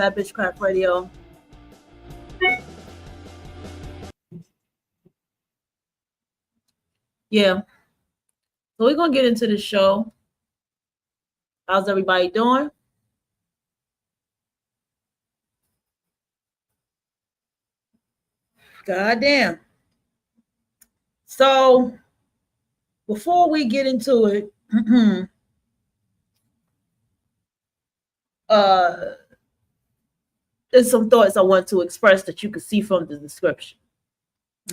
Bad Bitch Craft Radio. Yeah. So we're gonna get into the show. How's everybody doing? God damn. So before we get into it, there's some thoughts I want to express that you can see from the description.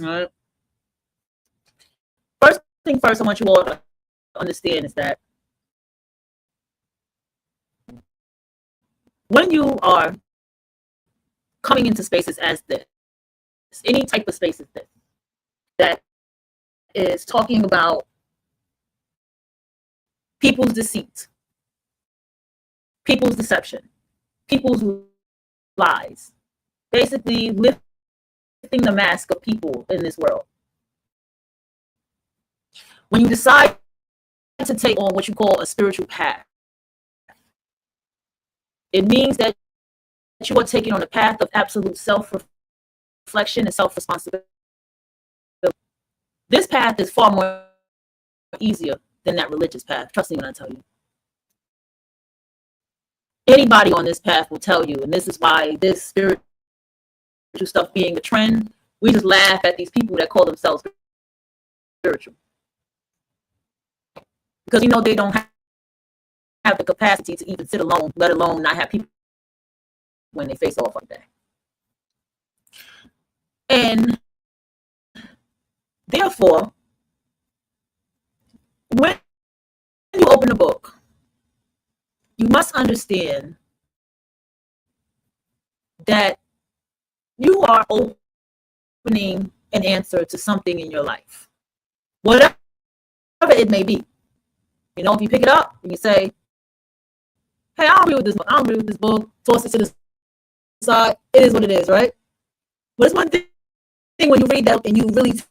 All right. First thing first, I want you all to understand is that when you are coming into spaces as this, any type of space is this, that is talking about people's deceit, people's deception, people's lies, basically lifting the mask of people in this world. When you decide to take on what you call a spiritual path, it means that you are taking on a path of absolute self-reflection and self-responsibility. This path is far more easier than that religious path. Trust me when I tell you. Anybody on this path will tell you, and this is why this spiritual stuff being a trend, we just laugh at these people that call themselves spiritual. Because they don't have the capacity to even sit alone, let alone not have people when they face off like that. And therefore, when you open a book, you must understand that you are opening an answer to something in your life, whatever it may be. If you pick it up and you say, hey, I don't agree with this book. I don't agree with this book. Toss it to the side. It is what it is, right? But it's one thing when you read that and you really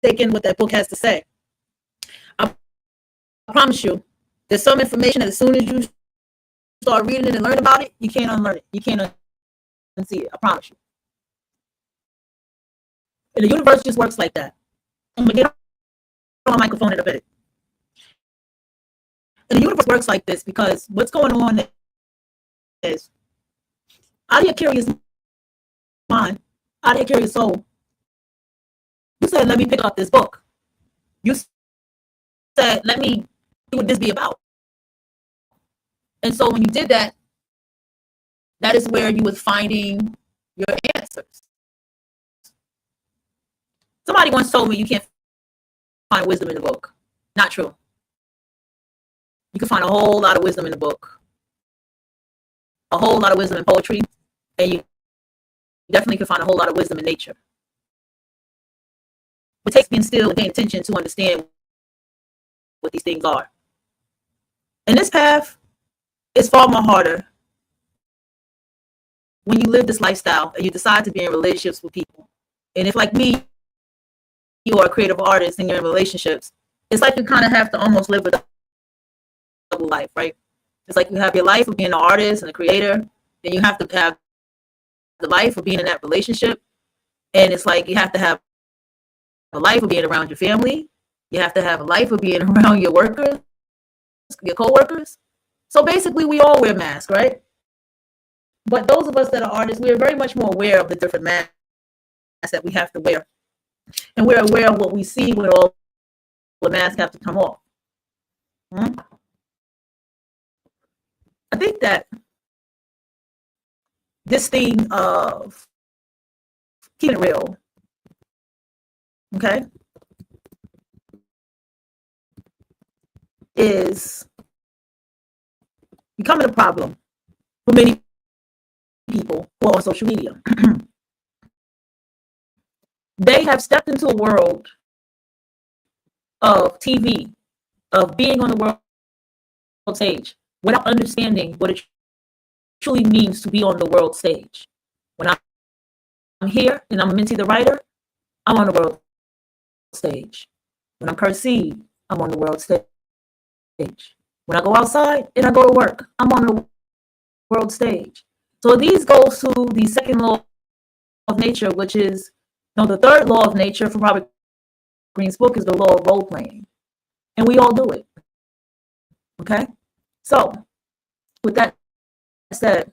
take in what that book has to say. I promise you, there's some information that as soon as you start reading it and learn about it, you can't unlearn it. You can't unsee it. I promise you. And the universe just works like that. I'm going to get on my microphone in a minute. And the universe works like this because what's going on is, out of your curious mind, out of your curious soul, you said, let me pick up this book. You said, let me see what this be about. And so when you did that, that is where you was finding your answers. Somebody once told me you can't find wisdom in the book. Not true. You can find a whole lot of wisdom in the book, a whole lot of wisdom in poetry, and you definitely can find a whole lot of wisdom in nature. It takes being still and paying attention to understand what these things are. And this path is far more harder when you live this lifestyle and you decide to be in relationships with people. And if, like me, you are a creative artist and you're in relationships, it's like you kind of have to almost live a double life, right? It's like you have your life of being an artist and a creator, then you have to have the life of being in that relationship. And it's like you have to have a life of being around your family. You have to have a life of being around your workers, your co-workers. So basically, we all wear masks, right? But those of us that are artists, we are very much more aware of the different masks that we have to wear. And we're aware of what we see when all the masks have to come off. I think that this thing of keeping it real, okay, is becoming a problem for many people who are on social media. They have stepped into a world of TV, of being on the world stage, without understanding what it truly means to be on the world stage. When I'm here and I'm Amenti the writer, I'm on the world stage. When I'm Curse, I'm on the world stage. When I go outside and I go to work, I'm on the world stage. So these goes to the second law of nature, which is, the third law of nature from Robert Greene's book is the law of role playing. And we all do it. Okay? So, with that said,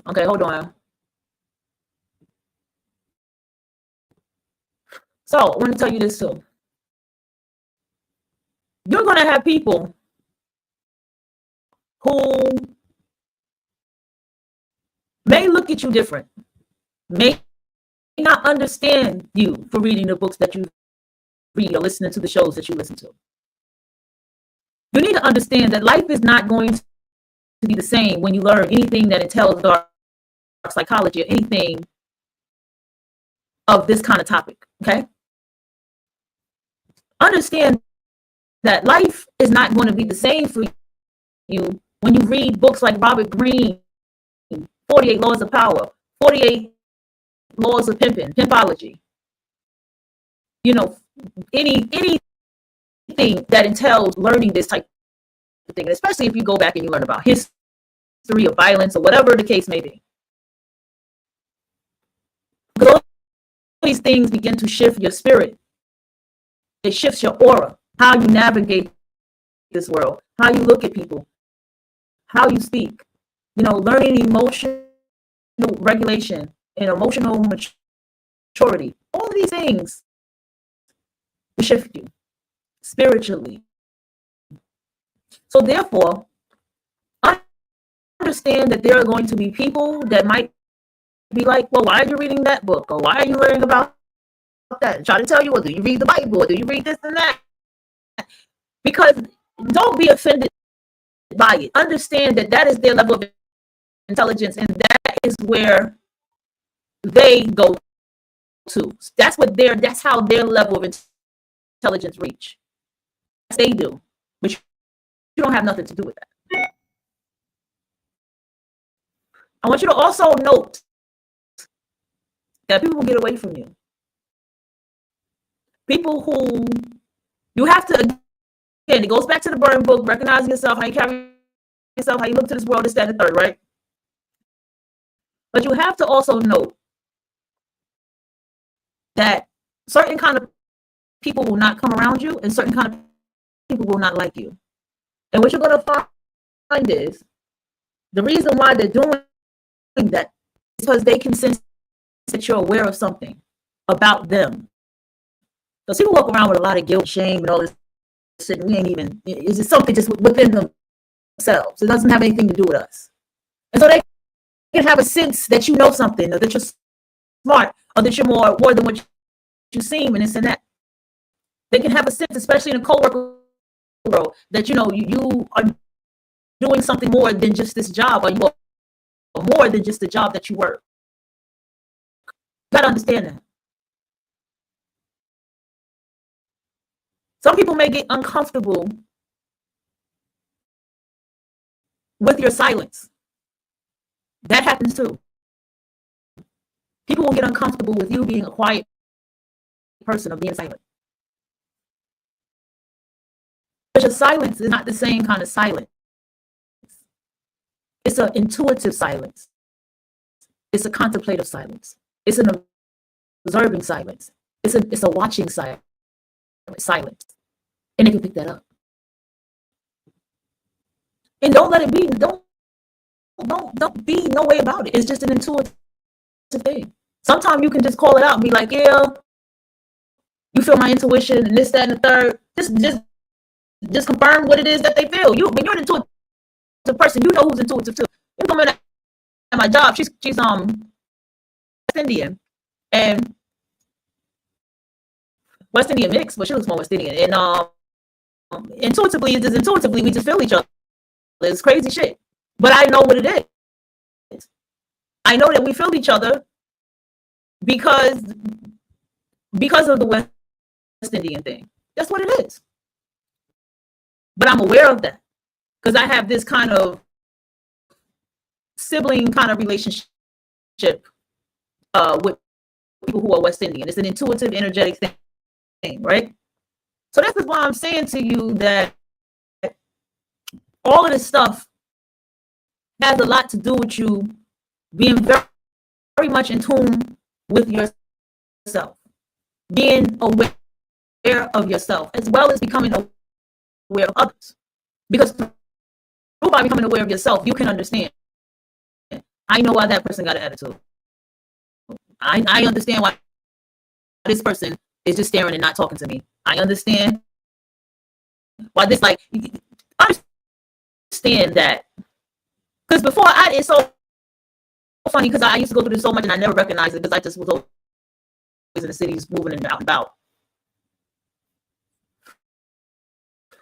okay, hold on. So, I want to tell you this too. You're going to have people who may look at you different, may not understand you for reading the books that you read or listening to the shows that you listen to. You need to understand that life is not going to be the same when you learn anything that entails dark psychology or anything of this kind of topic, okay? Understand that life is not going to be the same for you when you read books like Robert Greene, 48 Laws of Power, 48 Laws of Pimpology. Anything that entails learning this type of thing, especially if you go back and you learn about history of violence or whatever the case may be. Because all these things begin to shift your spirit. It shifts your aura, how you navigate this world, how you look at people, how you speak. Learning emotional regulation and emotional maturity. All of these things will shift you spiritually. So therefore, understand that there are going to be people that might be like, well, why are you reading that book? Or why are you learning about that? Try to tell you, well, do you read the Bible? Or do you read this and that? Because don't be offended by it. Understand that is their level of intelligence, and that is where they go to. That's how their level of intelligence reach. They do, but you don't have nothing to do with that. I want you to also note that people will get away from you. People who you have to, again, it goes back to the Burn book, recognizing yourself, how you carry yourself, how you look to this world, this, that, and the third, right? But you have to also note that certain kind of people will not come around you and certain kind of people will not like you. And what you're going to find is the reason why they're doing that is because they can sense that you're aware of something about them. Because people walk around with a lot of guilt, shame, and all this shit. We ain't even, it's just something just within themselves. It doesn't have anything to do with us. And so they can have a sense that you know something, or that you're smart, or that you're more than what you seem, and this and that. They can have a sense, especially in a co-worker world, that you are doing something more than just this job, or you are more than just the job that you work. You gotta understand that. Some people may get uncomfortable with your silence. That happens too. People will get uncomfortable with you being a quiet person or being silent. But your silence is not the same kind of silence. It's an intuitive silence. It's a contemplative silence. It's an observing silence. It's a watching silence. And they can pick that up. And don't let it be, don't be no way about it. It's just an intuitive thing. Sometimes you can just call it out and be like, yeah, you feel my intuition and this, that, and the third. Just confirm what it is that they feel. When you're an intuitive person, you know who's intuitive too. You come in at my job, she's West Indian. And West Indian mix, but she looks more West Indian. And intuitively we just feel each other. It's crazy shit. But I know what it is. I know that we feel each other because of the West Indian thing. That's what it is. But I'm aware of that because I have this kind of sibling kind of relationship with people who are West Indian. It's an intuitive, energetic thing, right? So this is why I'm saying to you that all of this stuff has a lot to do with you being very, very much in tune with yourself, being aware of yourself, as well as becoming aware of others. Because by becoming aware of yourself, you can understand. I know why that person got an attitude. I understand why this person is just staring and not talking to me. I understand why this, like, understand that. Because before, it's so funny because I used to go through this so much and I never recognized it because I just was always in the cities moving and out and about.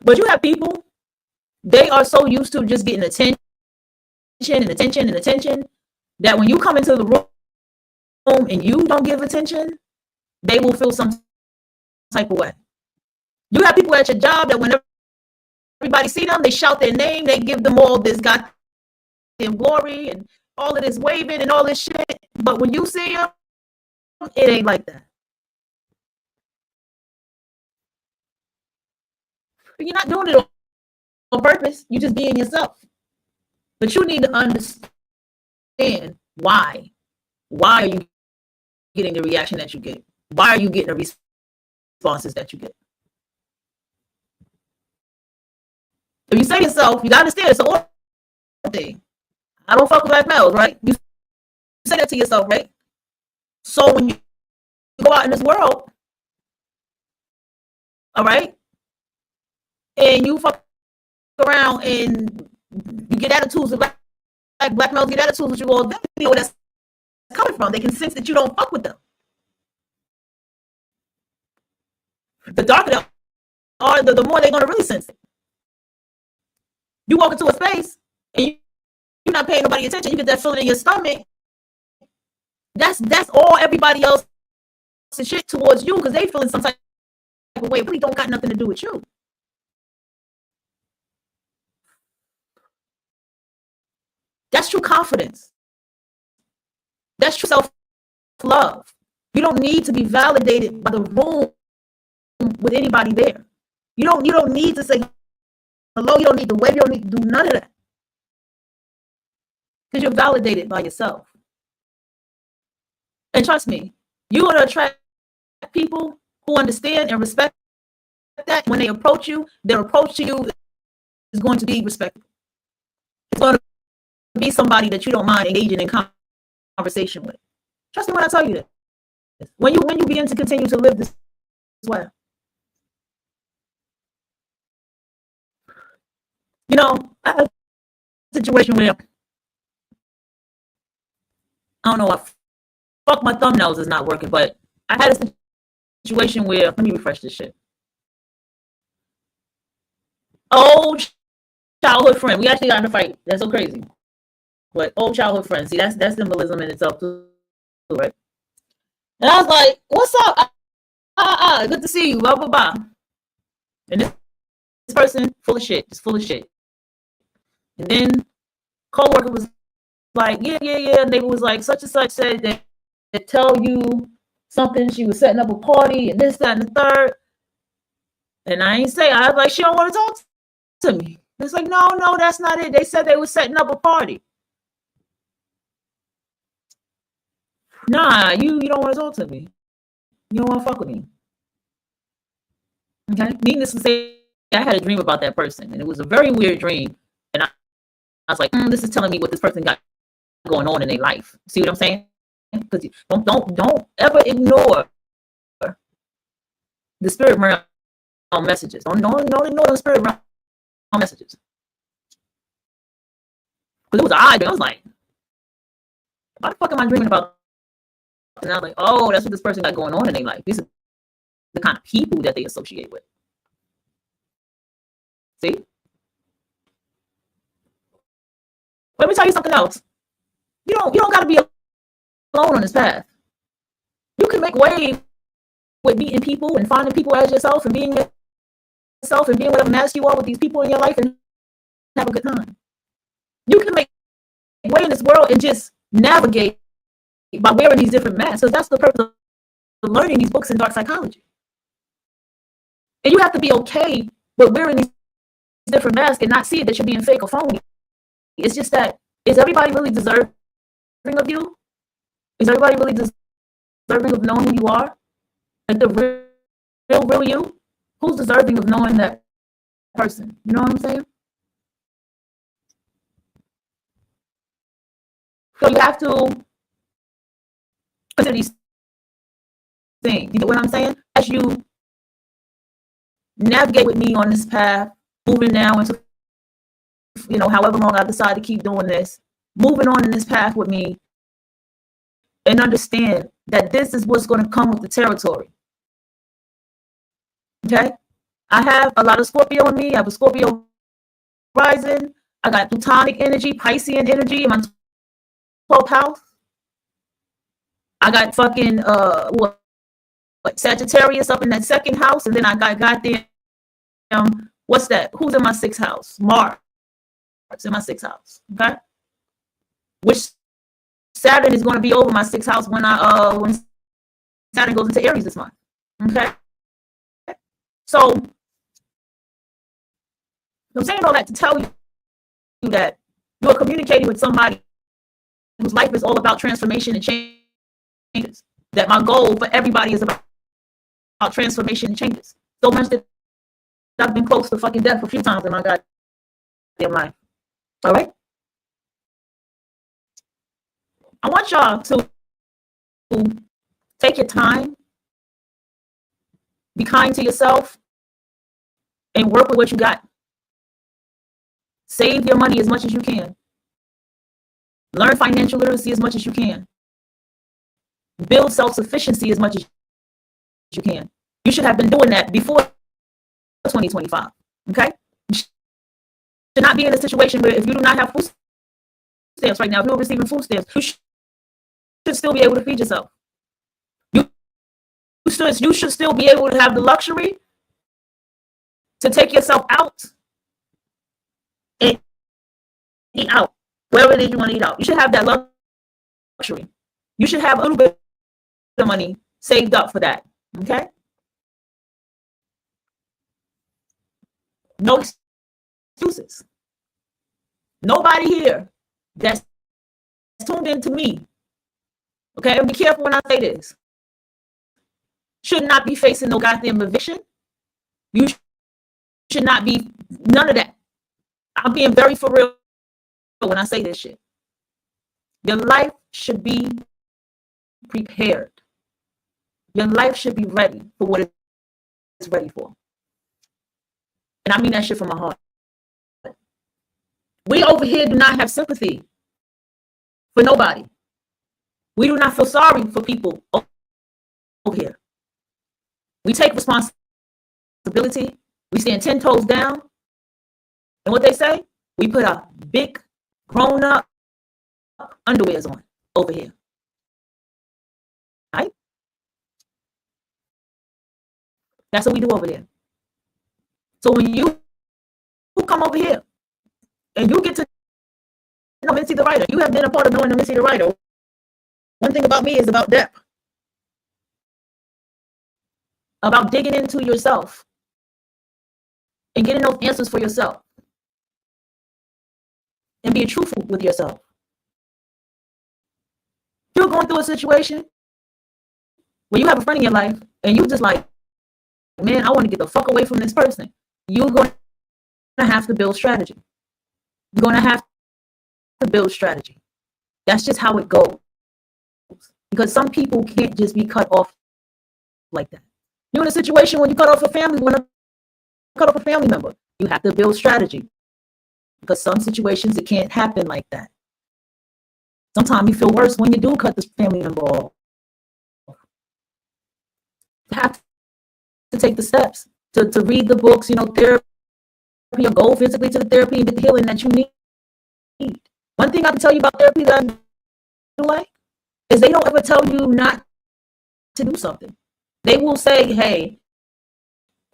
But you have people, they are so used to just getting attention and attention and attention that when you come into the room and you don't give attention, they will feel some type of way. You have people at your job that whenever everybody see them, they shout their name, they give them all this goddamn glory and all of this waving and all this shit. But when you see them, it ain't like that. You're not doing it on purpose. You're just being yourself. But you need to understand why. Why are you getting the reaction that you get? Why are you getting the responses that you get? If you say to yourself, you gotta understand it's an order thing. I don't fuck with black males, right? You say that to yourself, right? So when you go out in this world, all right, and you fuck around and you get attitudes with black males get attitudes with you, well, they know where that's coming from. They can sense that you don't fuck with them. The darker they are, the more they're gonna really sense it. You walk into a space and you're not paying nobody attention, you get that feeling in your stomach. That's all everybody else shit towards you because they feeling some type of way. It really don't got nothing to do with you. That's true confidence. That's true self-love. You don't need to be validated by the room with anybody there. You don't need to say hello. You don't need to wave. You don't need to do none of that because you're validated by yourself. And trust me, you're going to attract people who understand and respect that. When they approach you, their approach to you is going to be respectful. It's going to be somebody that you don't mind engaging in conversation with. Trust me when I tell you this. When you begin to continue to live this way, you know, I had a situation where I don't know, fuck, my thumbnails is not working, but I had a situation where, let me refresh this shit. Old childhood friend. We actually got in a fight. That's so crazy. But old childhood friend. See, that's symbolism in itself too, right? And I was like, what's up? Good to see you, blah, blah, blah. And this person, full of shit, just full of shit. And then co-worker was like, yeah. And they was like, such and such said that they tell you something. She was setting up a party and this, that, and the third. And I ain't say, I was like, she don't want to talk to me. It's like, no, that's not it. They said they were setting up a party. Nah, you don't want to talk to me. You don't want to fuck with me. Okay? Needless to say, I had a dream about that person, and it was a very weird dream. And I was like, this is telling me what this person got going on in their life. See what I'm saying? Because don't ever ignore the spirit realm messages. Don't ignore the spirit realm messages. Because it was an odd dream. I was like, why the fuck am I dreaming about? And I was like, oh, that's what this person got going on in their life. These are the kind of people that they associate with. See? Let me tell you something else. You don't got to be alone on this path. You can make way with meeting people and finding people as yourself and being yourself and being whatever mask you are with these people in your life and have a good time. You can make way in this world and just navigate by wearing these different masks. So that's the purpose of learning these books in dark psychology. And you have to be okay with wearing these different masks and not see it that you're being fake or phony. It's just that, is everybody really deserving of you? Is everybody really deserving of knowing who you are? Like the real you? Who's deserving of knowing that person? You know what I'm saying? So you have to consider these things. You know what I'm saying? As you navigate with me on this path, moving now into, however long I decide to keep doing this, moving on in this path with me, and understand that this is what's going to come with the territory. Okay? I have a lot of Scorpio in me. I have a Scorpio rising. I got Plutonic energy, Piscean energy in my 12th house. I got fucking Sagittarius up in that second house, and then I got goddamn what's that? Who's in my 6th house? Mars in my 6th house. Okay, which Saturn is going to be over my 6th house when Saturn goes into Aries this month. Okay, so I'm saying all that to tell you that you're communicating with somebody whose life is all about transformation and changes. That my goal for everybody is about transformation and changes. So much that I've been close to fucking death a few times in my goddamn life. All right? I want y'all to take your time, be kind to yourself, and work with what you got. Save your money as much as you can. Learn financial literacy as much as you can. Build self-sufficiency as much as you can. You should have been doing that before 2025. Okay? You should not be in a situation where if you do not have food stamps right now, if you're receiving food stamps, you should still be able to feed yourself. You should still be able to have the luxury to take yourself out and eat out, wherever it is you want to eat out. You should have that luxury. You should have a little bit of money saved up for that. Okay? No excuses. Nobody here that's tuned into me, okay, and be careful when I say this, should not be facing no goddamn eviction. You should not be, none of that. I'm being very for real when I say this shit. Your life should be prepared. Your life should be ready for what it's ready for. And I mean that shit from my heart. We over here do not have sympathy for nobody. We do not feel sorry for people over here. We take responsibility. We stand 10 toes down. And what they say, we put our big grown-up underwears on over here. Right? That's what we do over there. So when you come over here and you get to know Amenti the writer, you have been a part of knowing Amenti the writer. One thing about me is about depth, about digging into yourself and getting those answers for yourself and being truthful with yourself. You're going through a situation where you have a friend in your life and you just like, man, I want to get the fuck away from this person. You're going to have to build strategy. You're going to have to build strategy. That's just how it goes. Because some people can't just be cut off like that. You're in a situation when you cut off a family, when you cut off a family member, you have to build strategy. Because some situations it can't happen like that. Sometimes you feel worse when you do cut this family member off. You have to take the steps to read the books, therapy, or go physically to the therapy and get the healing that you need. One thing I can tell you about therapy that I do like is they don't ever tell you not to do something. They will say, hey,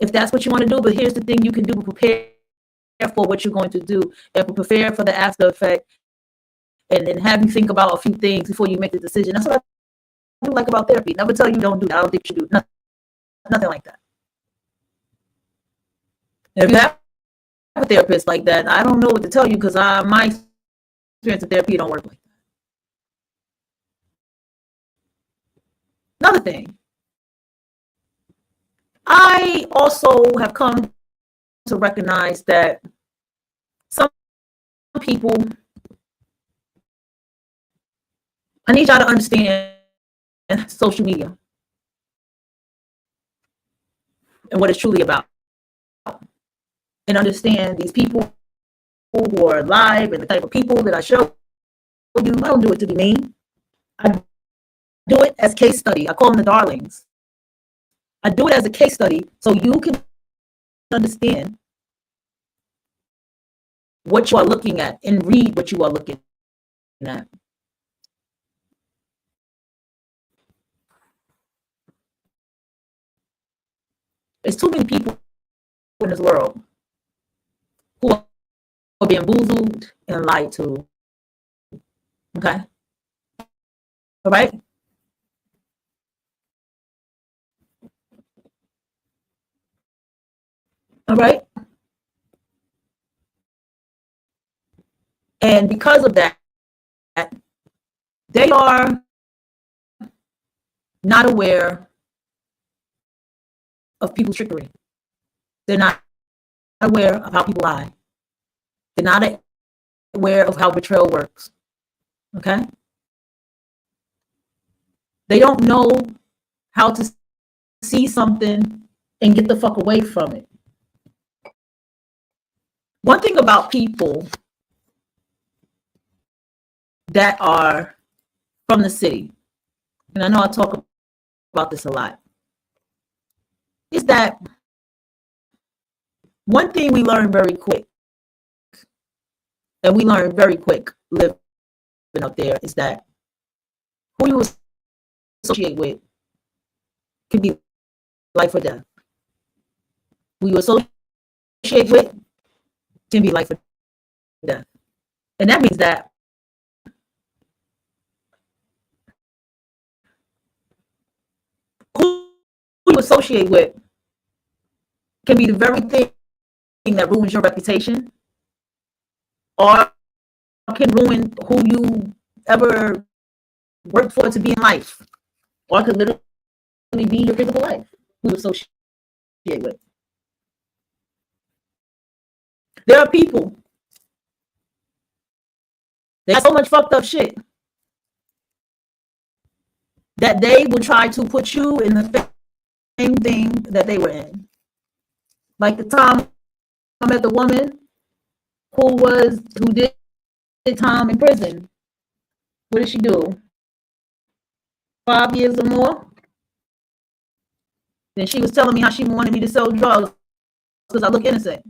if that's what you want to do, but here's the thing you can do to prepare for what you're going to do and prepare for the after effect, and then have you think about a few things before you make the decision. That's what I do like about therapy. Never tell you don't do that. I don't think you should do nothing like that. If you have a therapist like that. I don't know what to tell you because my experience of therapy don't work like that. Another thing, I also have come to recognize that some people, I need y'all to understand social media and what it's truly about, and understand these people who are live and the type of people that I show you. I don't do it to be mean. I do it as case study. I call them the darlings. I do it as a case study so you can understand what you are looking at and read what you are looking at. There's too many people in this world who are being bamboozled and lied to. Okay? All right? All right? And because of that, they are not aware of people's trickery. They're not aware of how people lie. They're not aware of how betrayal works. Okay? They don't know how to see something and get the fuck away from it. One thing about people that are from the city, and I know I talk about this a lot, is that one thing we learn very quick, and we learn very quick living up there, is that who you associate with can be life or death. Who you associate with can be life or death. And that means that who you associate with can be the very thing that ruins your reputation, or can ruin who you ever worked for to be in life, or could literally be your physical life who you associate with. There are people that have so much fucked up shit that they will try to put you in the same thing that they were in. Like the time I met the woman who did time in prison. What did she do? 5 years or more? Then she was telling me how she wanted me to sell drugs because I look innocent.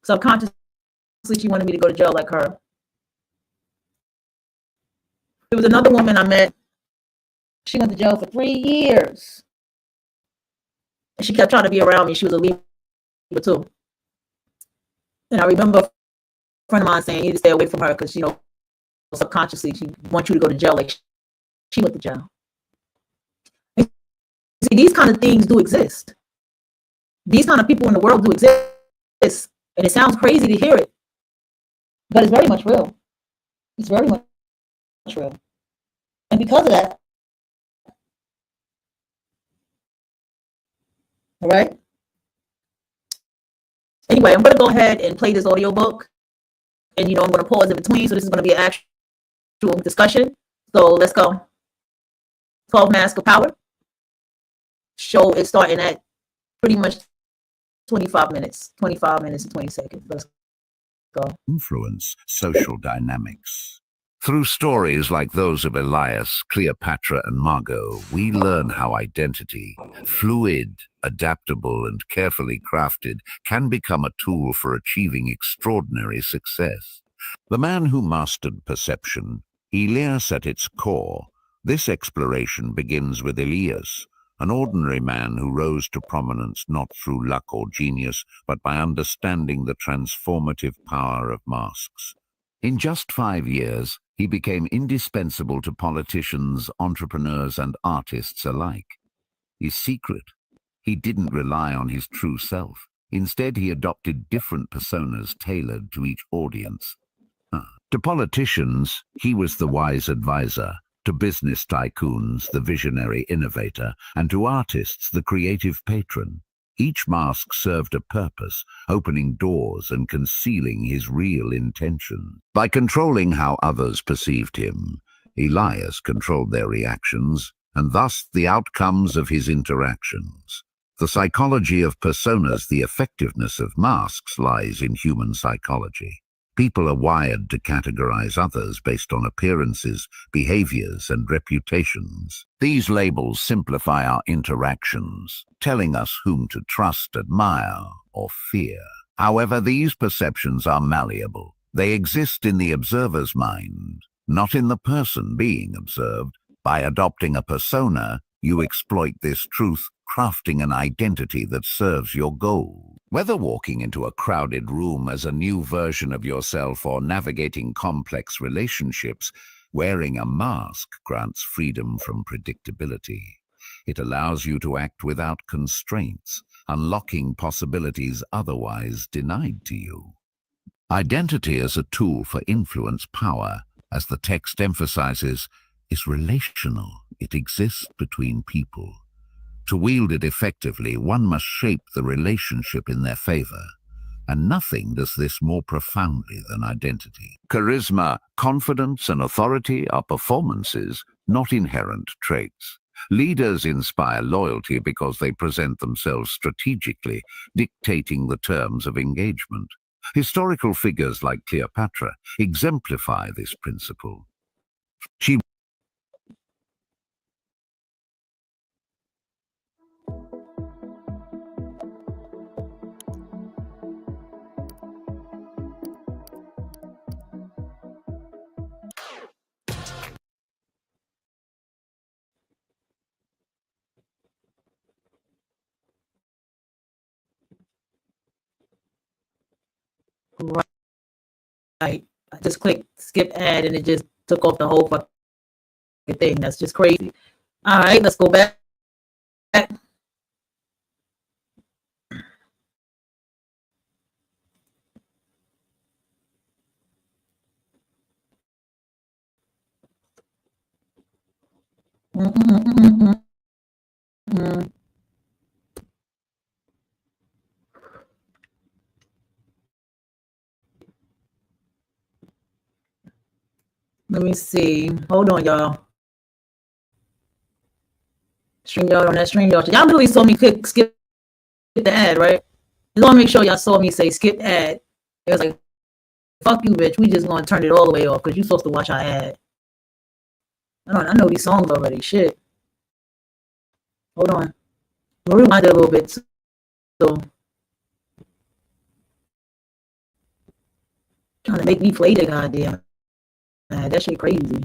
Subconsciously, she wanted me to go to jail like her. There was another woman I met. She went to jail for 3 years. And she kept trying to be around me. She was a leaver too. And I remember a friend of mine saying, you need to stay away from her because, subconsciously, she wants you to go to jail like she went to jail. And see, these kind of things do exist. These kind of people in the world do exist. And it sounds crazy to hear it, but it's very much real. It's very much real. And because of that, all right? Anyway, I'm going to go ahead and play this audiobook. And, I'm going to pause in between. So this is going to be an actual discussion. So let's go. 12 Masks of Power. Show is starting at pretty much 25 minutes and 20 seconds. Let's go. Influence social dynamics. Through stories like those of Elias, Cleopatra, and Margot, we learn how identity, fluid, adaptable, and carefully crafted, can become a tool for achieving extraordinary success. The man who mastered perception, Elias at its core. This exploration begins with Elias, an ordinary man who rose to prominence not through luck or genius, but by understanding the transformative power of masks. In just 5 years, he became indispensable to politicians, entrepreneurs, and artists alike. His secret: he didn't rely on his true self. Instead, he adopted different personas tailored to each audience. To politicians, he was the wise advisor. To business tycoons, the visionary innovator. And to artists, the creative patron. Each mask served a purpose, opening doors and concealing his real intention. By controlling how others perceived him, Elias controlled their reactions, and thus the outcomes of his interactions. The psychology of personas, the effectiveness of masks, lies in human psychology. People are wired to categorize others based on appearances, behaviors, and reputations. These labels simplify our interactions, telling us whom to trust, admire, or fear. However, these perceptions are malleable. They exist in the observer's mind, not in the person being observed. By adopting a persona, you exploit this truth, crafting an identity that serves your goal. Whether walking into a crowded room as a new version of yourself or navigating complex relationships, wearing a mask grants freedom from predictability. It allows you to act without constraints, unlocking possibilities otherwise denied to you. Identity as a tool for influence power, as the text emphasizes, is relational. It exists between people. To wield it effectively, one must shape the relationship in their favor, and nothing does this more profoundly than identity. Charisma, confidence, and authority are performances, not inherent traits. Leaders inspire loyalty because they present themselves strategically, dictating the terms of engagement. Historical figures like Cleopatra exemplify this principle. She Right. I just clicked skip ad and it just took off the whole fucking thing. That's just crazy. All right, let's go back. Let me see. Hold on, y'all. StreamYard on that StreamYard. Y'all really saw me click skip the ad, right? Just want to make sure y'all saw me say skip ad. It was like, fuck you, bitch. We just gonna turn it all the way off because you're supposed to watch our ad. I know these songs already. Shit. Hold on. We'll rewind it a little bit. So trying to make me play the goddamn ad. That shit crazy.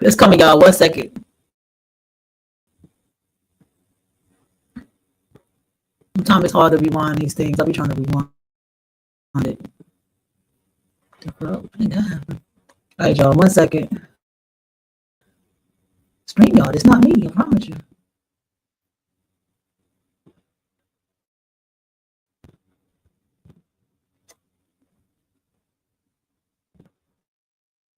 It's coming, y'all. 1 second. Sometimes it's hard to rewind these things. I'll be trying to rewind it. All right, y'all. 1 second. StreamYard, it's not me. I promise you.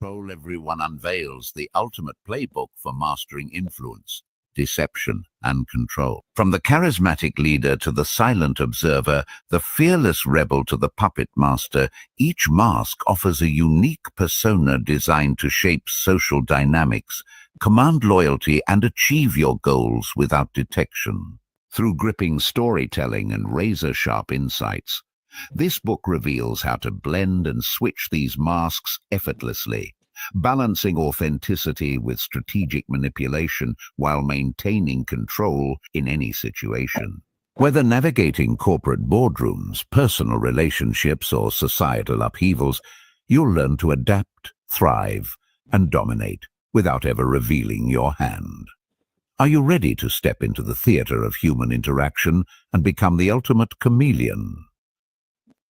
Control Everyone unveils the ultimate playbook for mastering influence, deception, and control. From the charismatic leader to the silent observer, the fearless rebel to the puppet master, each mask offers a unique persona designed to shape social dynamics, command loyalty, and achieve your goals without detection. Through gripping storytelling and razor-sharp insights, This book reveals how to blend and switch these masks effortlessly, balancing authenticity with strategic manipulation while maintaining control in any situation. Whether navigating corporate boardrooms, personal relationships, or societal upheavals, you'll learn to adapt, thrive, and dominate without ever revealing your hand. Are you ready to step into the theater of human interaction and become the ultimate chameleon?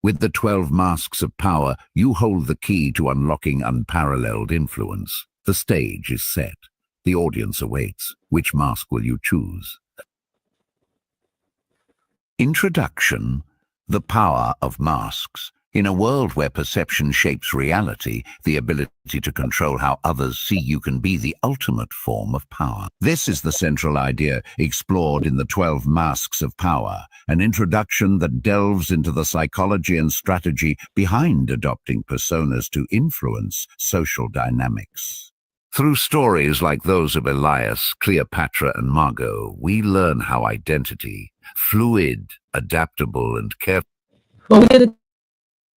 With the 12 masks of power, you hold the key to unlocking unparalleled influence. The stage is set. The audience awaits. Which mask will you choose? Introduction: the power of masks. In a world where perception shapes reality, the ability to control how others see you can be the ultimate form of power. This is the central idea explored in the 12 Masks of Power, an introduction that delves into the psychology and strategy behind adopting personas to influence social dynamics. Through stories like those of Elias, Cleopatra, and Margot, we learn how identity, fluid, adaptable, and careful. Well, we did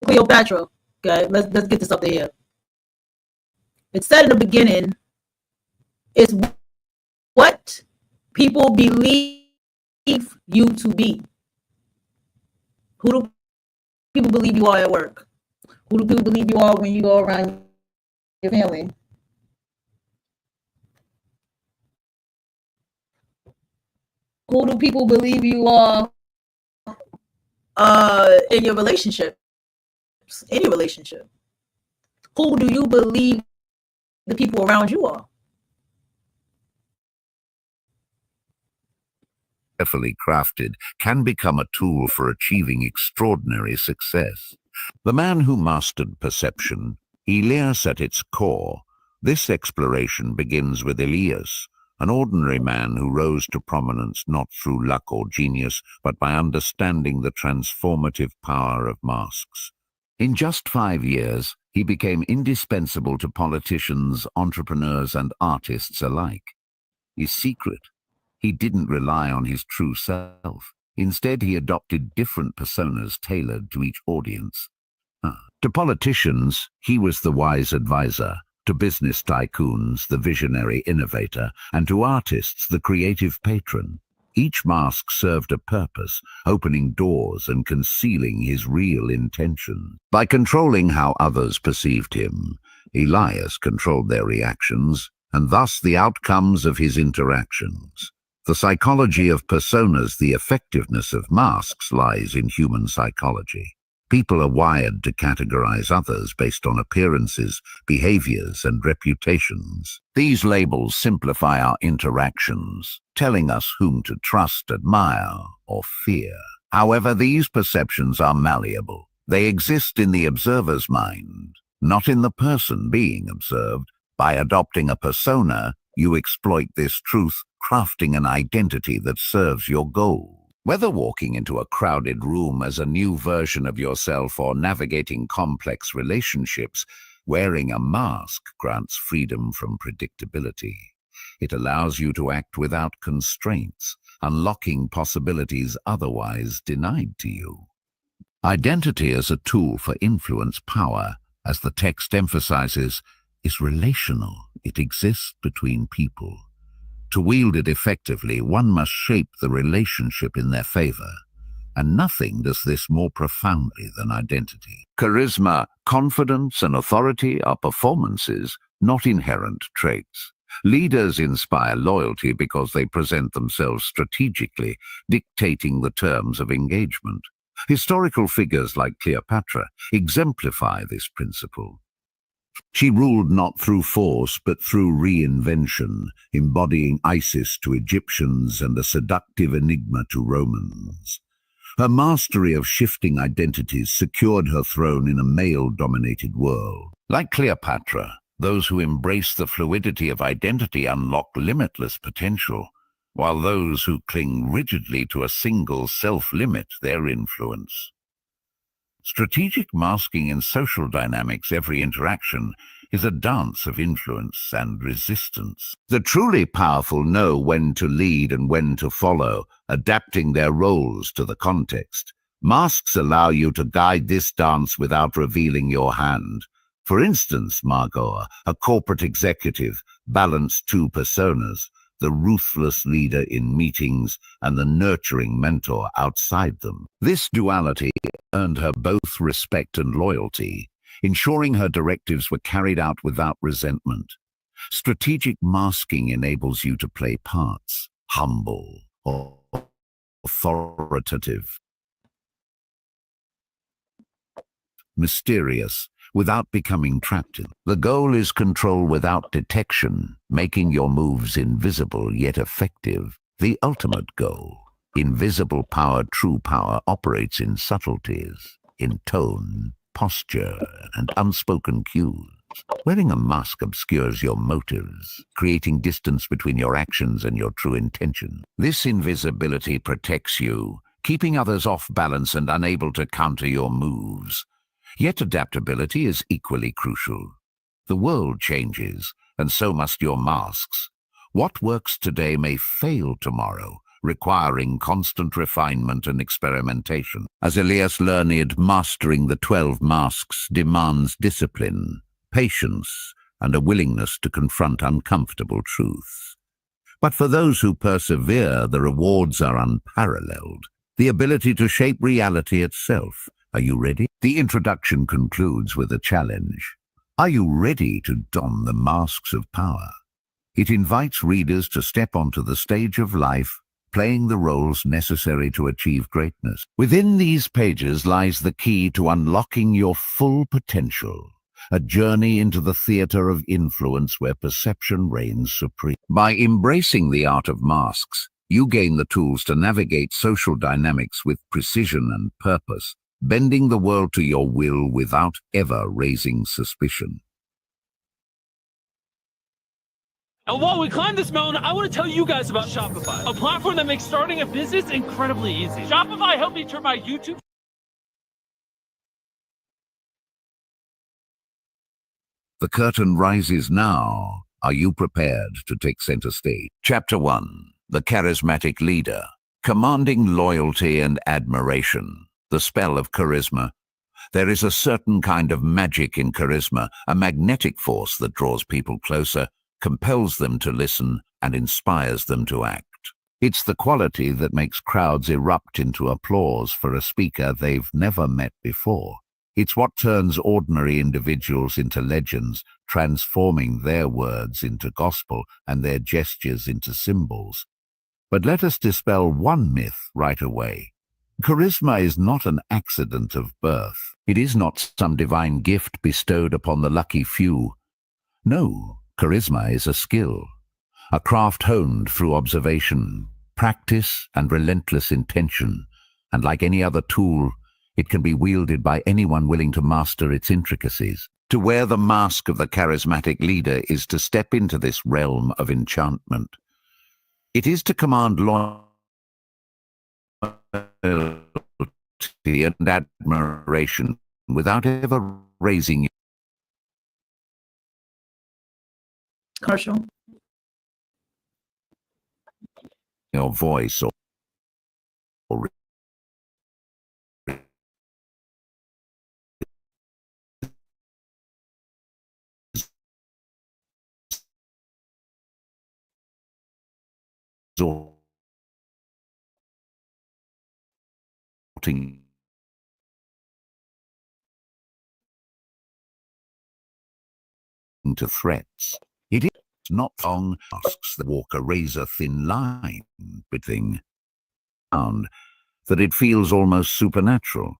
Cleopatra. Okay, let's get this up there. It said in the beginning, it's what people believe you to be. Who do people believe you are at work? Who do people believe you are when you go around your family? Who do people believe you are in your relationship? In your relationship? Who do you believe the people around you are? Carefully crafted, can become a tool for achieving extraordinary success. The man who mastered perception, Elias at its core. This exploration begins with Elias, an ordinary man who rose to prominence not through luck or genius, but by understanding the transformative power of masks. In just 5 years, he became indispensable to politicians, entrepreneurs, and artists alike. His secret: he didn't rely on his true self. Instead, he adopted different personas tailored to each audience. To politicians, he was the wise advisor. To business tycoons, the visionary innovator. And to artists, the creative patron. Each mask served a purpose, opening doors and concealing his real intention. By controlling how others perceived him, Elias controlled their reactions, and thus the outcomes of his interactions. The psychology of personas, the effectiveness of masks, lies in human psychology. People are wired to categorize others based on appearances, behaviors, and reputations. These labels simplify our interactions, telling us whom to trust, admire, or fear. However, these perceptions are malleable. They exist in the observer's mind, not in the person being observed. By adopting a persona, you exploit this truth, crafting an identity that serves your goal. Whether walking into a crowded room as a new version of yourself or navigating complex relationships, wearing a mask grants freedom from predictability. It allows you to act without constraints, unlocking possibilities otherwise denied to you. Identity as a tool for influence power, as the text emphasizes, is relational. It exists between people. To wield it effectively, one must shape the relationship in their favor, and nothing does this more profoundly than identity. Charisma, confidence, and authority are performances, not inherent traits. Leaders inspire loyalty because they present themselves strategically, dictating the terms of engagement. Historical figures like Cleopatra exemplify this principle. She ruled not through force, but through reinvention, embodying Isis to Egyptians and a seductive enigma to Romans. Her mastery of shifting identities secured her throne in a male-dominated world. Like Cleopatra, those who embrace the fluidity of identity unlock limitless potential, while those who cling rigidly to a single self limit their influence. Strategic masking in social dynamics, every interaction, is a dance of influence and resistance. The truly powerful know when to lead and when to follow, adapting their roles to the context. Masks allow you to guide this dance without revealing your hand. For instance, Margot, a corporate executive, balanced two personas, the ruthless leader in meetings and the nurturing mentor outside them. This duality earned her both respect and loyalty, ensuring her directives were carried out without resentment. Strategic masking enables you to play parts, humble or authoritative, mysterious, without becoming trapped in. The goal is control without detection, making your moves invisible yet effective. The ultimate goal. Invisible power, true power, operates in subtleties, in tone, posture, and unspoken cues. Wearing a mask obscures your motives, creating distance between your actions and your true intention. This invisibility protects you, keeping others off balance and unable to counter your moves. Yet adaptability is equally crucial. The world changes, and so must your masks. What works today may fail tomorrow, requiring constant refinement and experimentation. As Elias learned, mastering the 12 masks demands discipline, patience, and a willingness to confront uncomfortable truths. But for those who persevere, the rewards are unparalleled. The ability to shape reality itself. Are you ready? The introduction concludes with a challenge. Are you ready to don the masks of power? It invites readers to step onto the stage of life, playing the roles necessary to achieve greatness. Within these pages lies the key to unlocking your full potential, a journey into the theater of influence where perception reigns supreme. By embracing the art of masks, you gain the tools to navigate social dynamics with precision and purpose, bending the world to your will without ever raising suspicion. And while we climb this mountain, I want to tell you guys about Shopify, a platform that makes starting a business incredibly easy. Shopify helped me turn my YouTube... The curtain rises now. Are you prepared to take center stage? Chapter 1. The Charismatic Leader. Commanding loyalty and admiration. The spell of charisma. There is a certain kind of magic in charisma, a magnetic force that draws people closer, compels them to listen, and inspires them to act. It's the quality that makes crowds erupt into applause for a speaker they've never met before. It's what turns ordinary individuals into legends, transforming their words into gospel and their gestures into symbols. But let us dispel one myth right away. Charisma is not an accident of birth. It is not some divine gift bestowed upon the lucky few. No, charisma is a skill, a craft honed through observation, practice, and relentless intention. And like any other tool, it can be wielded by anyone willing to master its intricacies. To wear the mask of the charismatic leader is to step into this realm of enchantment. It is to command loyalty and admiration without ever raising Commercial. your voice or resorting to threats. It is not long masks that walk a razor-thin line between sound that it feels almost supernatural.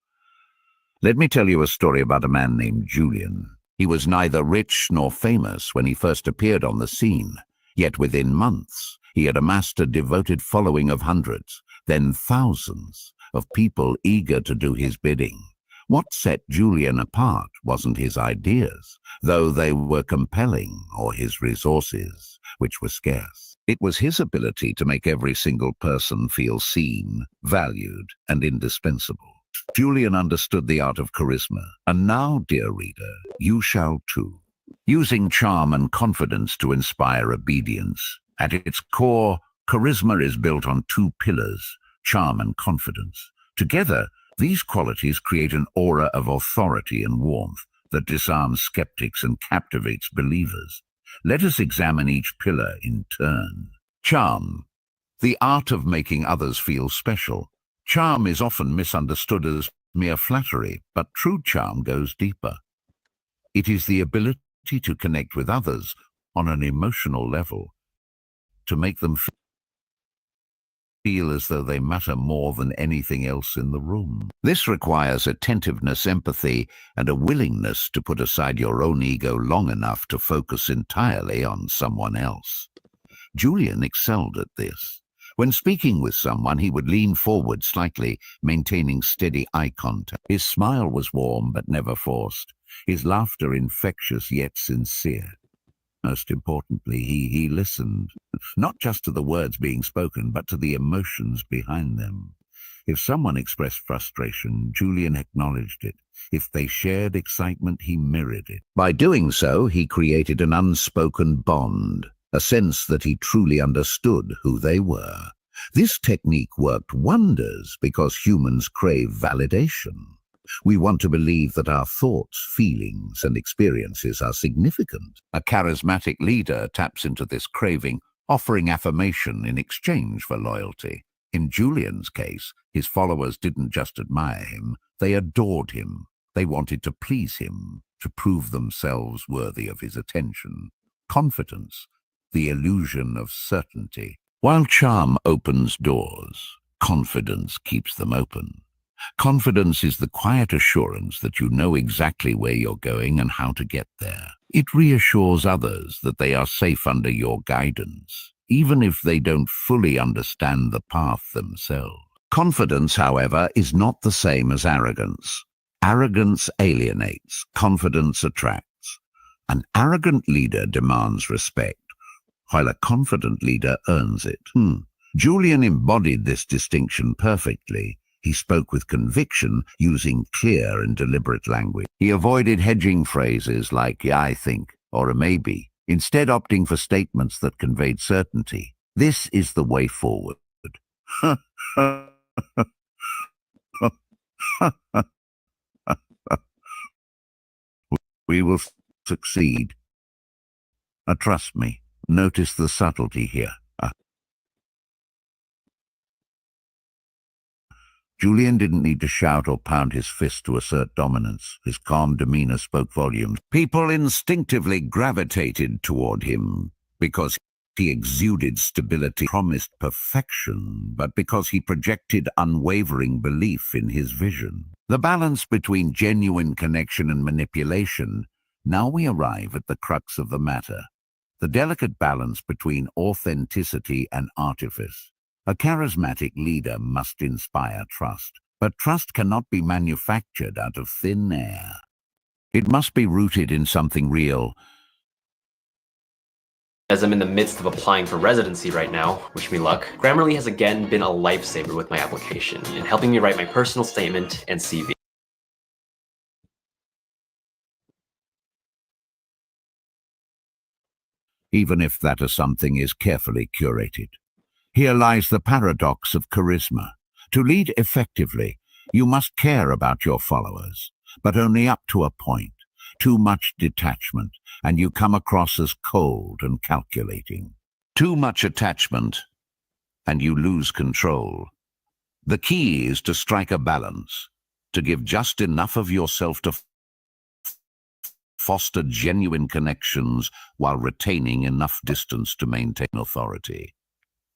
Let me tell you a story about a man named Julian. He was neither rich nor famous when he first appeared on the scene, yet within months he had amassed a devoted following of hundreds, then thousands, of people eager to do his bidding. What set Julian apart wasn't his ideas, though they were compelling, or his resources, which were scarce. It was his ability to make every single person feel seen, valued, and indispensable. Julian understood the art of charisma, and now, dear reader, you shall too. Using charm and confidence to inspire obedience. At its core, charisma is built on two pillars, charm and confidence. Together, These qualities create an aura of authority and warmth that disarms skeptics and captivates believers. Let us examine each pillar in turn. Charm, the art of making others feel special. Charm is often misunderstood as mere flattery, but true charm goes deeper. It is the ability to connect with others on an emotional level, to make them feel as though they matter more than anything else in the room. This requires attentiveness, empathy, and a willingness to put aside your own ego long enough to focus entirely on someone else. Julian excelled at this. When speaking with someone, he would lean forward slightly, maintaining steady eye contact. His smile was warm but never forced, his laughter infectious yet sincere. Most importantly, he listened, not just to the words being spoken, but to the emotions behind them. If someone expressed frustration, Julian acknowledged it. If they shared excitement, he mirrored it. By doing so, he created an unspoken bond, a sense that he truly understood who they were. This technique worked wonders because humans crave validation. We want to believe that our thoughts, feelings, and experiences are significant. A charismatic leader taps into this craving, offering affirmation in exchange for loyalty. In Julian's case, his followers didn't just admire him, they adored him. They wanted to please him, to prove themselves worthy of his attention. Confidence, the illusion of certainty. While charm opens doors, confidence keeps them open. Confidence is the quiet assurance that you know exactly where you're going and how to get there. It reassures others that they are safe under your guidance, even if they don't fully understand the path themselves. Confidence, however, is not the same as arrogance. Arrogance alienates, confidence attracts. An arrogant leader demands respect, while a confident leader earns it. Julian embodied this distinction perfectly. He spoke with conviction, using clear and deliberate language. He avoided hedging phrases like, "yeah, I think," or "a maybe," instead opting for statements that conveyed certainty. This is the way forward. We will succeed. Trust me. Notice the subtlety here. Julian didn't need to shout or pound his fist to assert dominance. His calm demeanor spoke volumes. People instinctively gravitated toward him because he exuded stability, promised perfection, but because he projected unwavering belief in his vision. The balance between genuine connection and manipulation. Now we arrive at the crux of the matter. The delicate balance between authenticity and artifice. A charismatic leader must inspire trust, but trust cannot be manufactured out of thin air. It must be rooted in something real. As I'm in the midst of applying for residency right now, wish me luck, Grammarly has again been a lifesaver with my application and helping me write my personal statement and CV. Even if that something is carefully curated. Here lies the paradox of charisma. To lead effectively, you must care about your followers, but only up to a point. Too much detachment, and you come across as cold and calculating. Too much attachment, and you lose control. The key is to strike a balance, to give just enough of yourself to foster genuine connections while retaining enough distance to maintain authority.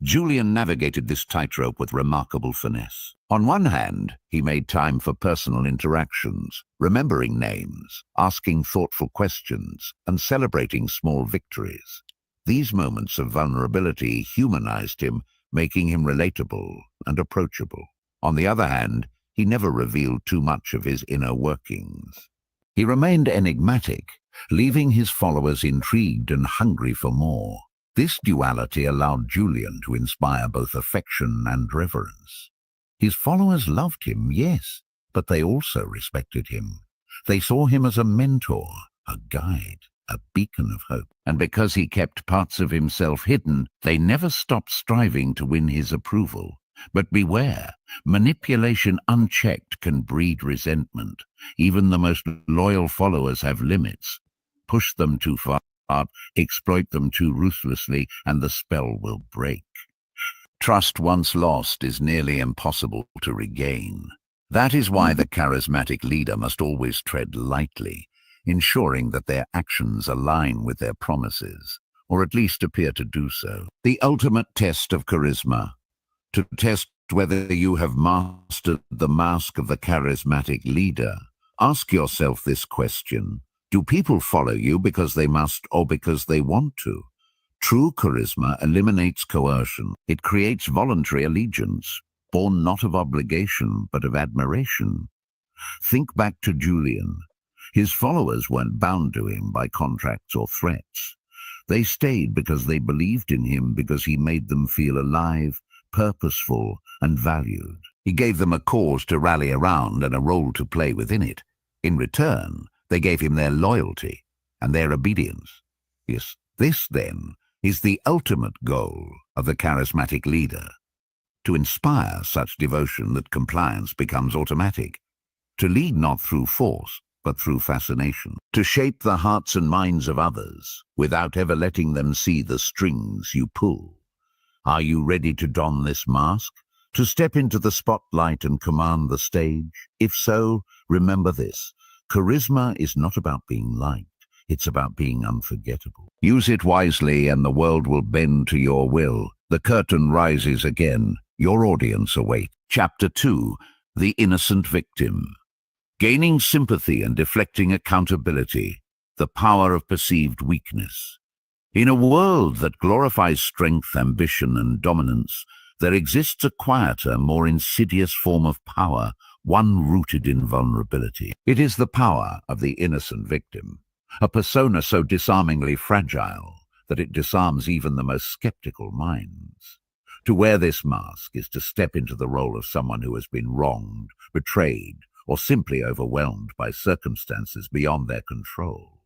Julian navigated this tightrope with remarkable finesse. On one hand, he made time for personal interactions, remembering names, asking thoughtful questions, and celebrating small victories. These moments of vulnerability humanized him, making him relatable and approachable. On the other hand, he never revealed too much of his inner workings. He remained enigmatic, leaving his followers intrigued and hungry for more. This duality allowed Julian to inspire both affection and reverence. His followers loved him, yes, but they also respected him. They saw him as a mentor, a guide, a beacon of hope. And because he kept parts of himself hidden, they never stopped striving to win his approval. But beware, manipulation unchecked can breed resentment. Even the most loyal followers have limits. Push them too far, exploit them too ruthlessly, and the spell will break. Trust once lost is nearly impossible to regain. That is why the charismatic leader must always tread lightly, ensuring that their actions align with their promises, or at least appear to do so. The ultimate test of charisma. To test whether you have mastered the mask of the charismatic leader, ask yourself this question. Do people follow you because they must or because they want to? True charisma eliminates coercion. It creates voluntary allegiance, born not of obligation but of admiration. Think back to Julian. His followers weren't bound to him by contracts or threats. They stayed because they believed in him, because he made them feel alive, purposeful, and valued. He gave them a cause to rally around and a role to play within it. In return, they gave him their loyalty and their obedience. Yes, this, then, is the ultimate goal of the charismatic leader: to inspire such devotion that compliance becomes automatic, to lead not through force, but through fascination, to shape the hearts and minds of others without ever letting them see the strings you pull. Are you ready to don this mask, to step into the spotlight and command the stage? If so, remember this: charisma is not about being liked. It's about being unforgettable. Use it wisely and the world will bend to your will. The curtain rises again. Your audience awaits. Chapter 2. The Innocent Victim. Gaining sympathy and deflecting accountability. The power of perceived weakness. In a world that glorifies strength, ambition, and dominance, there exists a quieter, more insidious form of power, one rooted in vulnerability. It is the power of the innocent victim. A persona so disarmingly fragile that it disarms even the most skeptical minds. To wear this mask is to step into the role of someone who has been wronged, betrayed, or simply overwhelmed by circumstances beyond their control.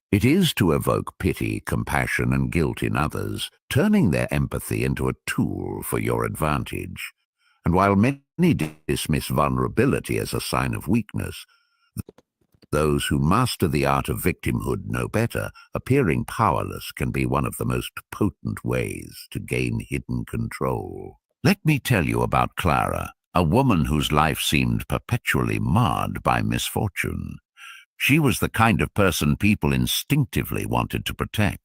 It is to evoke pity, compassion, and guilt in others, turning their empathy into a tool for your advantage. And while many dismiss vulnerability as a sign of weakness, those who master the art of victimhood know better. Appearing powerless can be one of the most potent ways to gain hidden control. Let me tell you about Clara, a woman whose life seemed perpetually marred by misfortune. She was the kind of person people instinctively wanted to protect.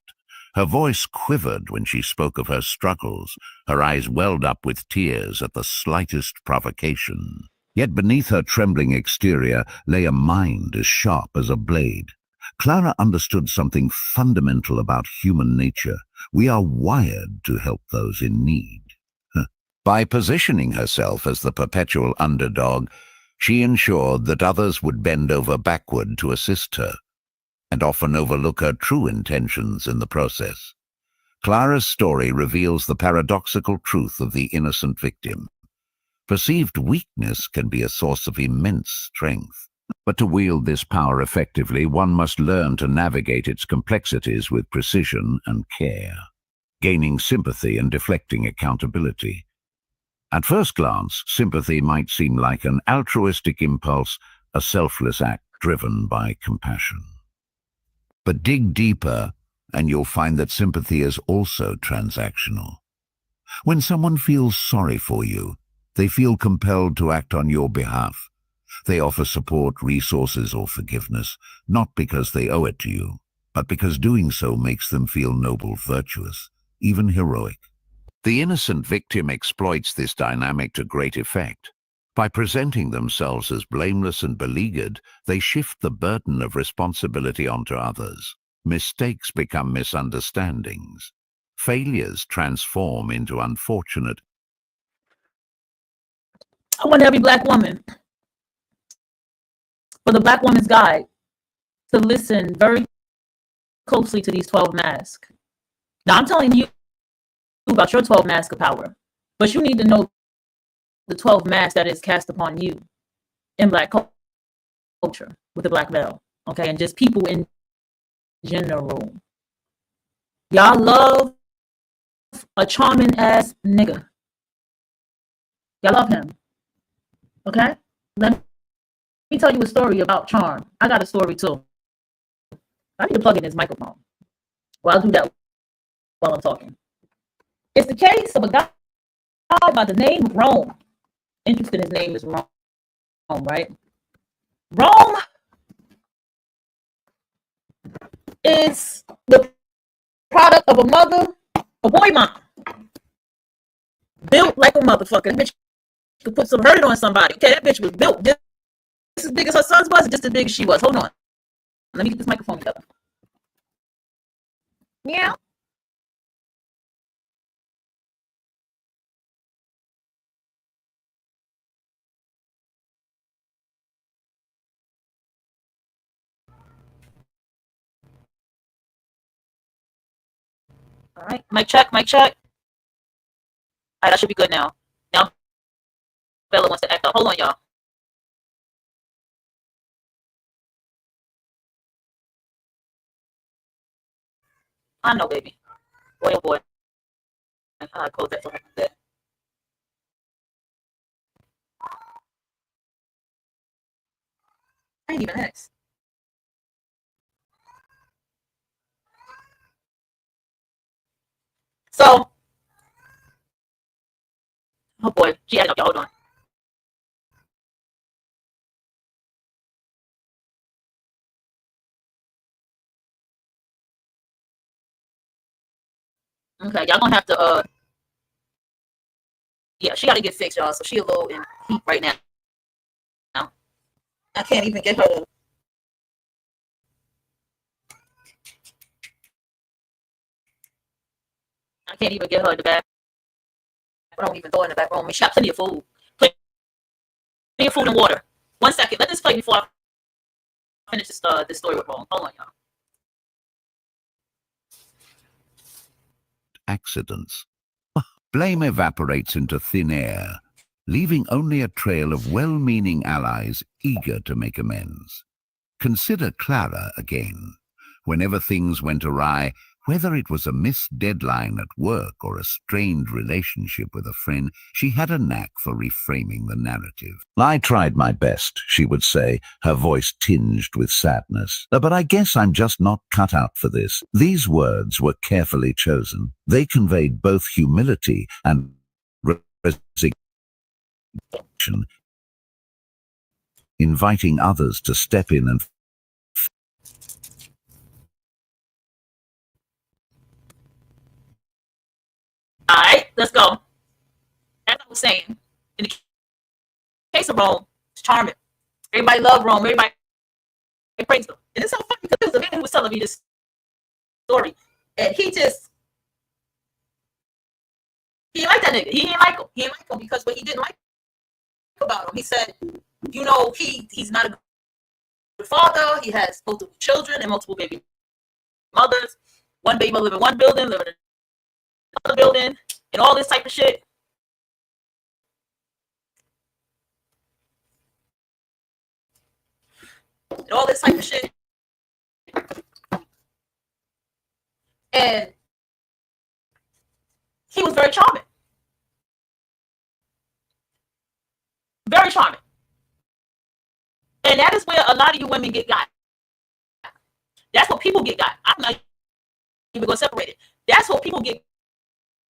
Her voice quivered when she spoke of her struggles. Her eyes welled up with tears at the slightest provocation. Yet beneath her trembling exterior lay a mind as sharp as a blade. Clara understood something fundamental about human nature. We are wired to help those in need. By positioning herself as the perpetual underdog, she ensured that others would bend over backward to assist her, and often overlook her true intentions in the process. Clara's story reveals the paradoxical truth of the innocent victim. Perceived weakness can be a source of immense strength. But to wield this power effectively, one must learn to navigate its complexities with precision and care, gaining sympathy and deflecting accountability. At first glance, sympathy might seem like an altruistic impulse, a selfless act driven by compassion. But dig deeper, and you'll find that sympathy is also transactional. When someone feels sorry for you, they feel compelled to act on your behalf. They offer support, resources, or forgiveness, not because they owe it to you, but because doing so makes them feel noble, virtuous, even heroic. The innocent victim exploits this dynamic to great effect. By presenting themselves as blameless and beleaguered, they shift the burden of responsibility onto others. Mistakes become misunderstandings. Failures transform into unfortunate. I want every Black woman, for the Black Woman's Guide, to listen very closely to these 12 masks. Now, I'm telling you about your 12 masks of power, but you need to know the 12 masks that is cast upon you in Black culture with the Black veil, okay? And just people in general. Y'all love a charming ass nigga. Y'all love him. Okay? Let me tell you a story about charm. I got a story too. I need to plug in this microphone. Well, I'll do that while I'm talking. It's the case of a guy by the name of Rome. Interesting, his name is Rome, right? Rome is the product of a mother, a boy mom, built like a motherfucker. That bitch could put some hurt on somebody. Okay, that bitch was built just as big as her sons was, and just as big as she was. Hold on. Let me get this microphone together. Yeah. All right. Mic check, mic check. All right, that should be good now. Now, Bella wants to act up. Hold on, y'all. I know, baby. Boy, oh boy. I close that door. There. I ain't even asked. So, oh boy, she added up, y'all. Hold on. Okay, y'all gonna have to yeah, she gotta get fixed, y'all. So she a little in heat right now. I can't even get her to I can't even get her in the back. I don't even go in the back room. She got plenty of food. Plenty of food and water. 1 second. Let this play before I finish this story with Rome. Hold on, y'all. Accidents. Blame evaporates into thin air, leaving only a trail of well-meaning allies eager to make amends. Consider Clara again. Whenever things went awry, whether it was a missed deadline at work or a strained relationship with a friend, she had a knack for reframing the narrative. I tried my best, she would say, her voice tinged with sadness. But I guess I'm just not cut out for this. These words were carefully chosen. They conveyed both humility and resignation, inviting others to step in and All right, let's go. As I was saying, in the case of Rome, it's charming. Everybody loved Rome. Everybody praised him. And it's so funny because there was a man who was telling me this story. And he didn't like that nigga. He didn't like him. He didn't like him because what he didn't like about him, he said, you know, he's not a good father. He has multiple children and multiple baby mothers. One baby mother live in one building, live in another building, and all this type of shit. And all this type of shit. And he was very charming. Very charming. And that is where a lot of you women get got. That's what people get got. I'm not even going to separate it. That's what people get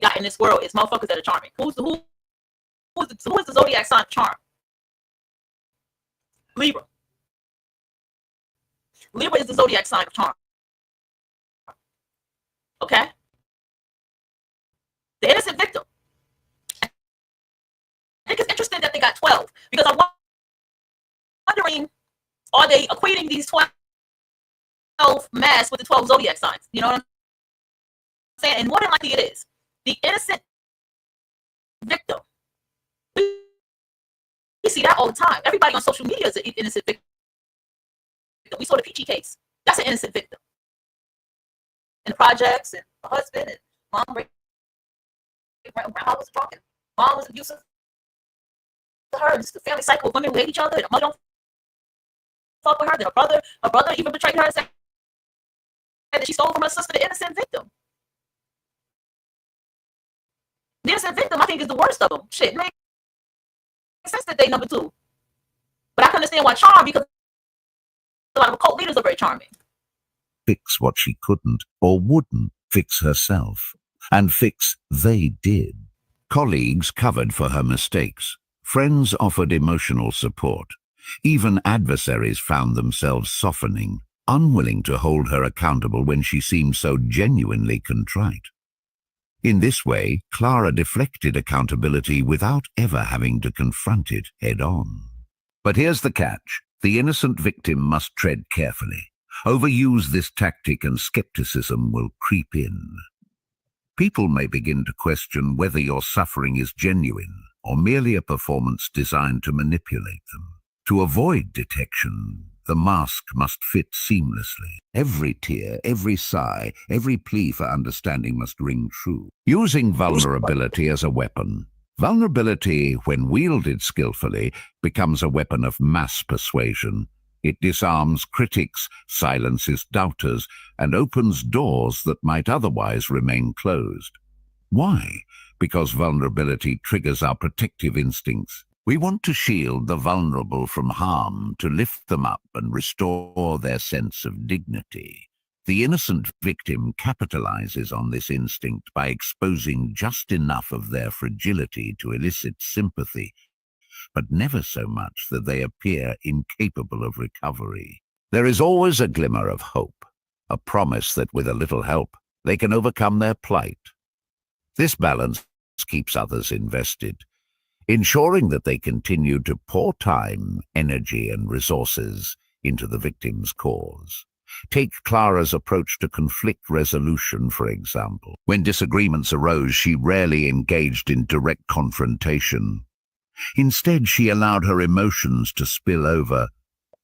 got in this world is motherfuckers that are charming. Who is the zodiac sign of charm? Libra. Libra is the zodiac sign of charm. Okay? The innocent victim. I think it's interesting that they got 12 because I'm wondering, are they equating these 12 masks with the 12 zodiac signs? You know what I'm saying? And more than likely it is. The innocent victim. We see that all the time. Everybody on social media is an innocent victim. We saw the Peachy case. That's an innocent victim. And the projects and the husband and mom, grandma was talking. Mom was abusive to her. It's the family cycle of women who hate each other. And the mother don't fuck with her. Then her brother even betrayed her and said that she stole from her sister. The innocent victim. The innocent victim, I think, is the worst of them. Shit, man. sense that they number two. But I can understand why charm, because a lot of cult leaders are very charming. Fix what she couldn't or wouldn't fix herself. And fix they did. Colleagues covered for her mistakes. Friends offered emotional support. Even adversaries found themselves softening, unwilling to hold her accountable when she seemed so genuinely contrite. In this way, Clara deflected accountability without ever having to confront it head-on. But here's the catch. The innocent victim must tread carefully. Overuse this tactic and skepticism will creep in. People may begin to question whether your suffering is genuine or merely a performance designed to manipulate them. To avoid detection, the mask must fit seamlessly. Every tear, every sigh, every plea for understanding must ring true. Using vulnerability as a weapon. Vulnerability, when wielded skillfully, becomes a weapon of mass persuasion. It disarms critics, silences doubters, and opens doors that might otherwise remain closed. Why? Because vulnerability triggers our protective instincts. We want to shield the vulnerable from harm, to lift them up and restore their sense of dignity. The innocent victim capitalizes on this instinct by exposing just enough of their fragility to elicit sympathy, but never so much that they appear incapable of recovery. There is always a glimmer of hope, a promise that with a little help, they can overcome their plight. This balance keeps others invested, ensuring that they continue to pour time, energy, and resources into the victim's cause. Take Clara's approach to conflict resolution, for example. When disagreements arose, she rarely engaged in direct confrontation. Instead, she allowed her emotions to spill over,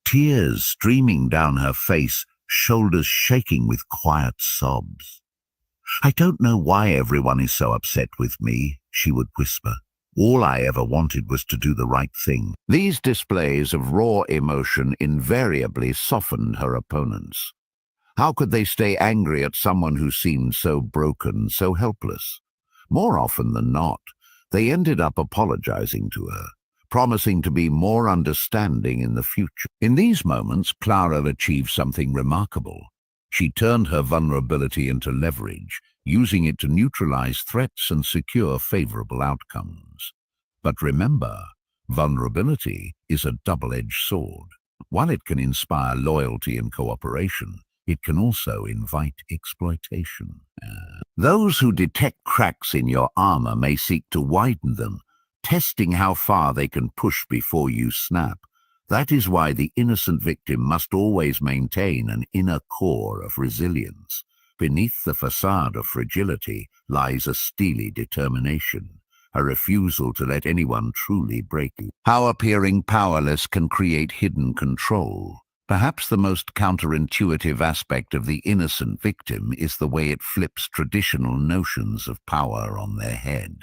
tears streaming down her face, shoulders shaking with quiet sobs. "I don't know why everyone is so upset with me," she would whisper. "All I ever wanted was to do the right thing." These displays of raw emotion invariably softened her opponents. How could they stay angry at someone who seemed so broken, so helpless? More often than not, they ended up apologizing to her, promising to be more understanding in the future. In these moments, Clara achieved something remarkable. She turned her vulnerability into leverage, using it to neutralize threats and secure favorable outcomes. But remember, vulnerability is a double-edged sword. While it can inspire loyalty and cooperation, it can also invite exploitation. Those who detect cracks in your armor may seek to widen them, testing how far they can push before you snap. That is why the innocent victim must always maintain an inner core of resilience. Beneath the facade of fragility lies a steely determination, a refusal to let anyone truly break you. How appearing powerless can create hidden control. Perhaps the most counterintuitive aspect of the innocent victim is the way it flips traditional notions of power on their head.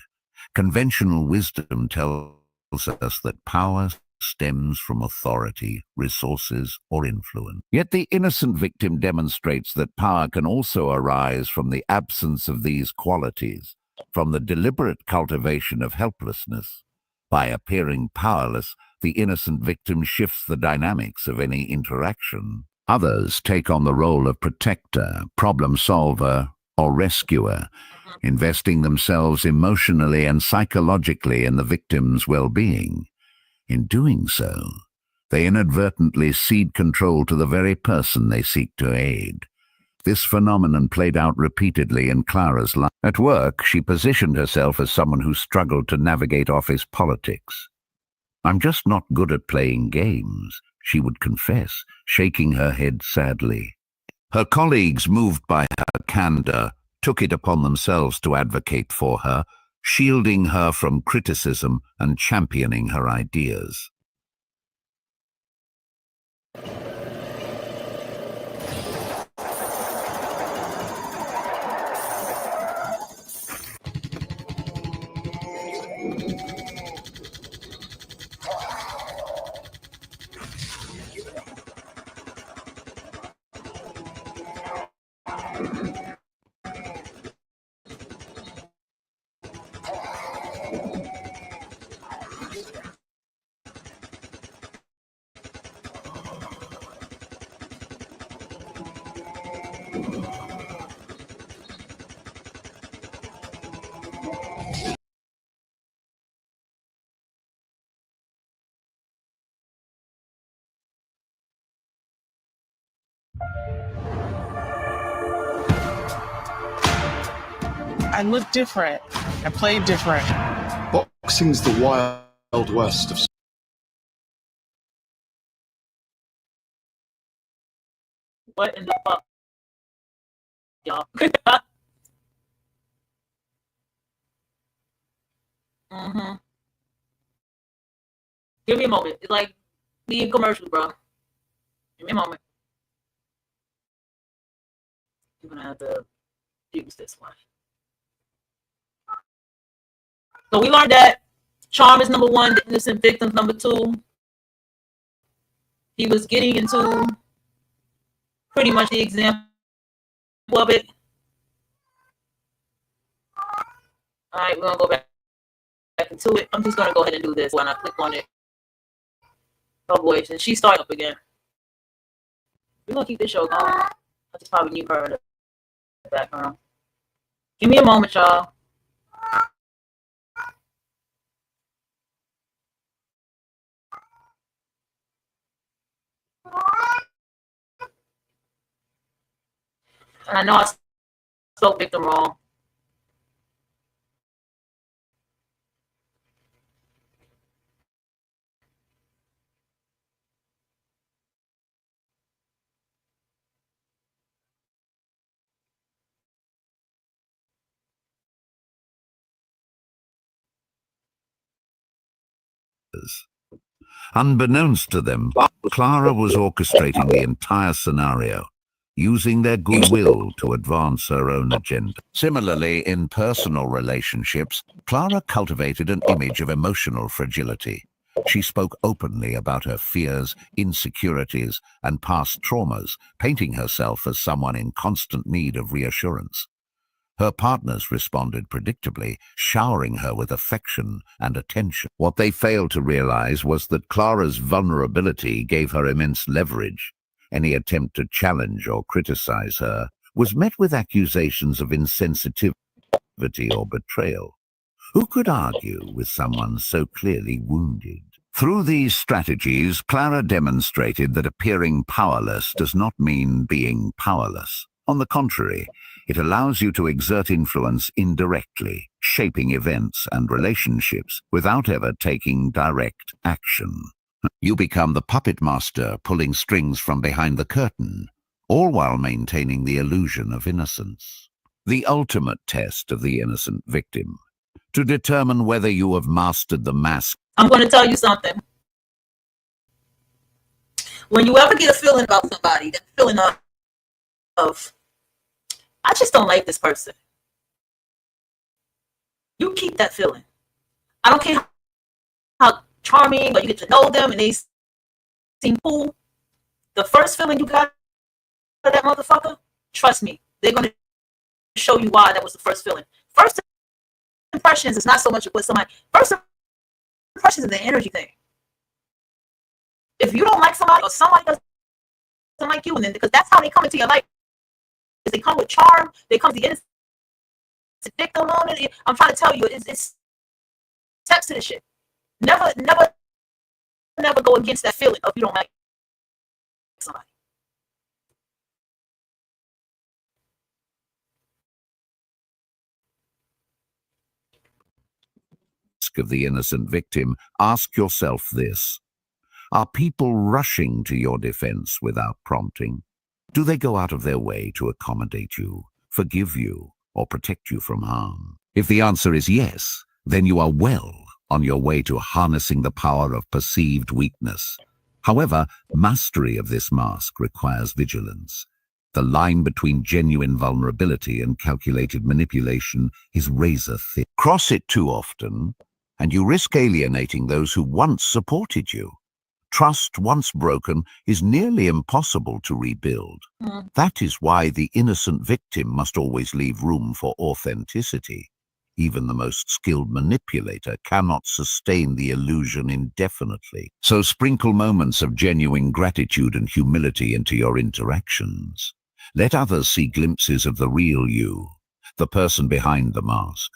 Conventional wisdom tells us that power stems from authority, resources, or influence. Yet the innocent victim demonstrates that power can also arise from the absence of these qualities, from the deliberate cultivation of helplessness. By appearing powerless, the innocent victim shifts the dynamics of any interaction. Others take on the role of protector, problem solver, or rescuer, investing themselves emotionally and psychologically in the victim's well-being. In doing so, they inadvertently cede control to the very person they seek to aid. This phenomenon played out repeatedly in Clara's life. At work, she positioned herself as someone who struggled to navigate office politics. "I'm just not good at playing games," she would confess, shaking her head sadly. Her colleagues, moved by her candor, took it upon themselves to advocate for her, shielding her from criticism and championing her ideas. I look different. I play different. Boxing's the wild west of... What in the fuck, y'all? Mm-hmm. Give me a moment. It's like me in commercials, bro. Give me a moment. You're gonna have to use this one. So we learned that charm is number one, the innocent victims number two. He was getting into pretty much the example of it. All right, we're gonna go back into it. I'm just gonna go ahead and do this when I click on it. Oh boy, and she started up again. We're gonna keep this show going. I just probably knew her in the background. Give me a moment, y'all. And I know I spoke victim wrong. Unbeknownst to them, Clara was orchestrating the entire scenario, using their goodwill to advance her own agenda. Similarly, in personal relationships, Clara cultivated an image of emotional fragility. She spoke openly about her fears, insecurities, and past traumas, painting herself as someone in constant need of reassurance. Her partners responded predictably, showering her with affection and attention. What they failed to realize was that Clara's vulnerability gave her immense leverage. Any attempt to challenge or criticize her was met with accusations of insensitivity or betrayal. Who could argue with someone so clearly wounded? Through these strategies, Clara demonstrated that appearing powerless does not mean being powerless. On the contrary, it allows you to exert influence indirectly, shaping events and relationships without ever taking direct action. You become the puppet master pulling strings from behind the curtain, all while maintaining the illusion of innocence. The ultimate test of the innocent victim. To determine whether you have mastered the mask. I'm going to tell you something. When you ever get a feeling about somebody, that feeling of I just don't like this person. You keep that feeling. I don't care how charming or you get to know them and they seem cool. The first feeling you got of that motherfucker, trust me, they're going to show you why that was the first feeling. First impressions is not so much what somebody. First impressions is the energy thing. If you don't like somebody or somebody doesn't like you, and then because that's how they come into your life. They come with charm. They come to the innocent victim on it. I'm trying to tell you, it's steps to this shit. Never go against that feeling of you don't like somebody. Of the innocent victim, ask yourself this. Are people rushing to your defense without prompting? Do they go out of their way to accommodate you, forgive you, or protect you from harm? If the answer is yes, then you are well on your way to harnessing the power of perceived weakness. However, mastery of this mask requires vigilance. The line between genuine vulnerability and calculated manipulation is razor thin. Cross it too often, and you risk alienating those who once supported you. Trust, once broken, is nearly impossible to rebuild. That is why the innocent victim must always leave room for authenticity. Even the most skilled manipulator cannot sustain the illusion indefinitely. So sprinkle moments of genuine gratitude and humility into your interactions. Let others see glimpses of the real you, the person behind the mask.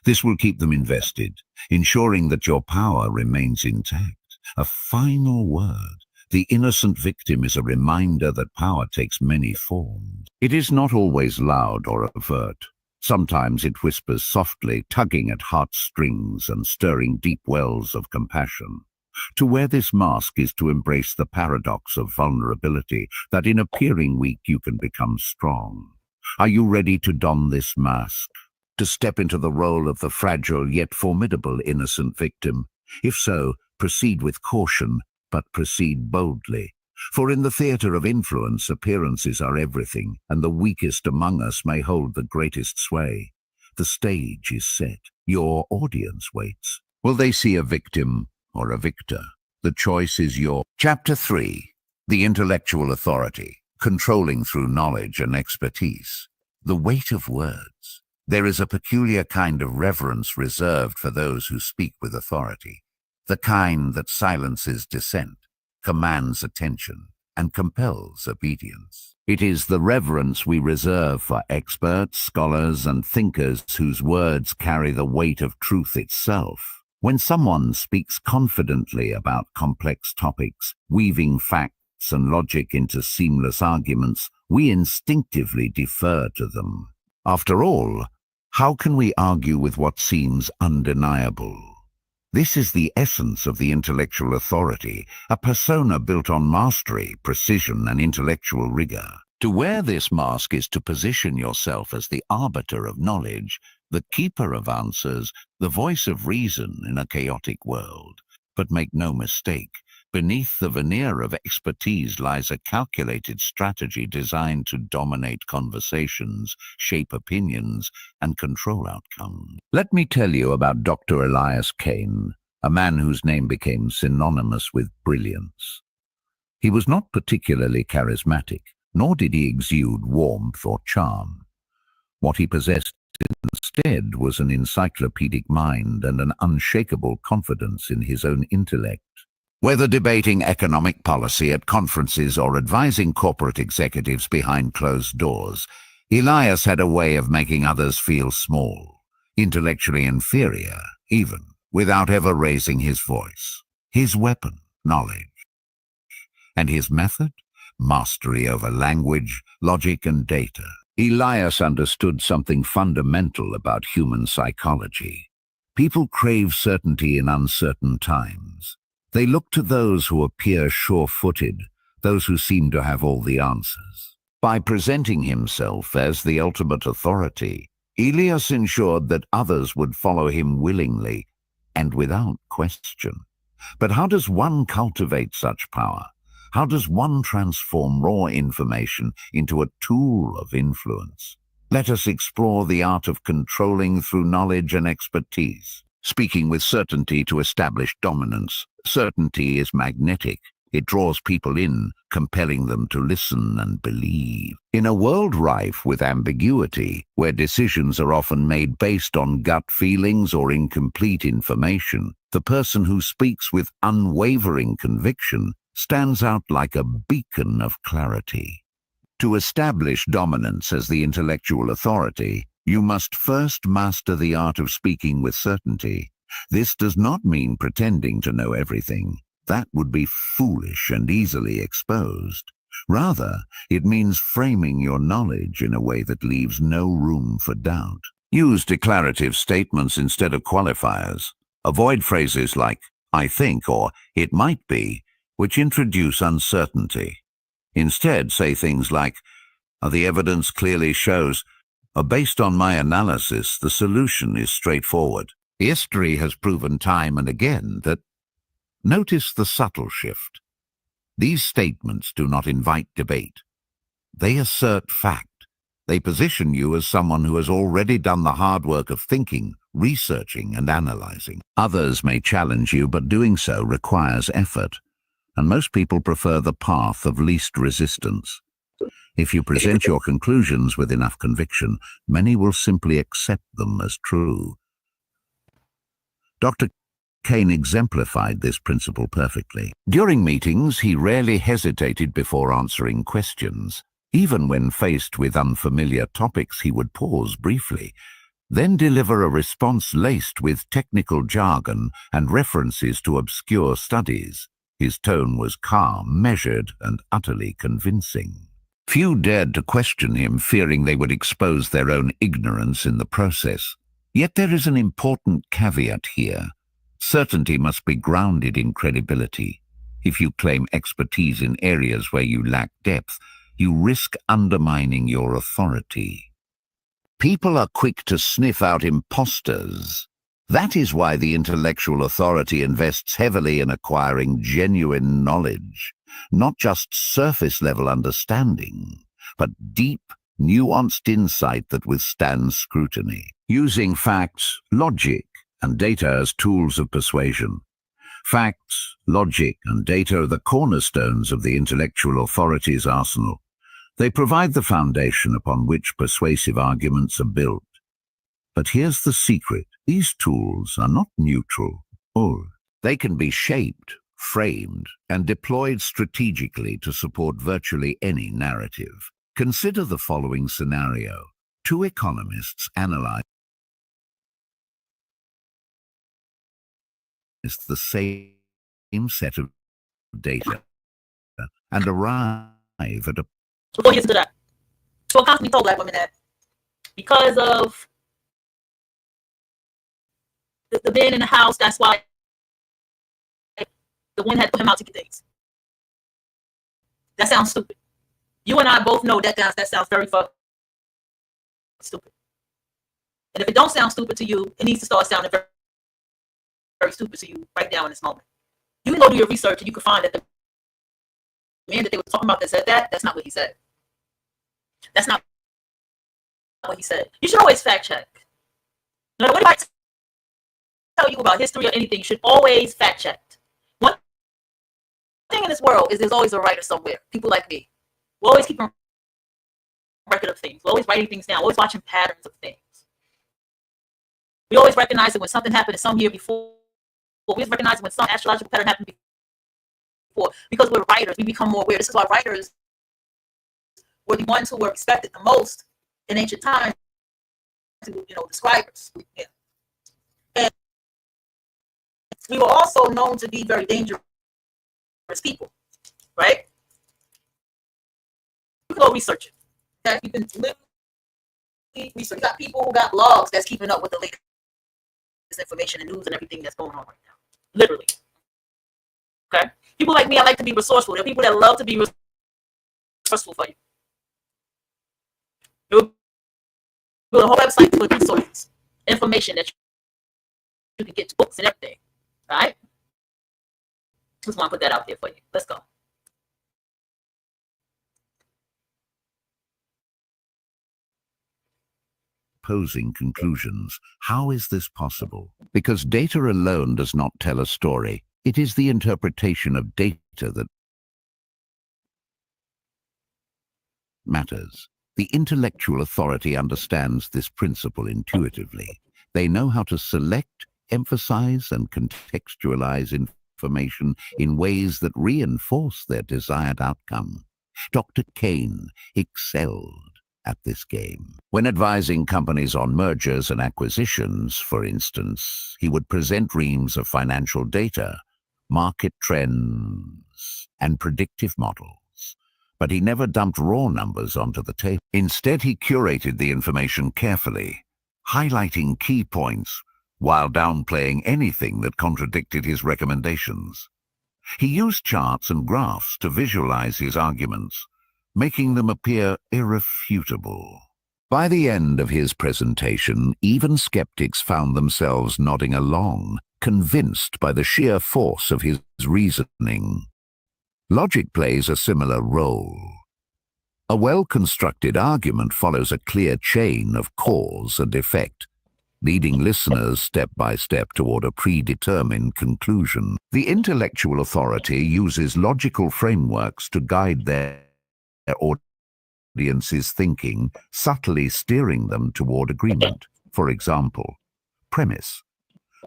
This will keep them invested, ensuring that your power remains intact. A final word. The innocent victim is a reminder that power takes many forms. It is not always loud or overt. Sometimes it whispers softly, tugging at heartstrings and stirring deep wells of compassion. To wear this mask is to embrace the paradox of vulnerability, that in appearing weak you can become strong. Are you ready to don this mask? To step into the role of the fragile yet formidable innocent victim? If so, proceed with caution, but proceed boldly. For in the theater of influence, appearances are everything, and the weakest among us may hold the greatest sway. The stage is set. Your audience waits. Will they see a victim or a victor? The choice is yours. Chapter 3. The Intellectual Authority. Controlling through knowledge and expertise. The weight of words. There is a peculiar kind of reverence reserved for those who speak with authority, the kind that silences dissent, commands attention, and compels obedience. It is the reverence we reserve for experts, scholars, and thinkers whose words carry the weight of truth itself. When someone speaks confidently about complex topics, weaving facts and logic into seamless arguments, we instinctively defer to them. After all, how can we argue with what seems undeniable? This is the essence of the intellectual authority, a persona built on mastery, precision, and intellectual rigor. To wear this mask is to position yourself as the arbiter of knowledge, the keeper of answers, the voice of reason in a chaotic world. But make no mistake, beneath the veneer of expertise lies a calculated strategy designed to dominate conversations, shape opinions, and control outcomes. Let me tell you about Dr. Elias Cain, a man whose name became synonymous with brilliance. He was not particularly charismatic, nor did he exude warmth or charm. What he possessed instead was an encyclopedic mind and an unshakable confidence in his own intellect. Whether debating economic policy at conferences or advising corporate executives behind closed doors, Elias had a way of making others feel small, intellectually inferior, even, without ever raising his voice. His weapon, knowledge. And his method? Mastery over language, logic, and data. Elias understood something fundamental about human psychology. People crave certainty in uncertain times. They look to those who appear sure-footed, those who seem to have all the answers. By presenting himself as the ultimate authority, Elias ensured that others would follow him willingly and without question. But how does one cultivate such power? How does one transform raw information into a tool of influence? Let us explore the art of controlling through knowledge and expertise. Speaking with certainty to establish dominance. Certainty is magnetic. It draws people in, compelling them to listen and believe. In a world rife with ambiguity, where decisions are often made based on gut feelings or incomplete information, the person who speaks with unwavering conviction stands out like a beacon of clarity. To establish dominance as the intellectual authority, you must first master the art of speaking with certainty. This does not mean pretending to know everything. That would be foolish and easily exposed. Rather, it means framing your knowledge in a way that leaves no room for doubt. Use declarative statements instead of qualifiers. Avoid phrases like, "I think," or "it might be," which introduce uncertainty. Instead, say things like, "The evidence clearly shows," or "based on my analysis, the solution is straightforward." History has proven time and again that. Notice the subtle shift. These statements do not invite debate. They assert fact. They position you as someone who has already done the hard work of thinking, researching, and analyzing. Others may challenge you, but doing so requires effort, and most people prefer the path of least resistance. If you present your conclusions with enough conviction, many will simply accept them as true. Dr. Cain exemplified this principle perfectly. During meetings, he rarely hesitated before answering questions. Even when faced with unfamiliar topics, he would pause briefly, then deliver a response laced with technical jargon and references to obscure studies. His tone was calm, measured, and utterly convincing. Few dared to question him, fearing they would expose their own ignorance in the process. Yet there is an important caveat here. Certainty must be grounded in credibility. If you claim expertise in areas where you lack depth, you risk undermining your authority. People are quick to sniff out imposters. That is why the intellectual authority invests heavily in acquiring genuine knowledge, not just surface-level understanding, but deep, nuanced insight that withstands scrutiny. Using facts, logic, and data as tools of persuasion. Facts, logic, and data are the cornerstones of the intellectual authority's arsenal. They provide the foundation upon which persuasive arguments are built. But here's the secret. These tools are not neutral, or they can be shaped, framed, and deployed strategically to support virtually any narrative. Consider the following scenario. Two economists analyze the same set of data and arrive at a... Before you get to that, so I constantly told Black women that because of the men in the house, that's why the woman had to put him out to get things. That sounds stupid. You and I both know that sounds very fucking stupid. And if it don't sound stupid to you, it needs to start sounding very, very stupid to you right now in this moment. You can go do your research and you can find that the man that they were talking about that said that's not what he said. That's not what he said. You should always fact check. No matter what anybody tell you about history or anything, you should always fact check. One thing in this world is there's always a writer somewhere. People like me. We always keep a record of things. We're always writing things down. Always watching patterns of things. We always recognize it when something happened in some year before. We always recognize it when some astrological pattern happened before. Because we're writers, we become more aware. This is why writers were the ones who were respected the most in ancient times. The scribers. Yeah. And we were also known to be very dangerous people, right? You can go research it. Okay? You can literally research. You got people who got blogs that's keeping up with the latest information and news and everything that's going on right now. Literally. Okay? People like me, I like to be resourceful. There are people that love to be resourceful for you. You build a whole website with resources, information that you can get to books and everything. All right? Just want to put that out there for you. Let's go. Opposing conclusions. How is this possible? Because data alone does not tell a story. It is the interpretation of data that matters. The intellectual authority understands this principle intuitively. They know how to select, emphasize, and contextualize information in ways that reinforce their desired outcome. Dr. Kane excelled at this game. When advising companies on mergers and acquisitions, for instance, he would present reams of financial data, market trends, and predictive models. But he never dumped raw numbers onto the table. Instead, he curated the information carefully, highlighting key points while downplaying anything that contradicted his recommendations. He used charts and graphs to visualize his arguments, making them appear irrefutable. By the end of his presentation, even skeptics found themselves nodding along, convinced by the sheer force of his reasoning. Logic plays a similar role. A well-constructed argument follows a clear chain of cause and effect, leading listeners step by step toward a predetermined conclusion. The intellectual authority uses logical frameworks to guide their audience's thinking, subtly steering them toward agreement. For example, premise.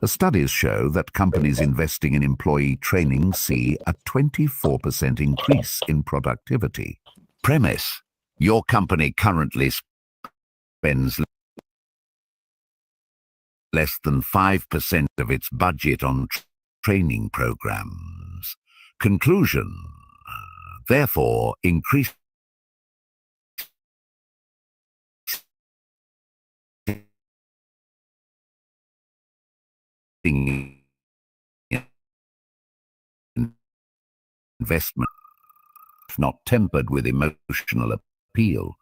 The studies show that companies investing in employee training see a 24% increase in productivity. Premise. Your company currently spends less than 5% of its budget on training programs. Conclusion. Therefore, increased investment, if not tempered with emotional appeal.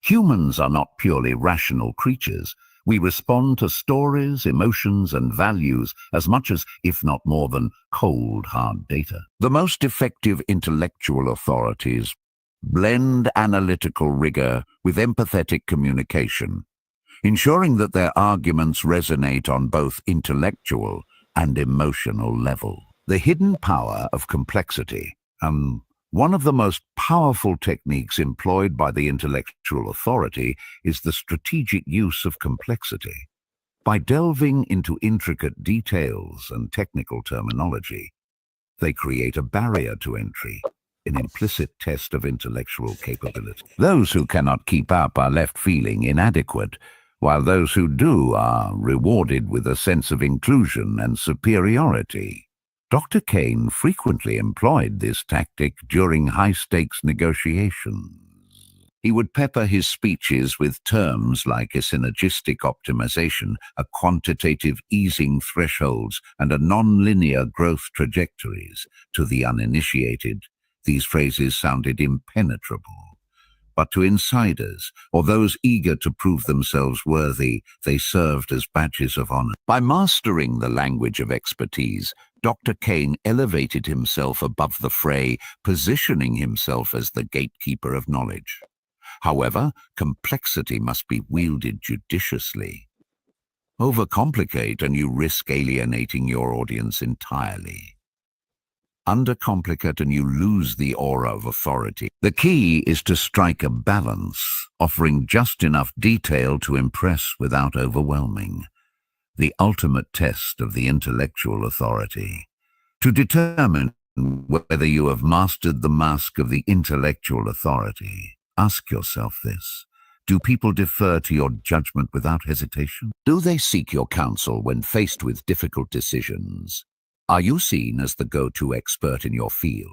Humans are not purely rational creatures. We respond to stories, emotions, and values as much as, if not more than, cold, hard data. The most effective intellectual authorities blend analytical rigor with empathetic communication, ensuring that their arguments resonate on both intellectual and emotional level. The hidden power of complexity. One of the most powerful techniques employed by the intellectual authority is the strategic use of complexity. By delving into intricate details and technical terminology, they create a barrier to entry, an implicit test of intellectual capability. Those who cannot keep up are left feeling inadequate, while those who do are rewarded with a sense of inclusion and superiority. Dr. Kane frequently employed this tactic during high-stakes negotiations. He would pepper his speeches with terms like a synergistic optimization, a quantitative easing thresholds, and a non-linear growth trajectories. To the uninitiated, these phrases sounded impenetrable. But to insiders, or those eager to prove themselves worthy, they served as badges of honor. By mastering the language of expertise, Dr. Kane elevated himself above the fray, positioning himself as the gatekeeper of knowledge. However, complexity must be wielded judiciously. Overcomplicate and you risk alienating your audience entirely. Undercomplicate and you lose the aura of authority. The key is to strike a balance, offering just enough detail to impress without overwhelming. The ultimate test of the intellectual authority. To determine whether you have mastered the mask of the intellectual authority, ask yourself this. Do people defer to your judgment without hesitation? Do they seek your counsel when faced with difficult decisions? Are you seen as the go-to expert in your field?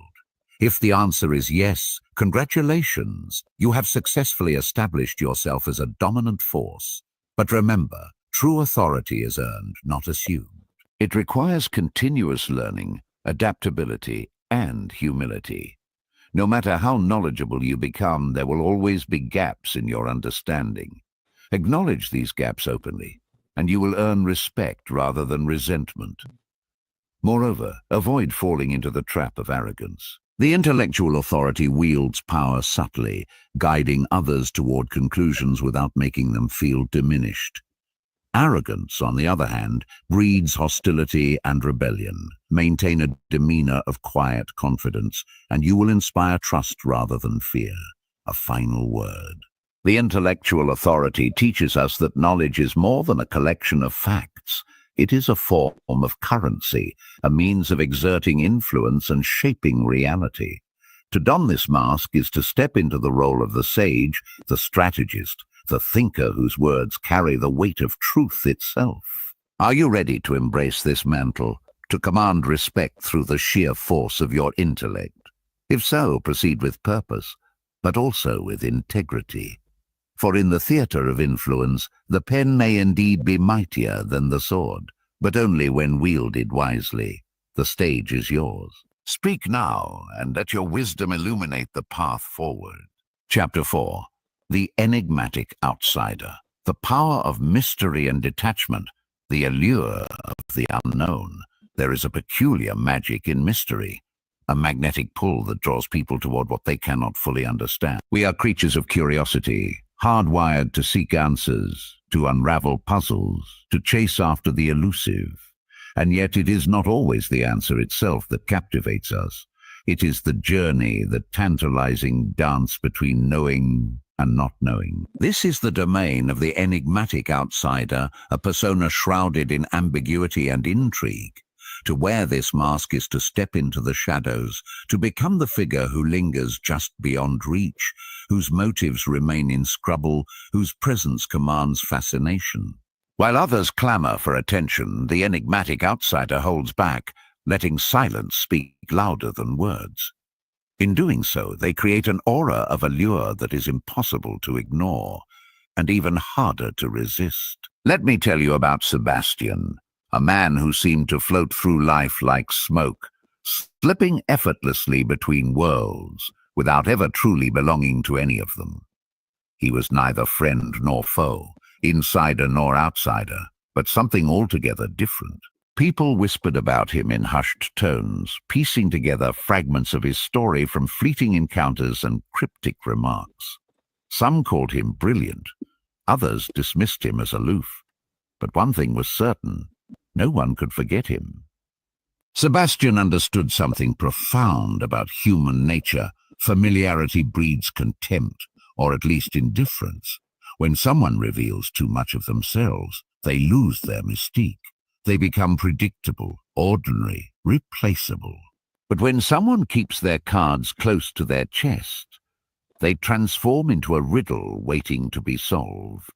If the answer is yes, congratulations, you have successfully established yourself as a dominant force. But remember, true authority is earned, not assumed. It requires continuous learning, adaptability, and humility. No matter how knowledgeable you become, there will always be gaps in your understanding. Acknowledge these gaps openly, and you will earn respect rather than resentment. Moreover, avoid falling into the trap of arrogance. The intellectual authority wields power subtly, guiding others toward conclusions without making them feel diminished. Arrogance, on the other hand, breeds hostility and rebellion. Maintain a demeanor of quiet confidence, and you will inspire trust rather than fear. A final word. The intellectual authority teaches us that knowledge is more than a collection of facts. It is a form of currency, a means of exerting influence and shaping reality. To don this mask is to step into the role of the sage, the strategist, the thinker whose words carry the weight of truth itself. Are you ready to embrace this mantle, to command respect through the sheer force of your intellect? If so, proceed with purpose, but also with integrity. For in the theater of influence, the pen may indeed be mightier than the sword, but only when wielded wisely. The stage is yours. Speak now, and let your wisdom illuminate the path forward. Chapter 4. The Enigmatic Outsider. The power of mystery and detachment, the allure of the unknown. There is a peculiar magic in mystery, a magnetic pull that draws people toward what they cannot fully understand. We are creatures of curiosity, hardwired to seek answers, to unravel puzzles, to chase after the elusive. And yet it is not always the answer itself that captivates us. It is the journey, the tantalizing dance between knowing and not knowing. This is the domain of the enigmatic outsider, a persona shrouded in ambiguity and intrigue. To wear this mask is to step into the shadows, to become the figure who lingers just beyond reach, whose motives remain inscrutable, whose presence commands fascination. While others clamor for attention, the enigmatic outsider holds back, letting silence speak louder than words. In doing so, they create an aura of allure that is impossible to ignore, and even harder to resist. Let me tell you about Sebastian, a man who seemed to float through life like smoke, slipping effortlessly between worlds without ever truly belonging to any of them. He was neither friend nor foe, insider nor outsider, but something altogether different. People whispered about him in hushed tones, piecing together fragments of his story from fleeting encounters and cryptic remarks. Some called him brilliant, others dismissed him as aloof. But one thing was certain, no one could forget him. Sebastian understood something profound about human nature. Familiarity breeds contempt, or at least indifference. When someone reveals too much of themselves, they lose their mystique. They become predictable, ordinary, replaceable. But when someone keeps their cards close to their chest, they transform into a riddle waiting to be solved.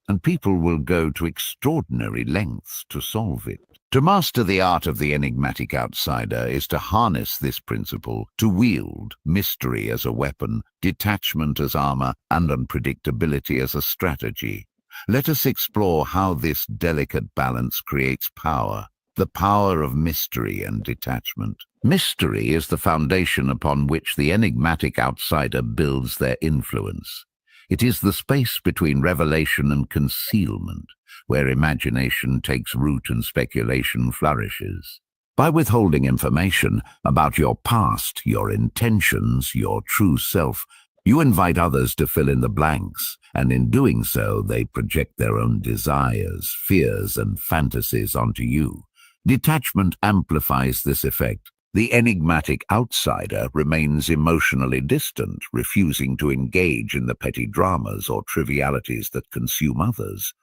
And people will go to extraordinary lengths to solve it. To master the art of the enigmatic outsider is to harness this principle, to wield mystery as a weapon, detachment as armor, and unpredictability as a strategy. Let us explore how this delicate balance creates power, the power of mystery and detachment. Mystery is the foundation upon which the enigmatic outsider builds their influence. It is the space between revelation and concealment, where imagination takes root and speculation flourishes. By withholding information about your past, your intentions, your true self, you invite others to fill in the blanks, and in doing so, they project their own desires, fears, and fantasies onto you. Detachment amplifies this effect. The enigmatic outsider remains emotionally distant, refusing to engage in the petty dramas or trivialities that consume others.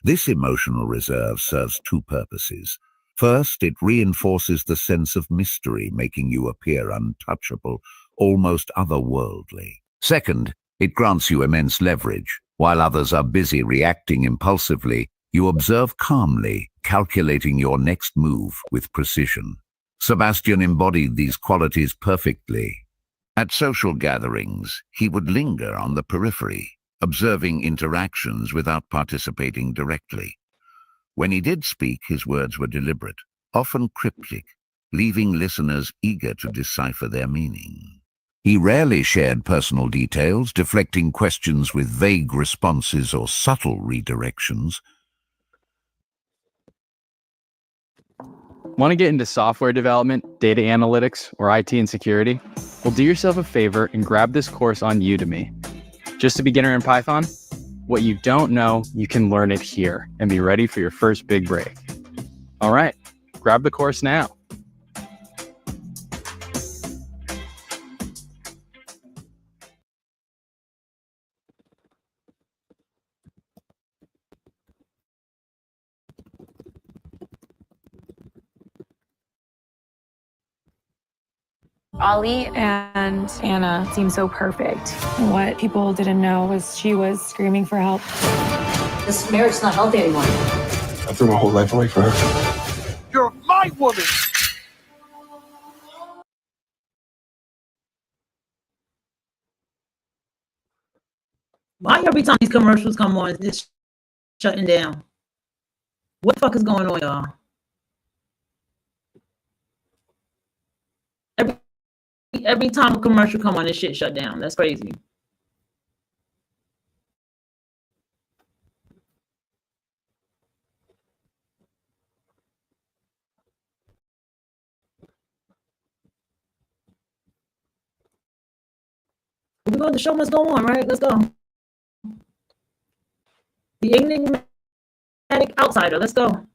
This emotional reserve serves two purposes. First, it reinforces the sense of mystery, making you appear untouchable, almost otherworldly. Second, it grants you immense leverage. While others are busy reacting impulsively, you observe calmly, calculating your next move with precision. Sebastian embodied these qualities perfectly. At social gatherings, he would linger on the periphery, observing interactions without participating directly. When he did speak, his words were deliberate, often cryptic, leaving listeners eager to decipher their meaning. He rarely shared personal details, deflecting questions with vague responses or subtle redirections. Want to get into software development, data analytics, or IT and security? Well, do yourself a favor and grab this course on Udemy. Just a beginner in Python? What you don't know, you can learn it here and be ready for your first big break. All right, grab the course now. Ollie and Anna seemed so perfect. And what people didn't know was she was screaming for help. This marriage's not healthy anymore. I threw my whole life away for her. You're my woman! Why every time these commercials come on, it's shutting down? What the fuck is going on, y'all? Every time a commercial come on, this shit shut down. That's crazy. We're going, the show must go on, right? Let's go. The enigmatic outsider. Let's go.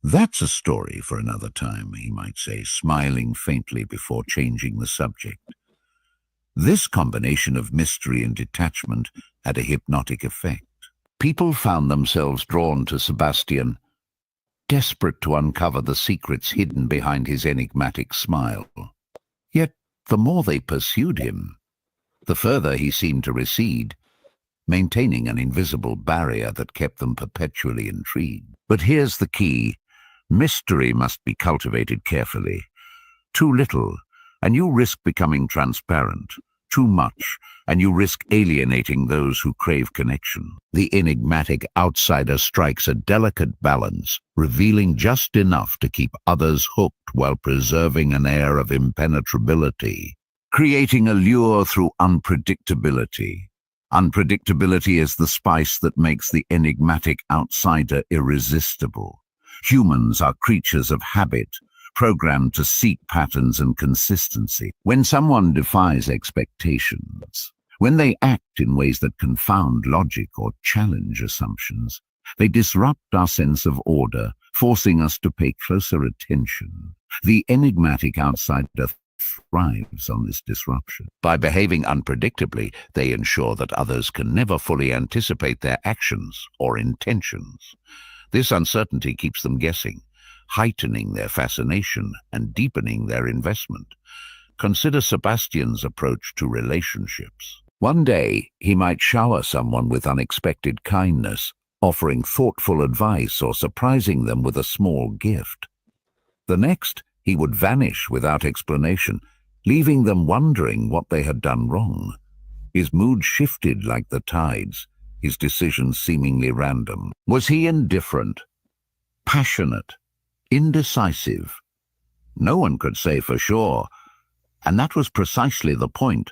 That's a story for another time, he might say, smiling faintly before changing the subject. This combination of mystery and detachment had a hypnotic effect. People found themselves drawn to Sebastian desperate to uncover the secrets hidden behind his enigmatic smile. Yet, the more they pursued him, the further he seemed to recede, maintaining an invisible barrier that kept them perpetually intrigued. But here's the key. Mystery must be cultivated carefully. Too little, and you risk becoming transparent. Too much, and you risk alienating those who crave connection. The enigmatic outsider strikes a delicate balance, revealing just enough to keep others hooked while preserving an air of impenetrability, creating a lure through unpredictability. Unpredictability is the spice that makes the enigmatic outsider irresistible. Humans are creatures of habit, programmed to seek patterns and consistency. When someone defies expectations, when they act in ways that confound logic or challenge assumptions, they disrupt our sense of order, forcing us to pay closer attention. The enigmatic outsider thrives on this disruption. By behaving unpredictably, they ensure that others can never fully anticipate their actions or intentions. This uncertainty keeps them guessing, heightening their fascination and deepening their investment. Consider Sebastian's approach to relationships. One day, he might shower someone with unexpected kindness, offering thoughtful advice or surprising them with a small gift. The next, he would vanish without explanation, leaving them wondering what they had done wrong. His mood shifted like the tides, his decisions seemingly random. Was he indifferent, passionate, indecisive? No one could say for sure, and that was precisely the point.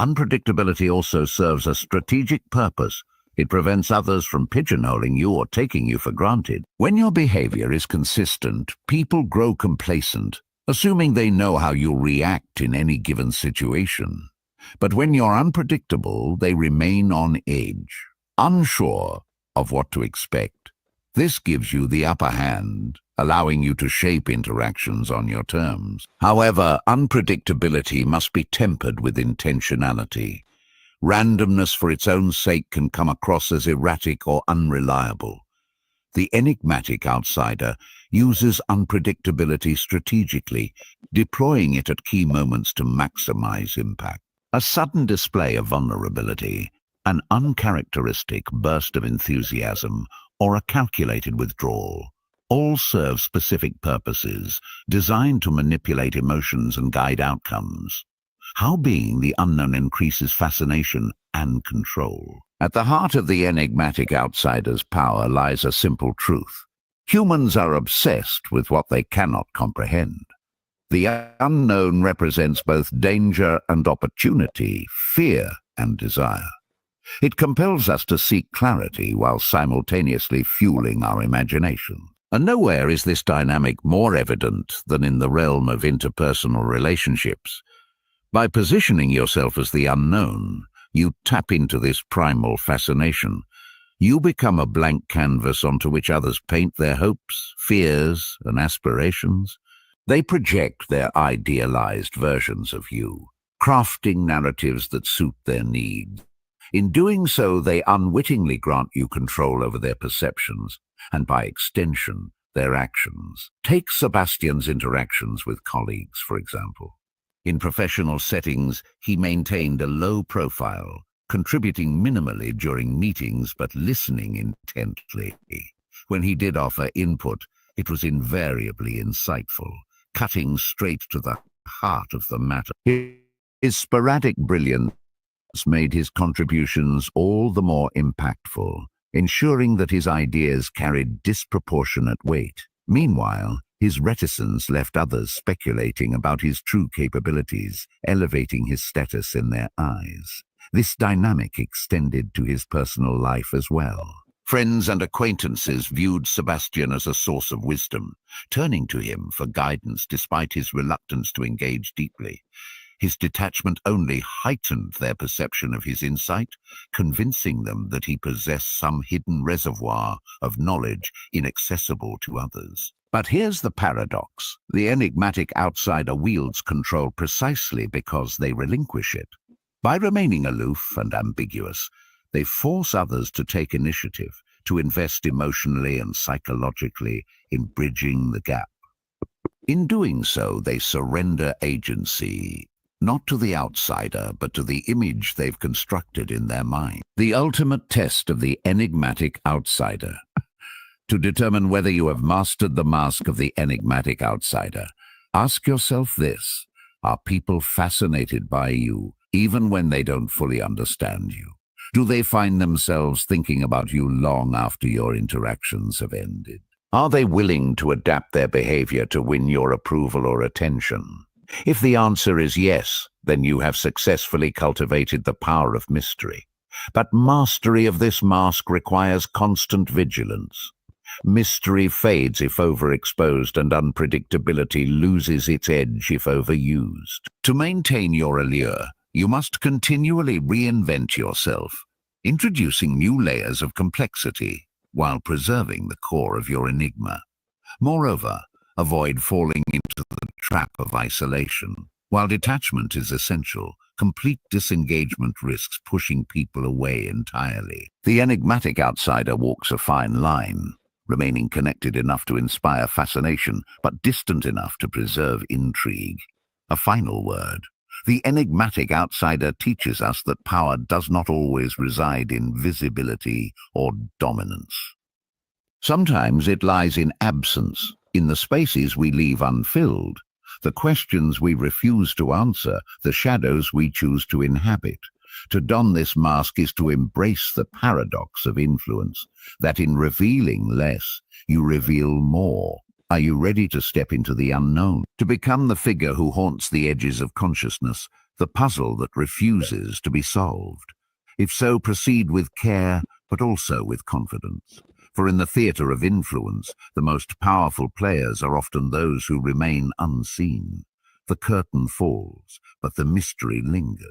Unpredictability also serves a strategic purpose. It prevents others from pigeonholing you or taking you for granted. When your behavior is consistent, people grow complacent, assuming they know how you'll react in any given situation. But when you're unpredictable, they remain on edge, unsure of what to expect. This gives you the upper hand, allowing you to shape interactions on your terms. However, unpredictability must be tempered with intentionality. Randomness for its own sake can come across as erratic or unreliable. The enigmatic outsider uses unpredictability strategically, deploying it at key moments to maximize impact. A sudden display of vulnerability, an uncharacteristic burst of enthusiasm, or a calculated withdrawal all serve specific purposes designed to manipulate emotions and guide outcomes. How being the unknown increases fascination and control. At the heart of the enigmatic outsider's power lies a simple truth. Humans are obsessed with what they cannot comprehend. The unknown represents both danger and opportunity, fear and desire. It compels us to seek clarity while simultaneously fueling our imagination. And nowhere is this dynamic more evident than in the realm of interpersonal relationships. By positioning yourself as the unknown, you tap into this primal fascination. You become a blank canvas onto which others paint their hopes, fears, and aspirations. They project their idealized versions of you, crafting narratives that suit their needs. In doing so, they unwittingly grant you control over their perceptions, and by extension, their actions. Take Sebastian's interactions with colleagues, for example. In professional settings, he maintained a low profile, contributing minimally during meetings but listening intently. When he did offer input, it was invariably insightful, cutting straight to the heart of the matter. His sporadic brilliance made his contributions all the more impactful, ensuring that his ideas carried disproportionate weight. Meanwhile, his reticence left others speculating about his true capabilities, elevating his status in their eyes. This dynamic extended to his personal life as well. Friends and acquaintances viewed Sebastian as a source of wisdom, turning to him for guidance despite his reluctance to engage deeply. His detachment only heightened their perception of his insight, convincing them that he possessed some hidden reservoir of knowledge inaccessible to others. But here's the paradox. The enigmatic outsider wields control precisely because they relinquish it. By remaining aloof and ambiguous, they force others to take initiative, to invest emotionally and psychologically in bridging the gap. In doing so, they surrender agency, not to the outsider, but to the image they've constructed in their mind. The ultimate test of the enigmatic outsider. To determine whether you have mastered the mask of the enigmatic outsider, ask yourself this: are people fascinated by you, even when they don't fully understand you? Do they find themselves thinking about you long after your interactions have ended? Are they willing to adapt their behavior to win your approval or attention? If the answer is yes, then you have successfully cultivated the power of mystery. But mastery of this mask requires constant vigilance. Mystery fades if overexposed, and unpredictability loses its edge if overused. To maintain your allure, you must continually reinvent yourself, introducing new layers of complexity while preserving the core of your enigma. Moreover, avoid falling into the trap of isolation. While detachment is essential, complete disengagement risks pushing people away entirely. The enigmatic outsider walks a fine line, remaining connected enough to inspire fascination, but distant enough to preserve intrigue. A final word. The enigmatic outsider teaches us that power does not always reside in visibility or dominance. Sometimes it lies in absence, in the spaces we leave unfilled, the questions we refuse to answer, the shadows we choose to inhabit. To don this mask is to embrace the paradox of influence, that in revealing less, you reveal more. Are you ready to step into the unknown, to become the figure who haunts the edges of consciousness, the puzzle that refuses to be solved? If so, proceed with care, but also with confidence. For in the theater of influence, the most powerful players are often those who remain unseen. The curtain falls, but the mystery lingers.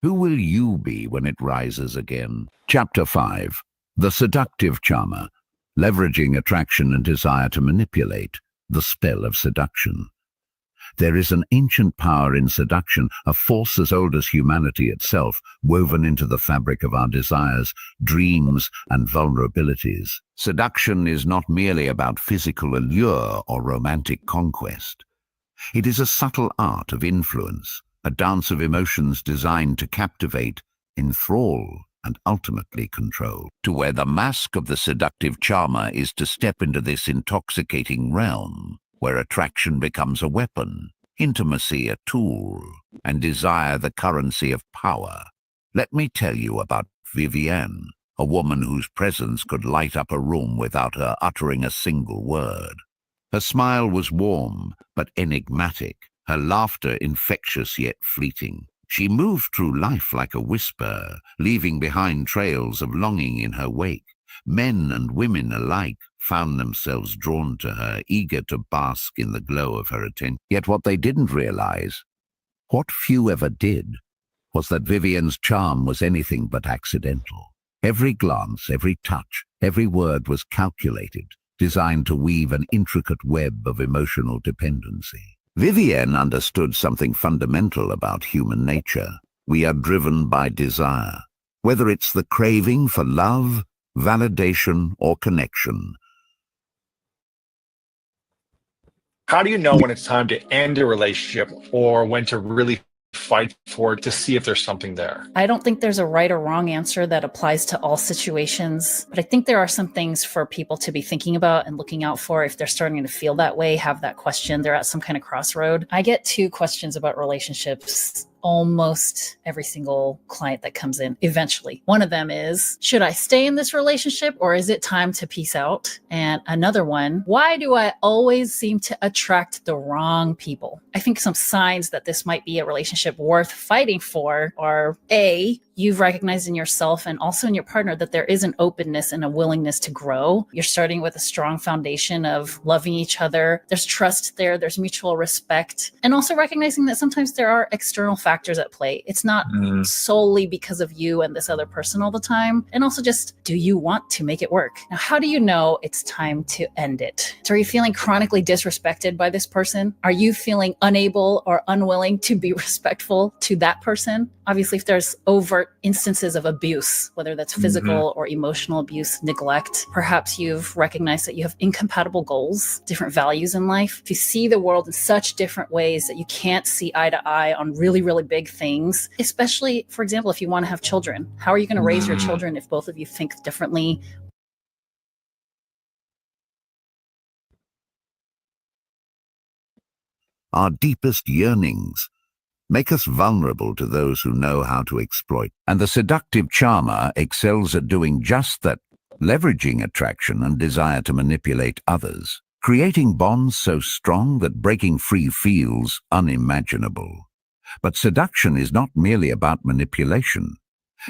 Who will you be when it rises again? Chapter 5. The Seductive Charmer. Leveraging attraction and desire to manipulate. The spell of seduction. There is an ancient power in seduction, a force as old as humanity itself, woven into the fabric of our desires, dreams, and vulnerabilities. Seduction is not merely about physical allure or romantic conquest. It is a subtle art of influence, a dance of emotions designed to captivate, enthrall, and ultimately control. To wear the mask of the seductive charmer is to step into this intoxicating realm, where attraction becomes a weapon, intimacy a tool, and desire the currency of power. Let me tell you about Vivienne, a woman whose presence could light up a room without her uttering a single word. Her smile was warm, but enigmatic, her laughter infectious yet fleeting. She moved through life like a whisper, leaving behind trails of longing in her wake. Men and women alike found themselves drawn to her, eager to bask in the glow of her attention. Yet what they didn't realize, what few ever did, was that Vivienne's charm was anything but accidental. Every glance, every touch, every word was calculated, designed to weave an intricate web of emotional dependency. Vivienne understood something fundamental about human nature. We are driven by desire. Whether it's the craving for love, validation, or connection. How do you know when it's time to end a relationship or when to really fight for it to see if there's something there? I don't think there's a right or wrong answer that applies to all situations, but I think there are some things for people to be thinking about and looking out for if they're starting to feel that way, have that question, they're at some kind of crossroad. I get 2 questions about relationships almost every single client that comes in eventually. One of them is, should I stay in this relationship or is it time to peace out? And another one, why do I always seem to attract the wrong people? I think some signs that this might be a relationship worth fighting for are A, you've recognized in yourself and also in your partner that there is an openness and a willingness to grow. You're starting with a strong foundation of loving each other. There's trust there. There's mutual respect. And also recognizing that sometimes there are external factors at play. It's not solely because of you and this other person all the time. And also just, do you want to make it work? Now, how do you know it's time to end it? So are you feeling chronically disrespected by this person? Are you feeling unable or unwilling to be respectful to that person? Obviously, if there's overt are instances of abuse, whether that's physical or emotional abuse, neglect. Perhaps you've recognized that you have incompatible goals, different values in life. If you see the world in such different ways that you can't see eye to eye on really, really big things, especially, for example, if you want to have children, how are you going to raise your children if both of you think differently? Our deepest yearnings make us vulnerable to those who know how to exploit. And the seductive charmer excels at doing just that, leveraging attraction and desire to manipulate others, creating bonds so strong that breaking free feels unimaginable. But seduction is not merely about manipulation.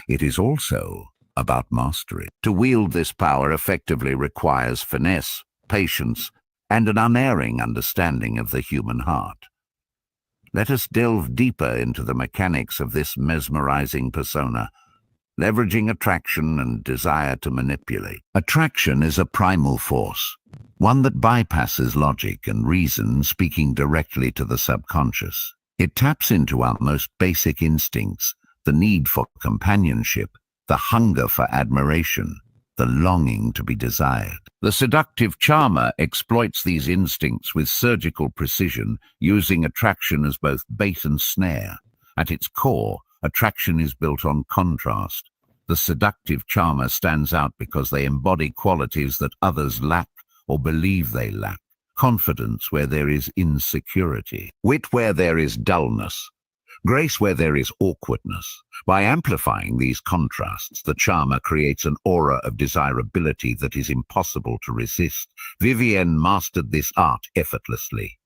It is also about mastery. To wield this power effectively requires finesse, patience, and an unerring understanding of the human heart. Let us delve deeper into the mechanics of this mesmerizing persona, leveraging attraction and desire to manipulate. Attraction is a primal force, one that bypasses logic and reason, speaking directly to the subconscious. It taps into our most basic instincts, the need for companionship, the hunger for admiration, the longing to be desired. The seductive charmer exploits these instincts with surgical precision, using attraction as both bait and snare. At its core, attraction is built on contrast. The seductive charmer stands out because they embody qualities that others lack or believe they lack. Confidence where there is insecurity, wit where there is dullness, grace where there is awkwardness. By amplifying these contrasts, the charmer creates an aura of desirability that is impossible to resist. Vivienne mastered this art effortlessly.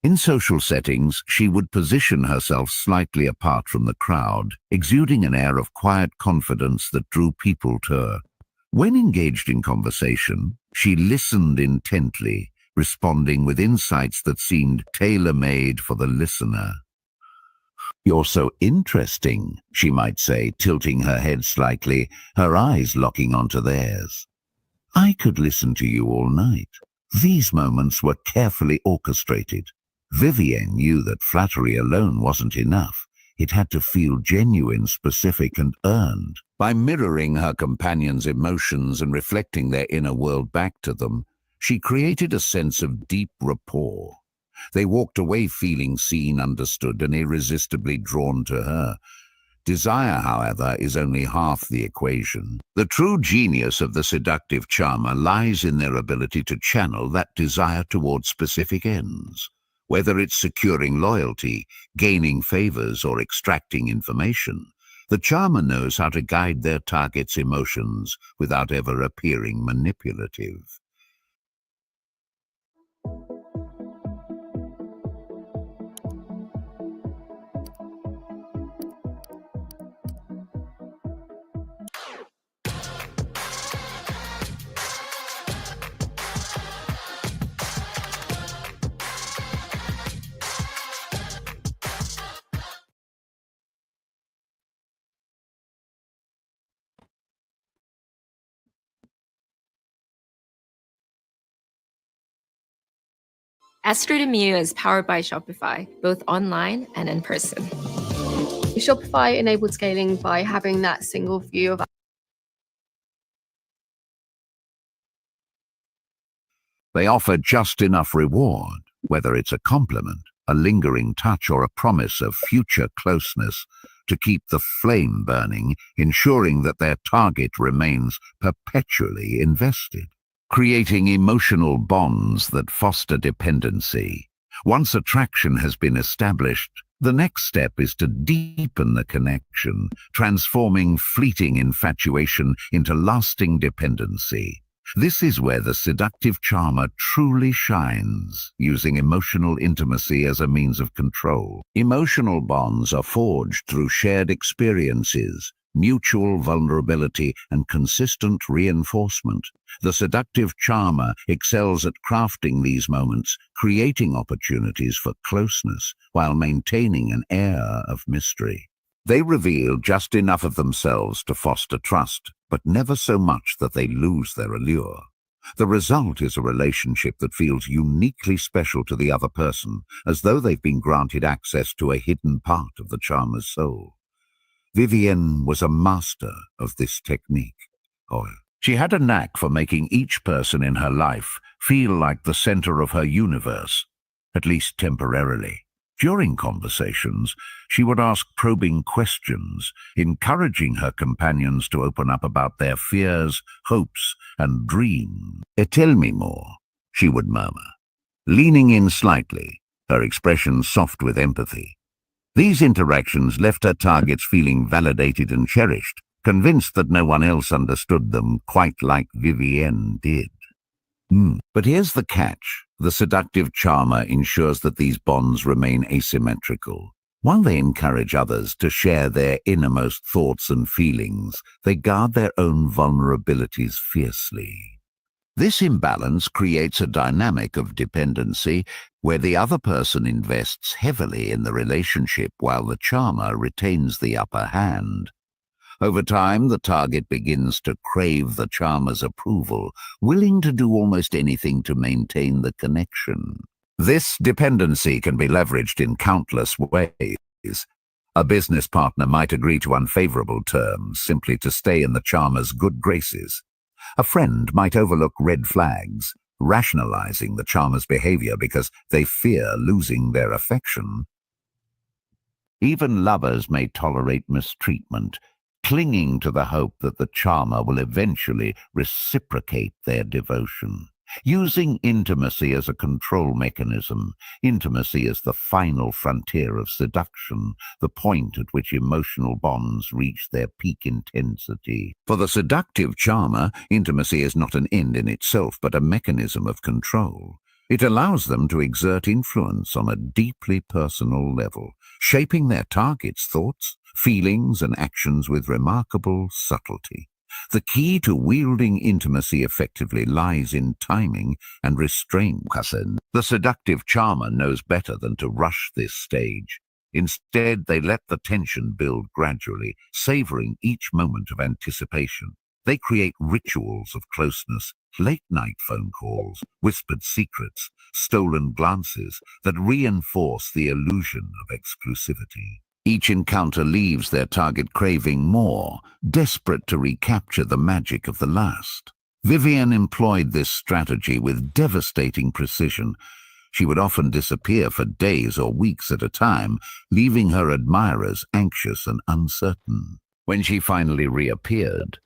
In social settings, she would position herself slightly apart from the crowd, exuding an air of quiet confidence that drew people to her. When engaged in conversation, she listened intently, responding with insights that seemed tailor-made for the listener. "You're so interesting," she might say, tilting her head slightly, her eyes locking onto theirs. "I could listen to you all night." These moments were carefully orchestrated. Vivienne knew that flattery alone wasn't enough. It had to feel genuine, specific, and earned. By mirroring her companion's emotions and reflecting their inner world back to them, she created a sense of deep rapport. They walked away feeling seen, understood, and irresistibly drawn to her. Desire, however, is only half the equation. The true genius of the seductive charmer lies in their ability to channel that desire towards specific ends. Whether it's securing loyalty, gaining favors, or extracting information, the charmer knows how to guide their target's emotions without ever appearing manipulative. Astro2Me is powered by Shopify, both online and in person. Shopify enabled scaling by having that single view of They offer just enough reward, whether it's a compliment, a lingering touch, or a promise of future closeness, to keep the flame burning, ensuring that their target remains perpetually invested, creating emotional bonds that foster dependency. Once attraction has been established, the next step is to deepen the connection, transforming fleeting infatuation into lasting dependency. This is where the seductive charmer truly shines, using emotional intimacy as a means of control. Emotional bonds are forged through shared experiences, mutual vulnerability, and consistent reinforcement. The seductive charmer excels at crafting these moments, creating opportunities for closeness while maintaining an air of mystery. They reveal just enough of themselves to foster trust, but never so much that they lose their allure. The result is a relationship that feels uniquely special to the other person, as though they've been granted access to a hidden part of the charmer's soul. Vivienne was a master of this technique. Oh, she had a knack for making each person in her life feel like the center of her universe, at least temporarily. During conversations, she would ask probing questions, encouraging her companions to open up about their fears, hopes, and dreams. "Tell me more," she would murmur, leaning in slightly, her expression soft with empathy. These interactions left her targets feeling validated and cherished, convinced that no one else understood them quite like Vivienne did. But here's the catch. The seductive charmer ensures that these bonds remain asymmetrical. While they encourage others to share their innermost thoughts and feelings, they guard their own vulnerabilities fiercely. This imbalance creates a dynamic of dependency where the other person invests heavily in the relationship while the charmer retains the upper hand. Over time, the target begins to crave the charmer's approval, willing to do almost anything to maintain the connection. This dependency can be leveraged in countless ways. A business partner might agree to unfavorable terms simply to stay in the charmer's good graces. A friend might overlook red flags, rationalizing the charmer's behavior because they fear losing their affection. Even lovers may tolerate mistreatment, clinging to the hope that the charmer will eventually reciprocate their devotion. Using intimacy as a control mechanism, intimacy is the final frontier of seduction, the point at which emotional bonds reach their peak intensity. For the seductive charmer, intimacy is not an end in itself, but a mechanism of control. It allows them to exert influence on a deeply personal level, shaping their target's thoughts, feelings, and actions with remarkable subtlety. The key to wielding intimacy effectively lies in timing and restraint. The seductive charmer knows better than to rush this stage. Instead, they let the tension build gradually, savoring each moment of anticipation. They create rituals of closeness, late-night phone calls, whispered secrets, stolen glances that reinforce the illusion of exclusivity. Each encounter leaves their target craving more, desperate to recapture the magic of the last. Vivienne employed this strategy with devastating precision. She would often disappear for days or weeks at a time, leaving her admirers anxious and uncertain. When she finally reappeared,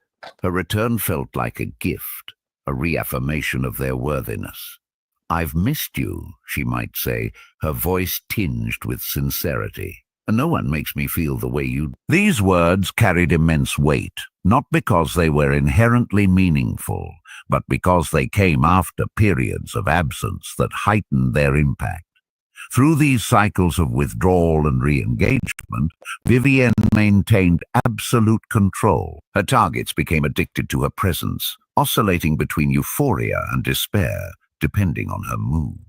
her return felt like a gift, a reaffirmation of their worthiness. "I've missed you," she might say, her voice tinged with sincerity. "No one makes me feel the way you." These words carried immense weight, not because they were inherently meaningful, but because they came after periods of absence that heightened their impact. Through these cycles of withdrawal and re-engagement, Vivienne maintained absolute control. Her targets became addicted to her presence, oscillating between euphoria and despair, depending on her mood.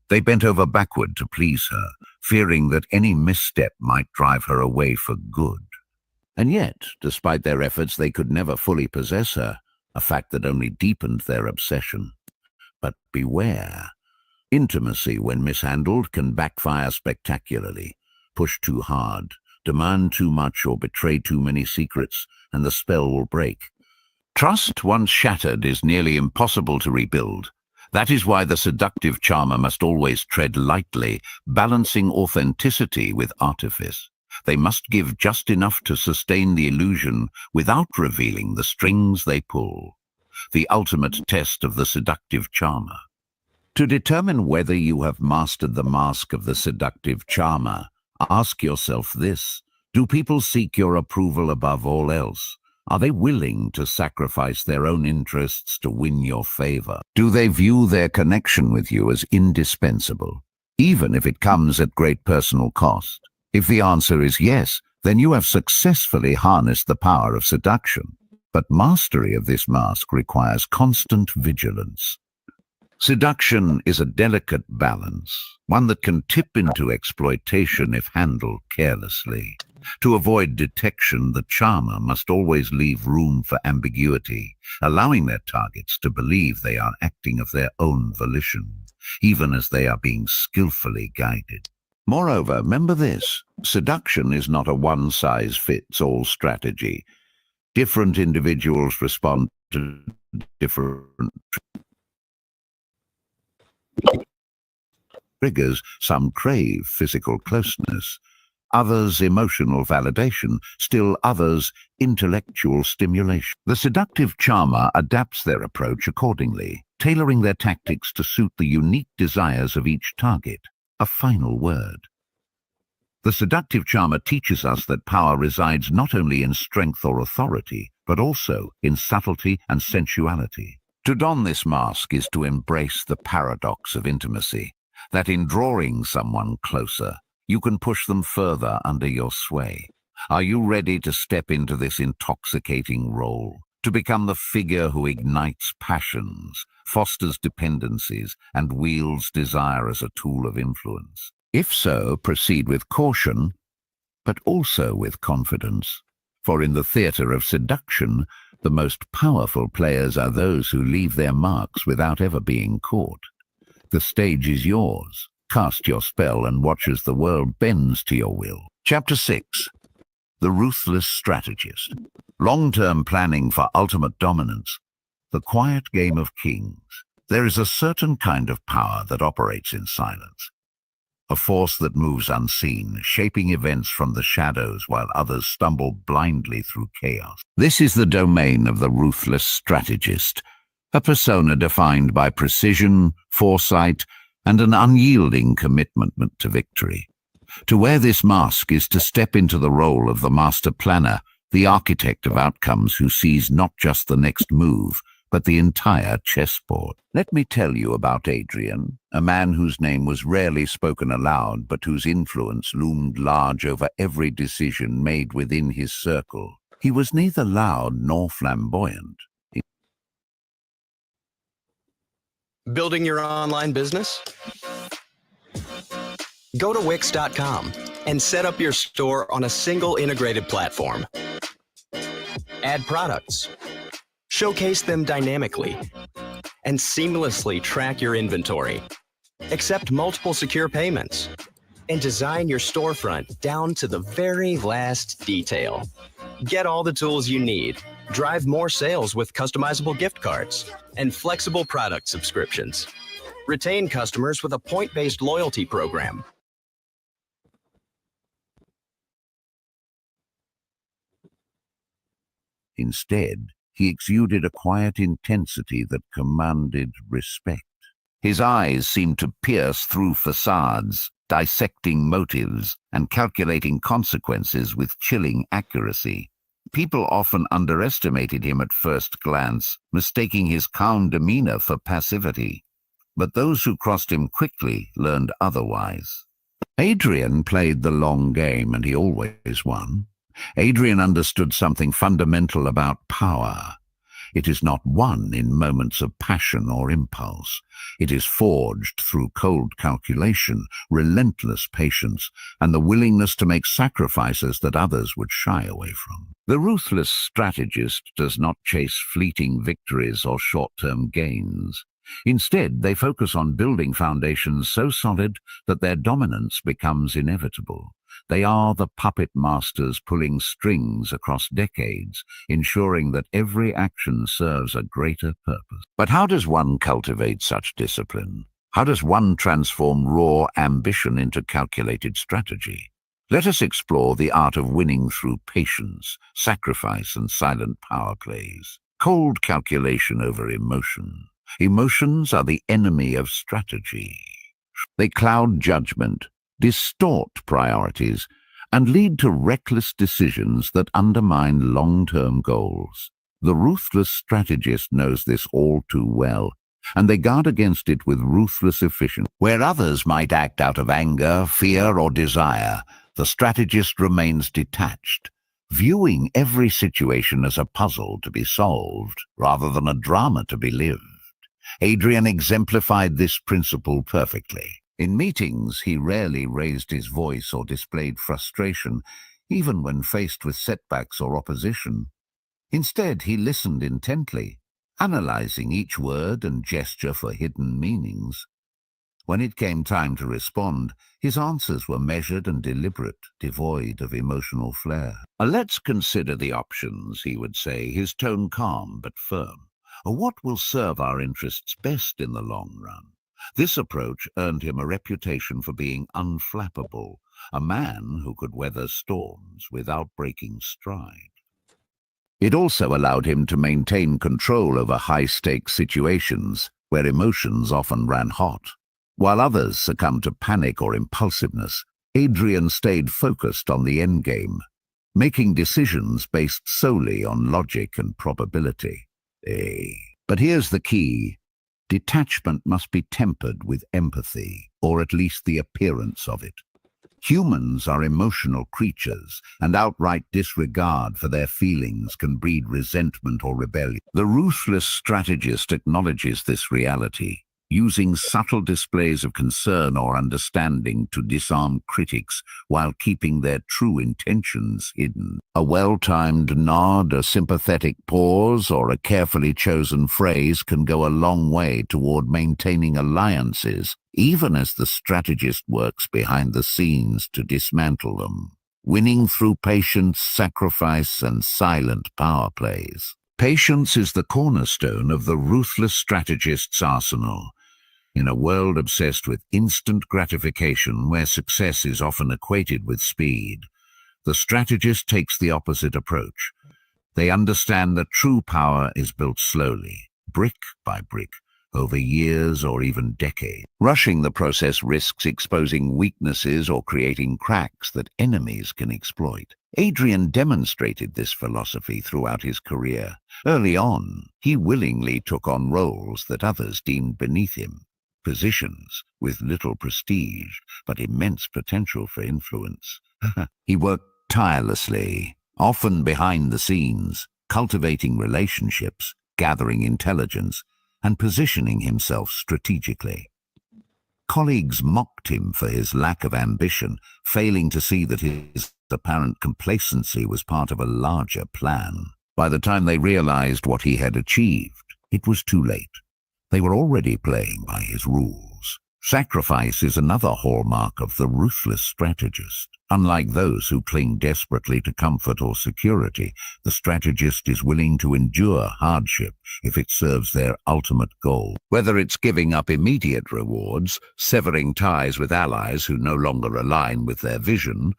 They bent over backward to please her, fearing that any misstep might drive her away for good. And yet, despite their efforts, they could never fully possess her, a fact that only deepened their obsession. But beware. Intimacy, when mishandled, can backfire spectacularly. Push too hard, demand too much, or betray too many secrets, and the spell will break. Trust once shattered is nearly impossible to rebuild. That is why the seductive charmer must always tread lightly, balancing authenticity with artifice. They must give just enough to sustain the illusion without revealing the strings they pull. The ultimate test of the seductive charmer. To determine whether you have mastered the mask of the seductive charmer, ask yourself this: do people seek your approval above all else? Are they willing to sacrifice their own interests to win your favor? Do they view their connection with you as indispensable, even if it comes at great personal cost? If the answer is yes, then you have successfully harnessed the power of seduction. But mastery of this mask requires constant vigilance. Seduction is a delicate balance, one that can tip into exploitation if handled carelessly. To avoid detection, the charmer must always leave room for ambiguity, allowing their targets to believe they are acting of their own volition, even as they are being skillfully guided. Moreover, remember this: seduction is not a one-size-fits-all strategy. Different individuals respond to different triggers. Some crave physical closeness, others emotional validation, still others intellectual stimulation. The seductive charmer adapts their approach accordingly, tailoring their tactics to suit the unique desires of each target. A final word. The seductive charmer teaches us that power resides not only in strength or authority, but also in subtlety and sensuality. To don this mask is to embrace the paradox of intimacy, that in drawing someone closer, you can push them further under your sway. Are you ready to step into this intoxicating role, to become the figure who ignites passions, fosters dependencies, and wields desire as a tool of influence? If so, proceed with caution, but also with confidence. For in the theatre of seduction, the most powerful players are those who leave their marks without ever being caught. The stage is yours. Cast your spell and watch as the world bends to your will. Chapter 6. The Ruthless Strategist. Long-term planning for ultimate dominance. The quiet game of kings. There is a certain kind of power that operates in silence. A force that moves unseen, shaping events from the shadows while others stumble blindly through chaos. This is the domain of the ruthless strategist, a persona defined by precision, foresight, and an unyielding commitment to victory. To wear this mask is to step into the role of the master planner, the architect of outcomes who sees not just the next move, but the entire chessboard. Let me tell you about Adrian, a man whose name was rarely spoken aloud, but whose influence loomed large over every decision made within his circle. He was neither loud nor flamboyant. Building your online business? Go to Wix.com and set up your store on a single integrated platform. Add products, showcase them dynamically, and seamlessly track your inventory. Accept multiple secure payments, and design your storefront down to the very last detail. Get all the tools you need. Drive more sales with customizable gift cards and flexible product subscriptions. Retain customers with a point-based loyalty program. Instead, he exuded a quiet intensity that commanded respect. His eyes seemed to pierce through facades, dissecting motives and calculating consequences with chilling accuracy. People often underestimated him at first glance, mistaking his calm demeanor for passivity. But those who crossed him quickly learned otherwise. Adrian played the long game, and he always won. Adrian understood something fundamental about power. It is not won in moments of passion or impulse. It is forged through cold calculation, relentless patience, and the willingness to make sacrifices that others would shy away from. The ruthless strategist does not chase fleeting victories or short-term gains. Instead, they focus on building foundations so solid that their dominance becomes inevitable. They are the puppet masters pulling strings across decades, ensuring that every action serves a greater purpose. But how does one cultivate such discipline? How does one transform raw ambition into calculated strategy? Let us explore the art of winning through patience, sacrifice, and silent power plays. Cold calculation over emotion. Emotions are the enemy of strategy. They cloud judgment, distort priorities, and lead to reckless decisions that undermine long-term goals. The ruthless strategist knows this all too well, and they guard against it with ruthless efficiency. Where others might act out of anger, fear, or desire, the strategist remains detached, viewing every situation as a puzzle to be solved rather than a drama to be lived. Adrian exemplified this principle perfectly. In meetings, he rarely raised his voice or displayed frustration, even when faced with setbacks or opposition. Instead, he listened intently, analyzing each word and gesture for hidden meanings. When it came time to respond, his answers were measured and deliberate, devoid of emotional flair. Let's consider the options, he would say, his tone calm but firm. What will serve our interests best in the long run? This approach earned him a reputation for being unflappable, a man who could weather storms without breaking stride. It also allowed him to maintain control over high-stakes situations where emotions often ran hot. While others succumbed to panic or impulsiveness, Adrian stayed focused on the endgame, making decisions based solely on logic and probability. But here's the key. Detachment must be tempered with empathy, or at least the appearance of it. Humans are emotional creatures, and outright disregard for their feelings can breed resentment or rebellion. The ruthless strategist acknowledges this reality, using subtle displays of concern or understanding to disarm critics while keeping their true intentions hidden. A well-timed nod, a sympathetic pause, or a carefully chosen phrase can go a long way toward maintaining alliances, even as the strategist works behind the scenes to dismantle them, winning through patience, sacrifice, and silent power plays. Patience is the cornerstone of the ruthless strategist's arsenal. In a world obsessed with instant gratification, where success is often equated with speed, the strategist takes the opposite approach. They understand that true power is built slowly, brick by brick, over years or even decades. Rushing the process risks exposing weaknesses or creating cracks that enemies can exploit. Adrian demonstrated this philosophy throughout his career. Early on, he willingly took on roles that others deemed beneath him, positions with little prestige but immense potential for influence. He worked tirelessly, often behind the scenes, cultivating relationships, gathering intelligence, and positioning himself strategically. Colleagues mocked him for his lack of ambition, failing to see that his apparent complacency was part of a larger plan. By the time they realized what he had achieved, it was too late. They were already playing by his rules. Sacrifice is another hallmark of the ruthless strategist. Unlike those who cling desperately to comfort or security, the strategist is willing to endure hardship if it serves their ultimate goal. Whether it's giving up immediate rewards, severing ties with allies who no longer align with their vision,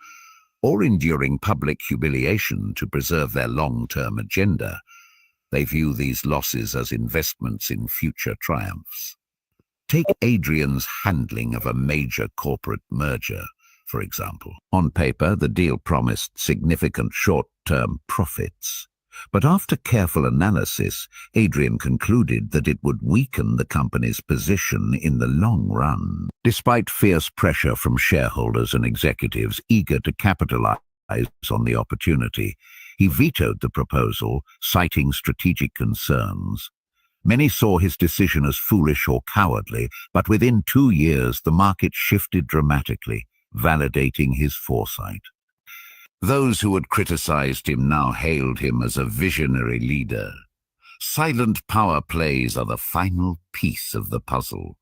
or enduring public humiliation to preserve their long-term agenda, they view these losses as investments in future triumphs. Take Adrian's handling of a major corporate merger, for example. On paper, the deal promised significant short-term profits. But after careful analysis, Adrian concluded that it would weaken the company's position in the long run. Despite fierce pressure from shareholders and executives eager to capitalize on the opportunity, he vetoed the proposal, citing strategic concerns. Many saw his decision as foolish or cowardly, but within 2 years the market shifted dramatically, validating his foresight. Those who had criticized him now hailed him as a visionary leader. Silent power plays are the final piece of the puzzle.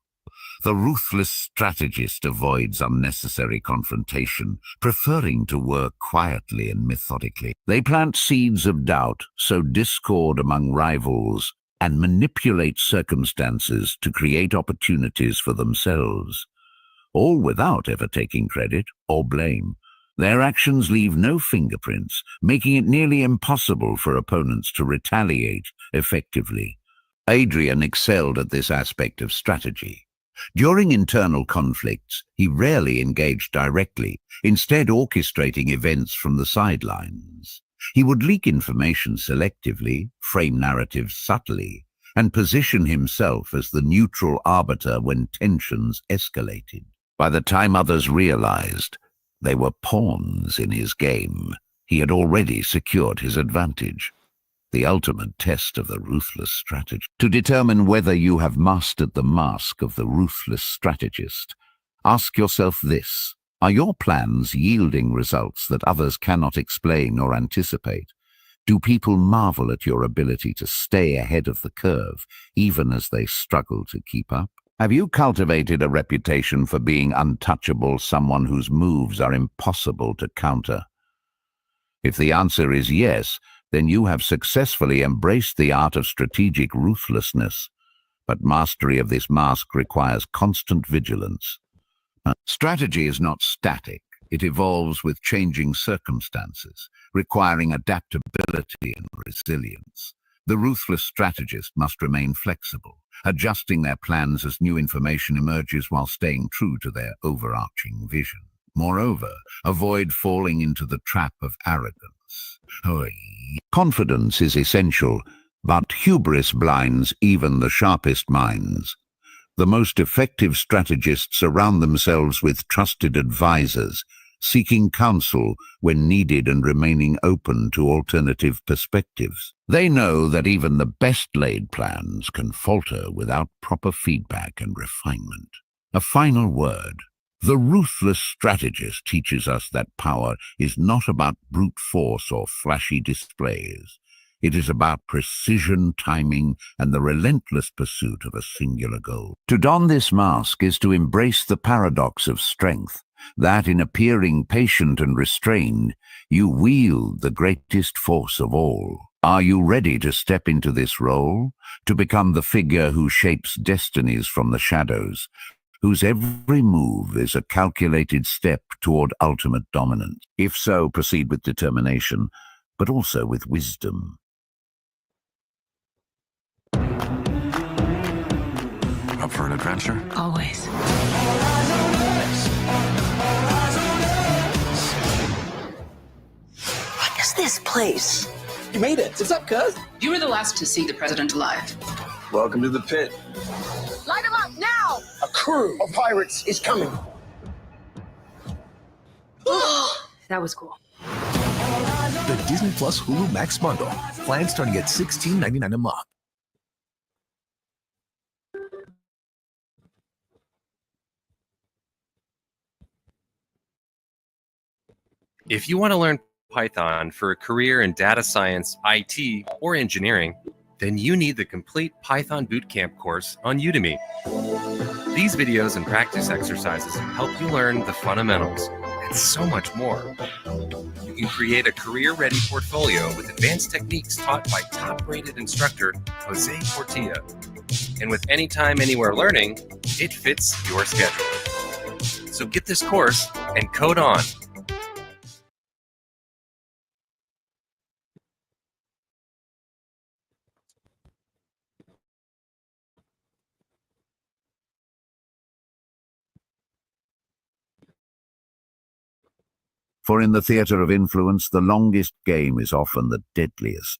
The ruthless strategist avoids unnecessary confrontation, preferring to work quietly and methodically. They plant seeds of doubt, sow discord among rivals, and manipulate circumstances to create opportunities for themselves, all without ever taking credit or blame. Their actions leave no fingerprints, making it nearly impossible for opponents to retaliate effectively. Adrian excelled at this aspect of strategy. During internal conflicts, he rarely engaged directly, instead orchestrating events from the sidelines. He would leak information selectively, frame narratives subtly, and position himself as the neutral arbiter when tensions escalated. By the time others realized they were pawns in his game, he had already secured his advantage. The ultimate test of the ruthless strategist. To determine whether you have mastered the mask of the ruthless strategist, ask yourself this: are your plans yielding results that others cannot explain or anticipate? Do people marvel at your ability to stay ahead of the curve, even as they struggle to keep up? Have you cultivated a reputation for being untouchable, someone whose moves are impossible to counter? If the answer is yes, then you have successfully embraced the art of strategic ruthlessness. But mastery of this mask requires constant vigilance. Strategy is not static. It evolves with changing circumstances, requiring adaptability and resilience. The ruthless strategist must remain flexible, adjusting their plans as new information emerges while staying true to their overarching vision. Moreover, avoid falling into the trap of arrogance. Confidence is essential, but hubris blinds even the sharpest minds. The most effective strategists surround themselves with trusted advisors, seeking counsel when needed and remaining open to alternative perspectives. They know that even the best-laid plans can falter without proper feedback and refinement. A final word. The ruthless strategist teaches us that power is not about brute force or flashy displays. It is about precision, timing, and the relentless pursuit of a singular goal. To don this mask is to embrace the paradox of strength, that in appearing patient and restrained, you wield the greatest force of all. Are you ready to step into this role, to become the figure who shapes destinies from the shadows, whose every move is a calculated step toward ultimate dominance? If so, proceed with determination, but also with wisdom. Up for an adventure? Always. What is this place? You made it. What's up, cuz? You were the last to see the president alive. Welcome to the pit. Light him up now! A crew of pirates is coming. That was cool. The Disney Plus Hulu Max bundle. Plans starting at $16.99 a month. If you want to learn Python for a career in data science, IT, or engineering, then you need the complete Python Bootcamp course on Udemy. These videos and practice exercises help you learn the fundamentals and so much more. You can create a career-ready portfolio with advanced techniques taught by top-rated instructor Jose Portilla. And with anytime, anywhere learning, it fits your schedule. So get this course and code on. For in the theatre of influence, the longest game is often the deadliest.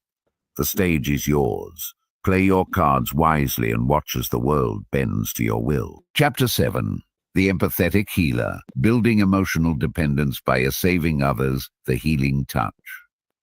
The stage is yours. Play your cards wisely and watch as the world bends to your will. Chapter 7. The Empathetic Healer. Building emotional dependence by saving others, the healing touch.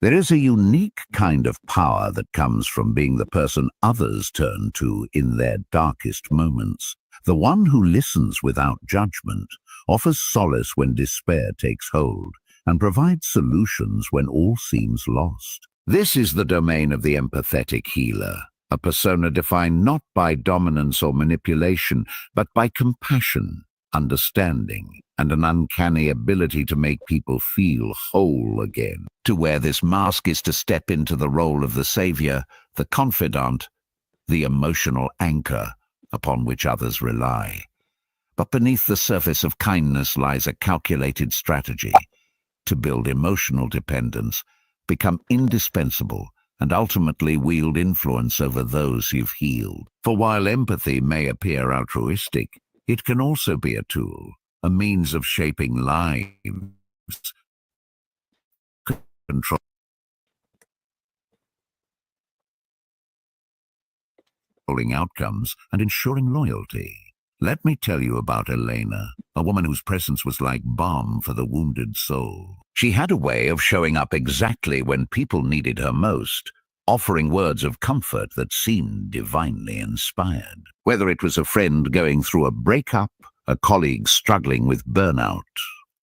There is a unique kind of power that comes from being the person others turn to in their darkest moments. The one who listens without judgment, offers solace when despair takes hold, and provides solutions when all seems lost. This is the domain of the empathetic healer, a persona defined not by dominance or manipulation, but by compassion, understanding, and an uncanny ability to make people feel whole again. To wear this mask is to step into the role of the savior, the confidant, the emotional anchor upon which others rely. But beneath the surface of kindness lies a calculated strategy to build emotional dependence, become indispensable, and ultimately wield influence over those you've healed. For while empathy may appear altruistic, it can also be a tool, a means of shaping lives, controlling outcomes, and ensuring loyalty. Let me tell you about Elena, a woman whose presence was like balm for the wounded soul. She had a way of showing up exactly when people needed her most, offering words of comfort that seemed divinely inspired. Whether it was a friend going through a breakup, a colleague struggling with burnout,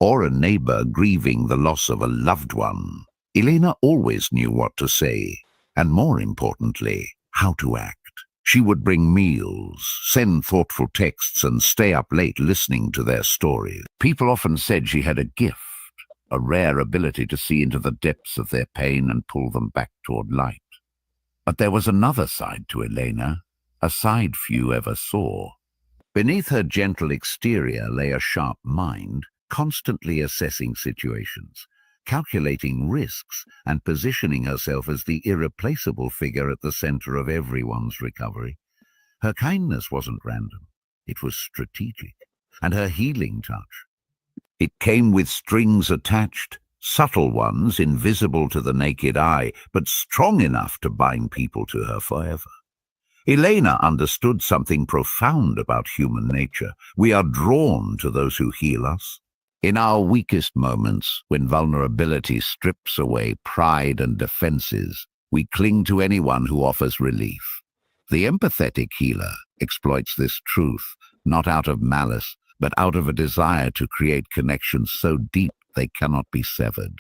or a neighbor grieving the loss of a loved one, Elena always knew what to say, and more importantly, how to act. She would bring meals, send thoughtful texts, and stay up late listening to their stories. People often said she had a gift, a rare ability to see into the depths of their pain and pull them back toward light. But there was another side to Elena, a side few ever saw. Beneath her gentle exterior lay a sharp mind, constantly assessing situations, calculating risks, and positioning herself as the irreplaceable figure at the center of everyone's recovery. Her kindness wasn't random, it was strategic, and her healing touch. It came with strings attached, subtle ones invisible to the naked eye, but strong enough to bind people to her forever. Elena understood something profound about human nature. We are drawn to those who heal us. In our weakest moments, when vulnerability strips away pride and defenses, we cling to anyone who offers relief. The empathetic healer exploits this truth, not out of malice, but out of a desire to create connections so deep they cannot be severed.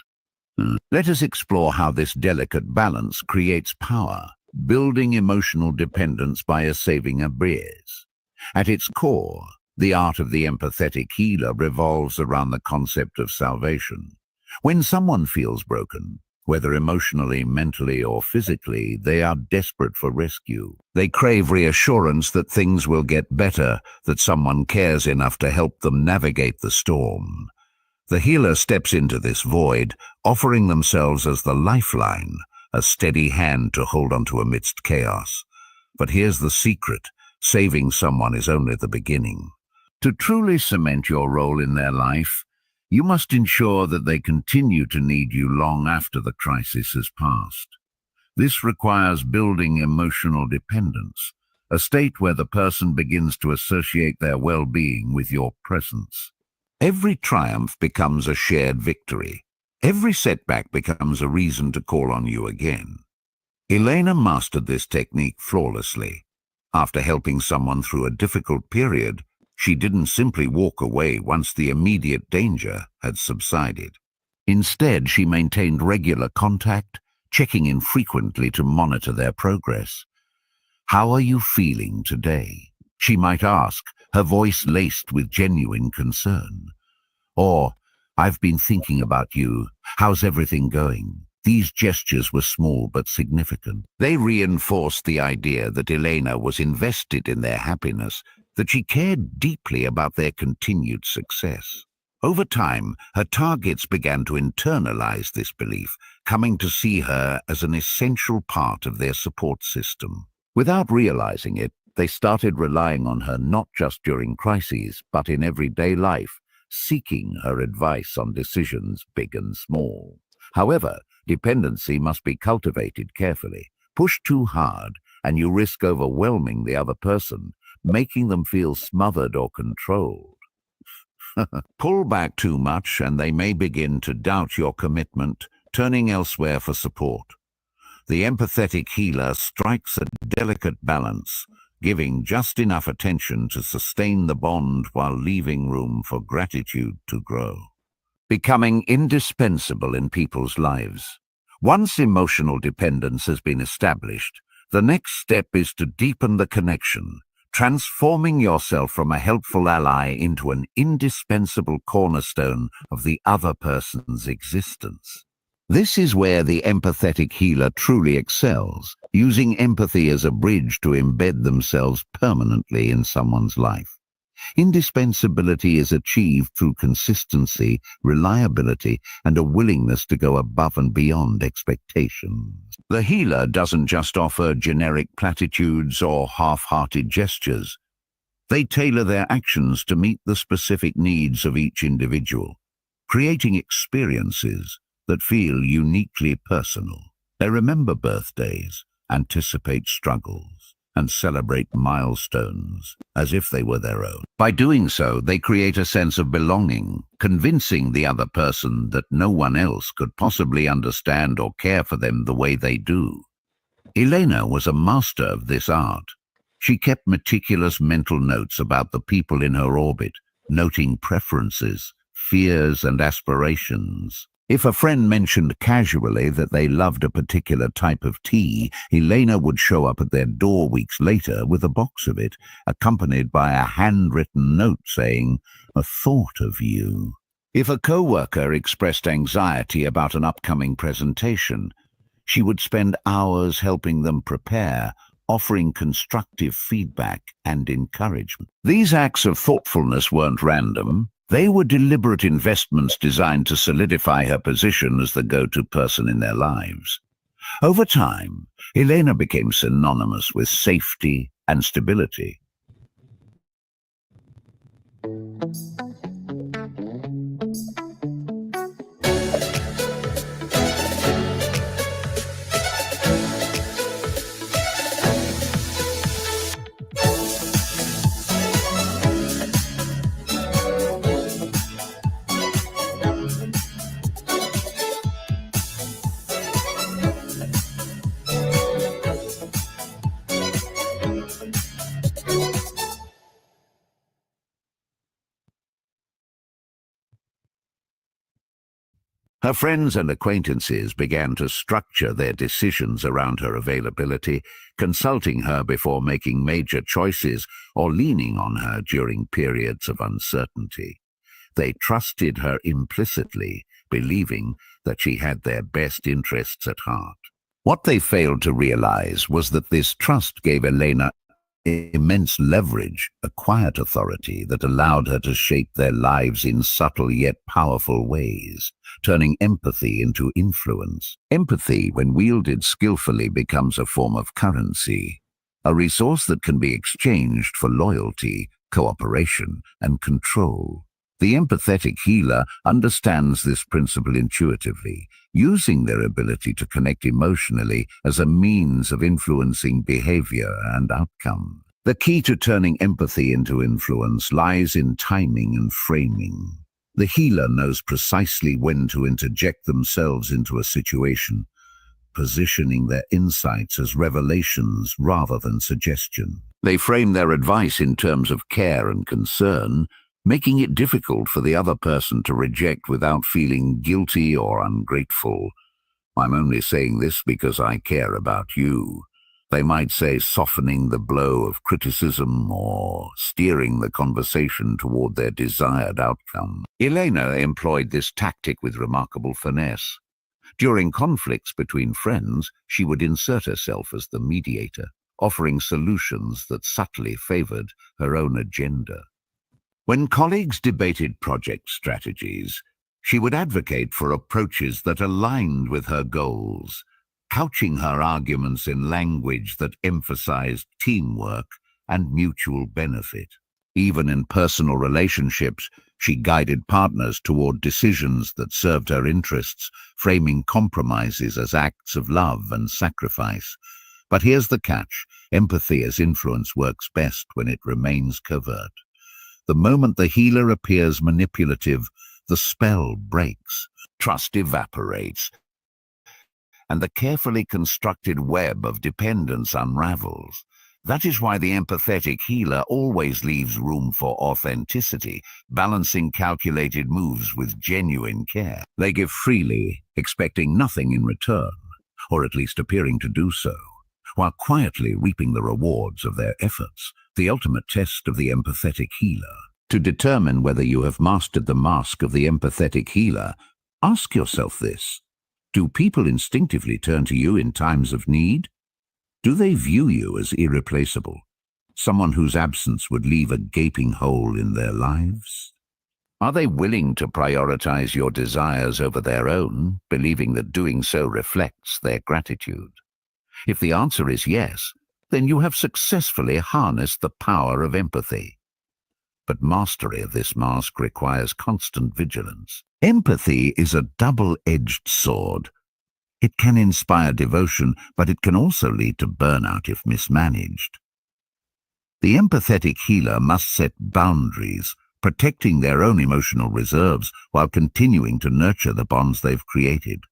Let us explore how this delicate balance creates power, building emotional dependence by a saving a breeze. At its core, the art of the empathetic healer revolves around the concept of salvation. When someone feels broken, whether emotionally, mentally, or physically, they are desperate for rescue. They crave reassurance that things will get better, that someone cares enough to help them navigate the storm. The healer steps into this void, offering themselves as the lifeline, a steady hand to hold onto amidst chaos. But here's the secret: saving someone is only the beginning. To truly cement your role in their life, you must ensure that they continue to need you long after the crisis has passed. This requires building emotional dependence, a state where the person begins to associate their well-being with your presence. Every triumph becomes a shared victory. Every setback becomes a reason to call on you again. Elena mastered this technique flawlessly. After helping someone through a difficult period, she didn't simply walk away once the immediate danger had subsided. Instead, she maintained regular contact, checking in frequently to monitor their progress. "How are you feeling today?" she might ask, her voice laced with genuine concern. Or, "I've been thinking about you. How's everything going?" These gestures were small but significant. They reinforced the idea that Elena was invested in their happiness, that she cared deeply about their continued success. Over time, her targets began to internalize this belief, coming to see her as an essential part of their support system. Without realizing it, they started relying on her not just during crises, but in everyday life, seeking her advice on decisions big and small. However, dependency must be cultivated carefully. Push too hard, and you risk overwhelming the other person, making them feel smothered or controlled. Pull back too much, and they may begin to doubt your commitment, turning elsewhere for support. The empathetic healer strikes a delicate balance, giving just enough attention to sustain the bond while leaving room for gratitude to grow. Becoming indispensable in people's lives. Once emotional dependence has been established, the next step is to deepen the connection, transforming yourself from a helpful ally into an indispensable cornerstone of the other person's existence. This is where the empathetic healer truly excels, using empathy as a bridge to embed themselves permanently in someone's life. Indispensability is achieved through consistency, reliability, and a willingness to go above and beyond expectations. The healer doesn't just offer generic platitudes or half-hearted gestures. They tailor their actions to meet the specific needs of each individual, creating experiences that feel uniquely personal. They remember birthdays, anticipate struggles, and celebrate milestones as if they were their own. By doing so, they create a sense of belonging, convincing the other person that no one else could possibly understand or care for them the way they do. Elena was a master of this art. She kept meticulous mental notes about the people in her orbit, noting preferences, fears, and aspirations. If a friend mentioned casually that they loved a particular type of tea, Elena would show up at their door weeks later with a box of it, accompanied by a handwritten note saying, "A thought of you." If a co-worker expressed anxiety about an upcoming presentation, she would spend hours helping them prepare, offering constructive feedback and encouragement. These acts of thoughtfulness weren't random. They were deliberate investments designed to solidify her position as the go-to person in their lives. Over time, Elena became synonymous with safety and stability. Her friends and acquaintances began to structure their decisions around her availability, consulting her before making major choices or leaning on her during periods of uncertainty. They trusted her implicitly, believing that she had their best interests at heart. What they failed to realize was that this trust gave Elena immense leverage, a quiet authority that allowed her to shape their lives in subtle yet powerful ways, turning empathy into influence. Empathy, when wielded skillfully, becomes a form of currency, a resource that can be exchanged for loyalty, cooperation, and control. The empathetic healer understands this principle intuitively, using their ability to connect emotionally as a means of influencing behavior and outcome. The key to turning empathy into influence lies in timing and framing. The healer knows precisely when to interject themselves into a situation, positioning their insights as revelations rather than suggestion. They frame their advice in terms of care and concern, making it difficult for the other person to reject without feeling guilty or ungrateful. "I'm only saying this because I care about you," they might say, softening the blow of criticism or steering the conversation toward their desired outcome. Elena employed this tactic with remarkable finesse. During conflicts between friends, she would insert herself as the mediator, offering solutions that subtly favored her own agenda. When colleagues debated project strategies, she would advocate for approaches that aligned with her goals, couching her arguments in language that emphasized teamwork and mutual benefit. Even in personal relationships, she guided partners toward decisions that served her interests, framing compromises as acts of love and sacrifice. But here's the catch: empathy as influence works best when it remains covert. The moment the healer appears manipulative, the spell breaks, trust evaporates, and the carefully constructed web of dependence unravels. That is why the empathetic healer always leaves room for authenticity, balancing calculated moves with genuine care. They give freely, expecting nothing in return, or at least appearing to do so, while quietly reaping the rewards of their efforts. The ultimate test of the empathetic healer. To determine whether you have mastered the mask of the empathetic healer, ask yourself this: do people instinctively turn to you in times of need? Do they view you as irreplaceable, someone whose absence would leave a gaping hole in their lives? Are they willing to prioritize your desires over their own, believing that doing so reflects their gratitude? If the answer is yes, then you have successfully harnessed the power of empathy. But mastery of this mask requires constant vigilance. Empathy is a double-edged sword. It can inspire devotion, but it can also lead to burnout if mismanaged. The empathetic healer must set boundaries, protecting their own emotional reserves while continuing to nurture the bonds they've created.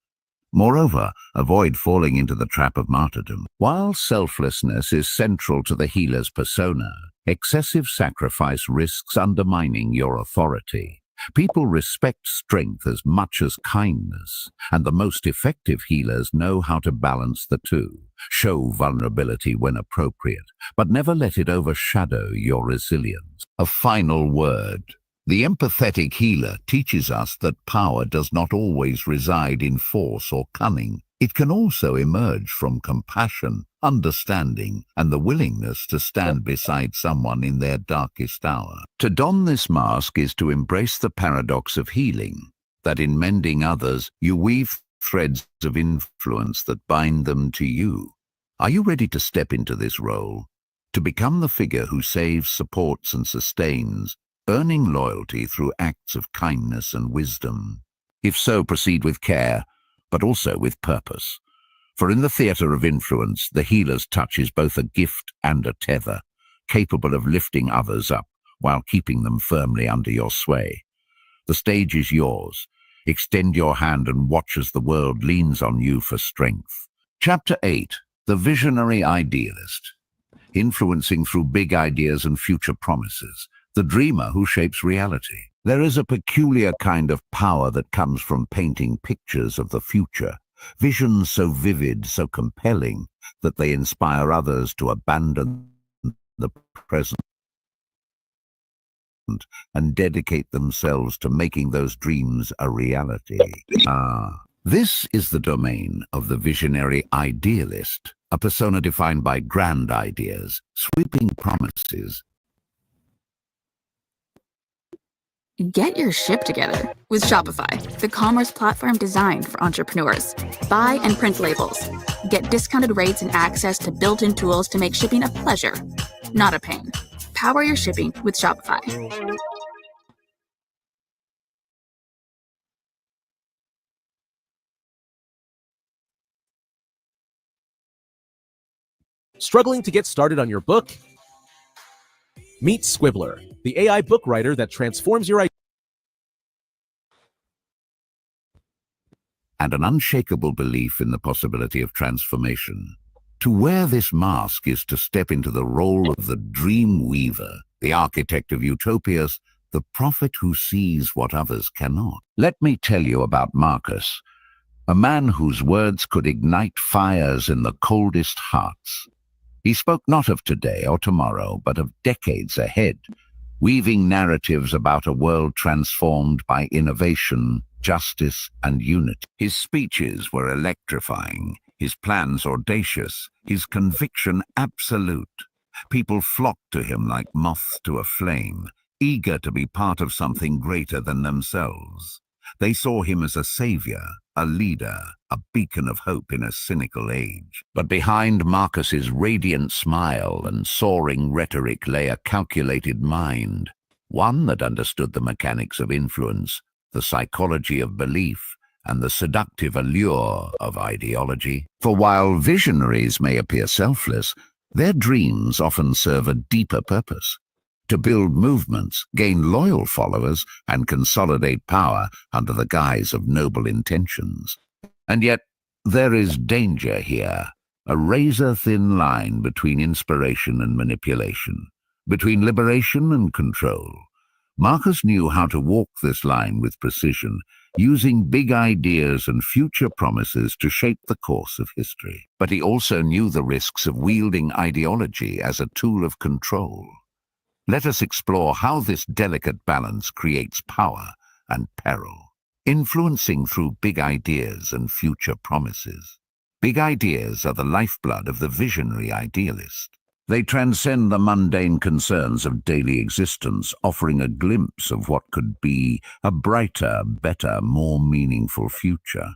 Moreover, avoid falling into the trap of martyrdom. While selflessness is central to the healer's persona, excessive sacrifice risks undermining your authority. People respect strength as much as kindness, and the most effective healers know how to balance the two. Show vulnerability when appropriate, but never let it overshadow your resilience. A final word. The empathetic healer teaches us that power does not always reside in force or cunning. It can also emerge from compassion, understanding, and the willingness to stand beside someone in their darkest hour. To don this mask is to embrace the paradox of healing, that in mending others, you weave threads of influence that bind them to you. Are you ready to step into this role? To become the figure who saves, supports, and sustains, earning loyalty through acts of kindness and wisdom? If so, proceed with care, but also with purpose. For in the theatre of influence, the healer's touch is both a gift and a tether, capable of lifting others up while keeping them firmly under your sway. The stage is yours. Extend your hand and watch as the world leans on you for strength. Chapter 8. The Visionary Idealist. Influencing through big ideas and future promises. The dreamer who shapes reality. There is a peculiar kind of power that comes from painting pictures of the future, visions so vivid, so compelling, that they inspire others to abandon the present and dedicate themselves to making those dreams a reality. This is the domain of the visionary idealist, a persona defined by grand ideas, sweeping promises. Get your ship together with Shopify, the commerce platform designed for entrepreneurs. Buy and print labels. Get discounted rates and access to built-in tools to make shipping a pleasure, not a pain. Power your shipping with Shopify. Struggling to get started on your book? Meet Squibbler, the AI book writer that transforms your ideas. And an unshakable belief in the possibility of transformation. To wear this mask is to step into the role of the dream weaver, the architect of utopias, the prophet who sees what others cannot. Let me tell you about Marcus, a man whose words could ignite fires in the coldest hearts. He spoke not of today or tomorrow, but of decades ahead, weaving narratives about a world transformed by innovation, justice, and unity. His speeches were electrifying, his plans audacious, his conviction absolute. People flocked to him like moths to a flame, eager to be part of something greater than themselves. They saw him as a savior, a leader, a beacon of hope in a cynical age. But behind Marcus's radiant smile and soaring rhetoric lay a calculated mind, one that understood the mechanics of influence, the psychology of belief, and the seductive allure of ideology. For while visionaries may appear selfless, their dreams often serve a deeper purpose: to build movements, gain loyal followers, and consolidate power under the guise of noble intentions. And yet, there is danger here, a razor-thin line between inspiration and manipulation, between liberation and control. Marcus knew how to walk this line with precision, using big ideas and future promises to shape the course of history. But he also knew the risks of wielding ideology as a tool of control. Let us explore how this delicate balance creates power and peril, influencing through big ideas and future promises. Big ideas are the lifeblood of the visionary idealist. They transcend the mundane concerns of daily existence, offering a glimpse of what could be a brighter, better, more meaningful future.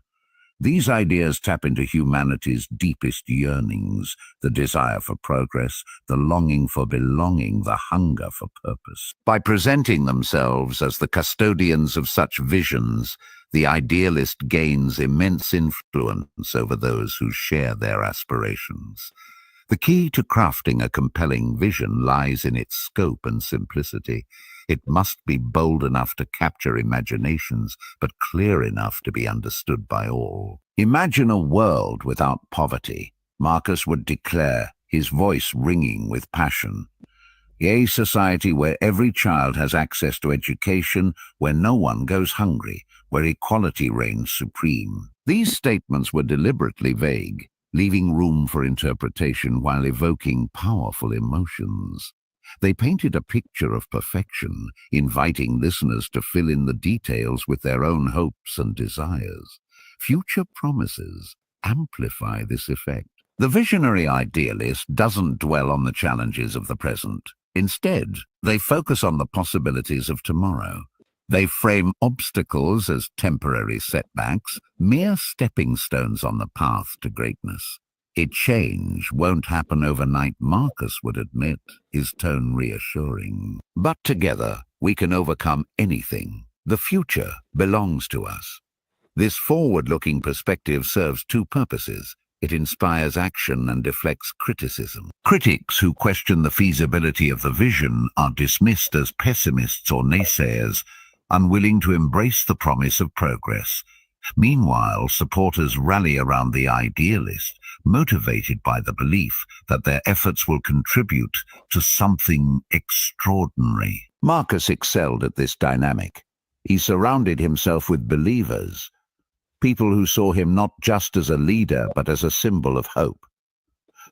These ideas tap into humanity's deepest yearnings, the desire for progress, the longing for belonging, the hunger for purpose. By presenting themselves as the custodians of such visions, the idealist gains immense influence over those who share their aspirations. The key to crafting a compelling vision lies in its scope and simplicity. It must be bold enough to capture imaginations, but clear enough to be understood by all. Imagine a world without poverty, Marcus would declare, his voice ringing with passion. A society where every child has access to education, where no one goes hungry, where equality reigns supreme. These statements were deliberately vague, leaving room for interpretation while evoking powerful emotions. They painted a picture of perfection, inviting listeners to fill in the details with their own hopes and desires. Future promises amplify this effect. The visionary idealist doesn't dwell on the challenges of the present. Instead, they focus on the possibilities of tomorrow. They frame obstacles as temporary setbacks, mere stepping stones on the path to greatness. A change won't happen overnight, Marcus would admit, his tone reassuring. But together, we can overcome anything. The future belongs to us. This forward-looking perspective serves two purposes. It inspires action and deflects criticism. Critics who question the feasibility of the vision are dismissed as pessimists or naysayers, unwilling to embrace the promise of progress. Meanwhile, supporters rally around the idealist, motivated by the belief that their efforts will contribute to something extraordinary. Marcus excelled at this dynamic. He surrounded himself with believers, people who saw him not just as a leader, but as a symbol of hope.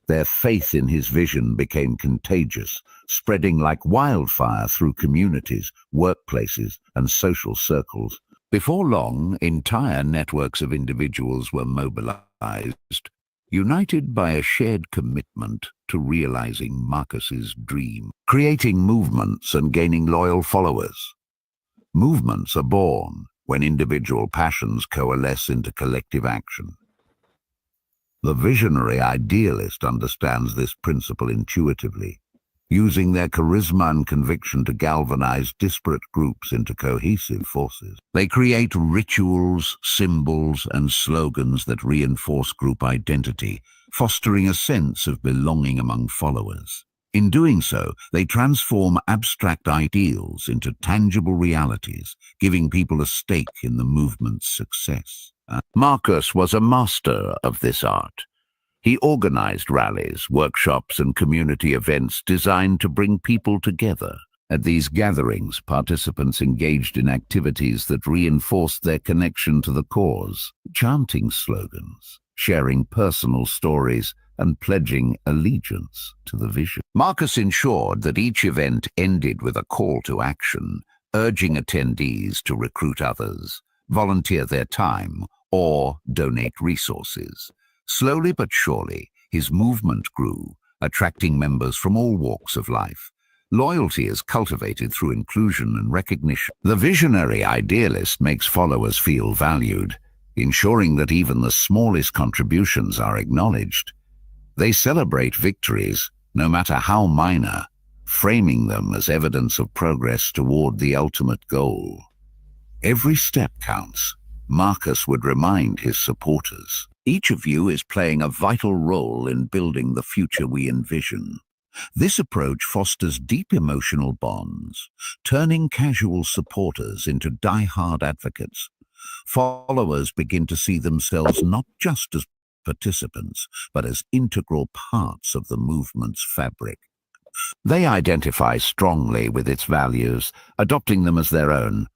Their faith in his vision became contagious, spreading like wildfire through communities, workplaces, and social circles. Before long, entire networks of individuals were mobilized, united by a shared commitment to realizing Marcus's dream, creating movements and gaining loyal followers. Movements are born when individual passions coalesce into collective action. The visionary idealist understands this principle intuitively, using their charisma and conviction to galvanize disparate groups into cohesive forces. They create rituals, symbols, and slogans that reinforce group identity, fostering a sense of belonging among followers. In doing so, they transform abstract ideals into tangible realities, giving people a stake in the movement's success. Marcus was a master of this art. He organized rallies, workshops, and community events designed to bring people together. At these gatherings, participants engaged in activities that reinforced their connection to the cause, chanting slogans, sharing personal stories, and pledging allegiance to the vision. Marcus ensured that each event ended with a call to action, urging attendees to recruit others, volunteer their time, or donate resources. Slowly but surely, his movement grew, attracting members from all walks of life. Loyalty is cultivated through inclusion and recognition. The visionary idealist makes followers feel valued, ensuring that even the smallest contributions are acknowledged. They celebrate victories, no matter how minor, framing them as evidence of progress toward the ultimate goal. Every step counts, Marcus would remind his supporters. Each of you is playing a vital role in building the future we envision. This approach fosters deep emotional bonds, turning casual supporters into die-hard advocates. Followers begin to see themselves not just as participants, but as integral parts of the movement's fabric. They identify strongly with its values, adopting them as their own.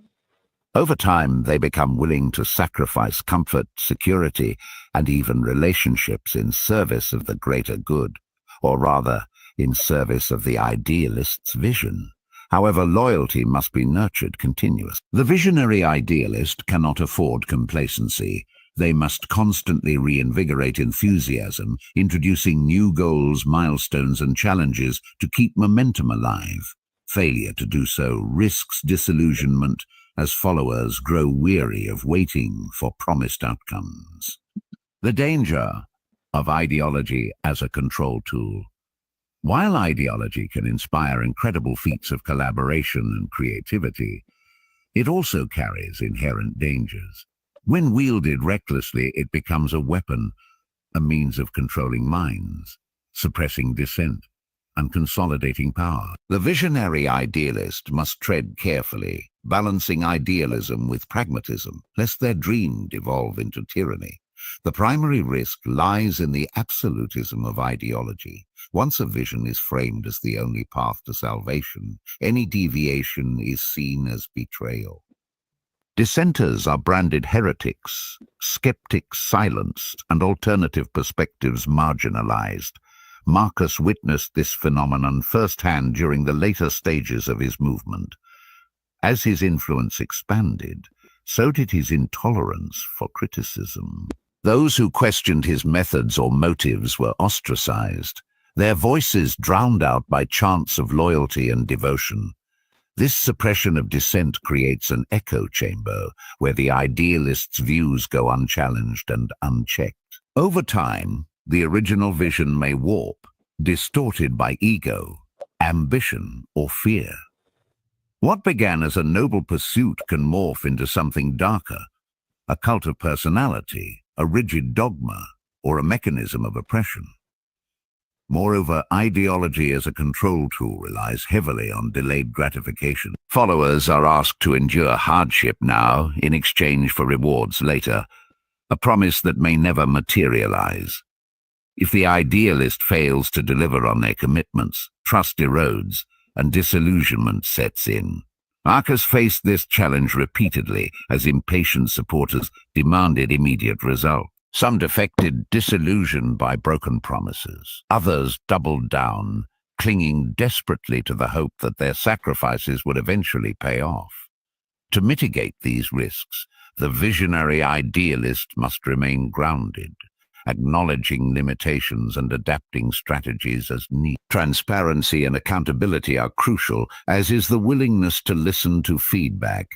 Over time, they become willing to sacrifice comfort, security, and even relationships in service of the greater good, or rather, in service of the idealist's vision. However, loyalty must be nurtured continuously. The visionary idealist cannot afford complacency. They must constantly reinvigorate enthusiasm, introducing new goals, milestones, and challenges to keep momentum alive. Failure to do so risks disillusionment as followers grow weary of waiting for promised outcomes. The danger of ideology as a control tool. While ideology can inspire incredible feats of collaboration and creativity, it also carries inherent dangers. When wielded recklessly, it becomes a weapon, a means of controlling minds, suppressing dissent, and consolidating power. The visionary idealist must tread carefully, balancing idealism with pragmatism, lest their dream devolve into tyranny. The primary risk lies in the absolutism of ideology. Once a vision is framed as the only path to salvation, any deviation is seen as betrayal. Dissenters are branded heretics, skeptics silenced, and alternative perspectives marginalized. Marcus witnessed this phenomenon firsthand during the later stages of his movement. As his influence expanded, so did his intolerance for criticism. Those who questioned his methods or motives were ostracized, their voices drowned out by chants of loyalty and devotion. This suppression of dissent creates an echo chamber where the idealist's views go unchallenged and unchecked. Over time, the original vision may warp, distorted by ego, ambition, or fear. What began as a noble pursuit can morph into something darker, a cult of personality, a rigid dogma, or a mechanism of oppression. Moreover, ideology as a control tool relies heavily on delayed gratification. Followers are asked to endure hardship now in exchange for rewards later, a promise that may never materialize. If the idealist fails to deliver on their commitments, trust erodes and disillusionment sets in. Marcus faced this challenge repeatedly as impatient supporters demanded immediate results. Some defected, disillusioned by broken promises. Others doubled down, clinging desperately to the hope that their sacrifices would eventually pay off. To mitigate these risks, the visionary idealist must remain grounded, acknowledging limitations and adapting strategies as needed. Transparency and accountability are crucial, as is the willingness to listen to feedback,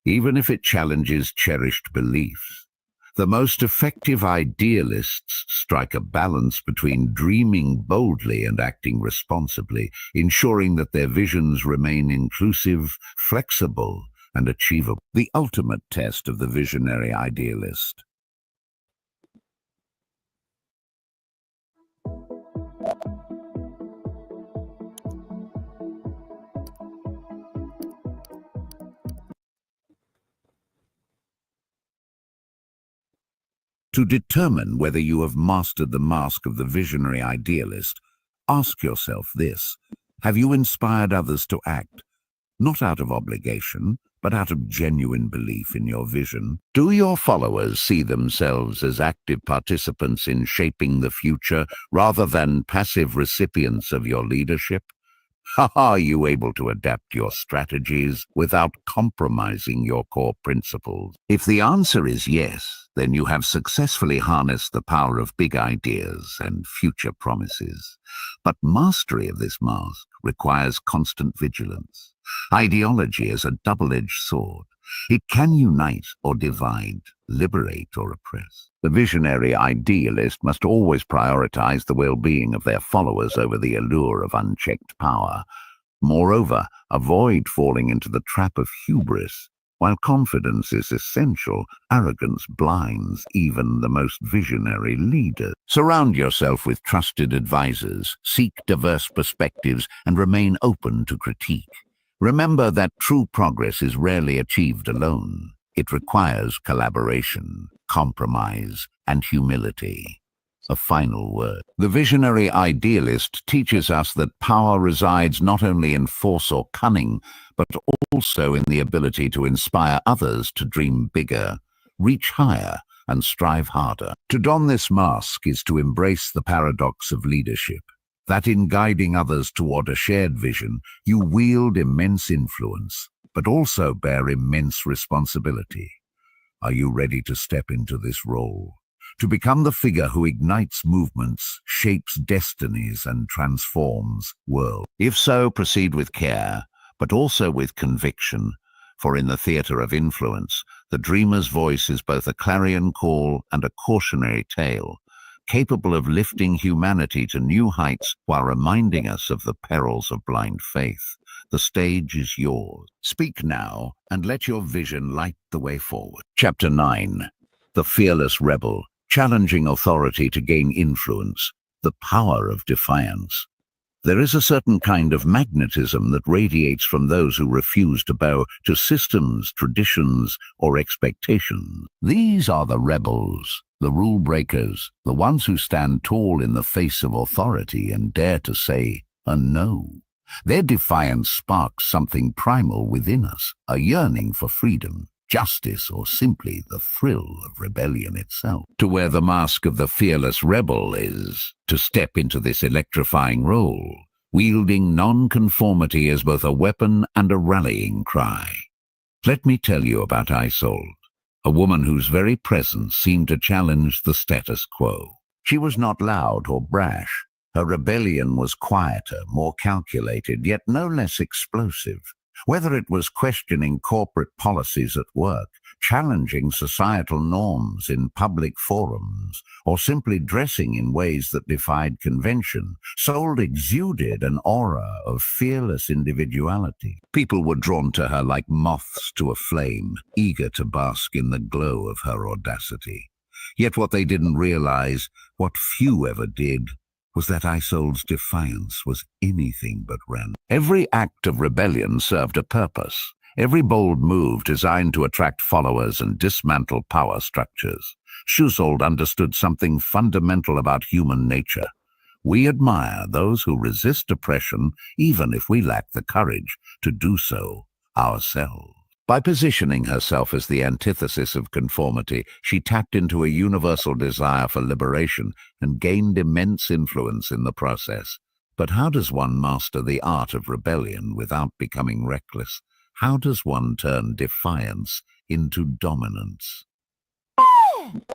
even if it challenges cherished beliefs. The most effective idealists strike a balance between dreaming boldly and acting responsibly, ensuring that their visions remain inclusive, flexible, and achievable. The ultimate test of the visionary idealist. To determine whether you have mastered the mask of the visionary idealist, ask yourself this: have you inspired others to act, not out of obligation, but out of genuine belief in your vision? Do your followers see themselves as active participants in shaping the future rather than passive recipients of your leadership? Are you able to adapt your strategies without compromising your core principles? If the answer is yes, then you have successfully harnessed the power of big ideas and future promises. But mastery of this mask requires constant vigilance. Ideology is a double-edged sword. It can unite or divide, liberate or oppress. The visionary idealist must always prioritize the well-being of their followers over the allure of unchecked power. Moreover, avoid falling into the trap of hubris. While confidence is essential, arrogance blinds even the most visionary leaders. Surround yourself with trusted advisors, seek diverse perspectives, and remain open to critique. Remember that true progress is rarely achieved alone. It requires collaboration, compromise, and humility. A final word. The visionary idealist teaches us that power resides not only in force or cunning, but also in the ability to inspire others to dream bigger, reach higher, and strive harder. To don this mask is to embrace the paradox of leadership, that in guiding others toward a shared vision, you wield immense influence, but also bear immense responsibility. Are you ready to step into this role? To become the figure who ignites movements, shapes destinies, and transforms worlds? If so, proceed with care, but also with conviction, for in the theater of influence, the dreamer's voice is both a clarion call and a cautionary tale, capable of lifting humanity to new heights while reminding us of the perils of blind faith. The stage is yours. Speak now, and let your vision light the way forward. Chapter 9. The Fearless Rebel, Challenging Authority to Gain Influence, the Power of Defiance. There is a certain kind of magnetism that radiates from those who refuse to bow to systems, traditions, or expectations. These are the rebels, the rule breakers, the ones who stand tall in the face of authority and dare to say a no. Their defiance sparks something primal within us, a yearning for freedom, justice, or simply the thrill of rebellion itself. To wear the mask of the fearless rebel is to step into this electrifying role, wielding non-conformity as both a weapon and a rallying cry. Let me tell you about Isolde, a woman whose very presence seemed to challenge the status quo. She was not loud or brash. Her rebellion was quieter, more calculated, yet no less explosive. Whether it was questioning corporate policies at work, challenging societal norms in public forums, or simply dressing in ways that defied convention, Isolde exuded an aura of fearless individuality. People were drawn to her like moths to a flame, eager to bask in the glow of her audacity. Yet what they didn't realize, what few ever did, was that Isolde's defiance was anything but random. Every act of rebellion served a purpose. Every bold move designed to attract followers and dismantle power structures. Isolde understood something fundamental about human nature. We admire those who resist oppression, even if we lack the courage to do so ourselves. By positioning herself as the antithesis of conformity, she tapped into a universal desire for liberation and gained immense influence in the process. But how does one master the art of rebellion without becoming reckless? How does one turn defiance into dominance?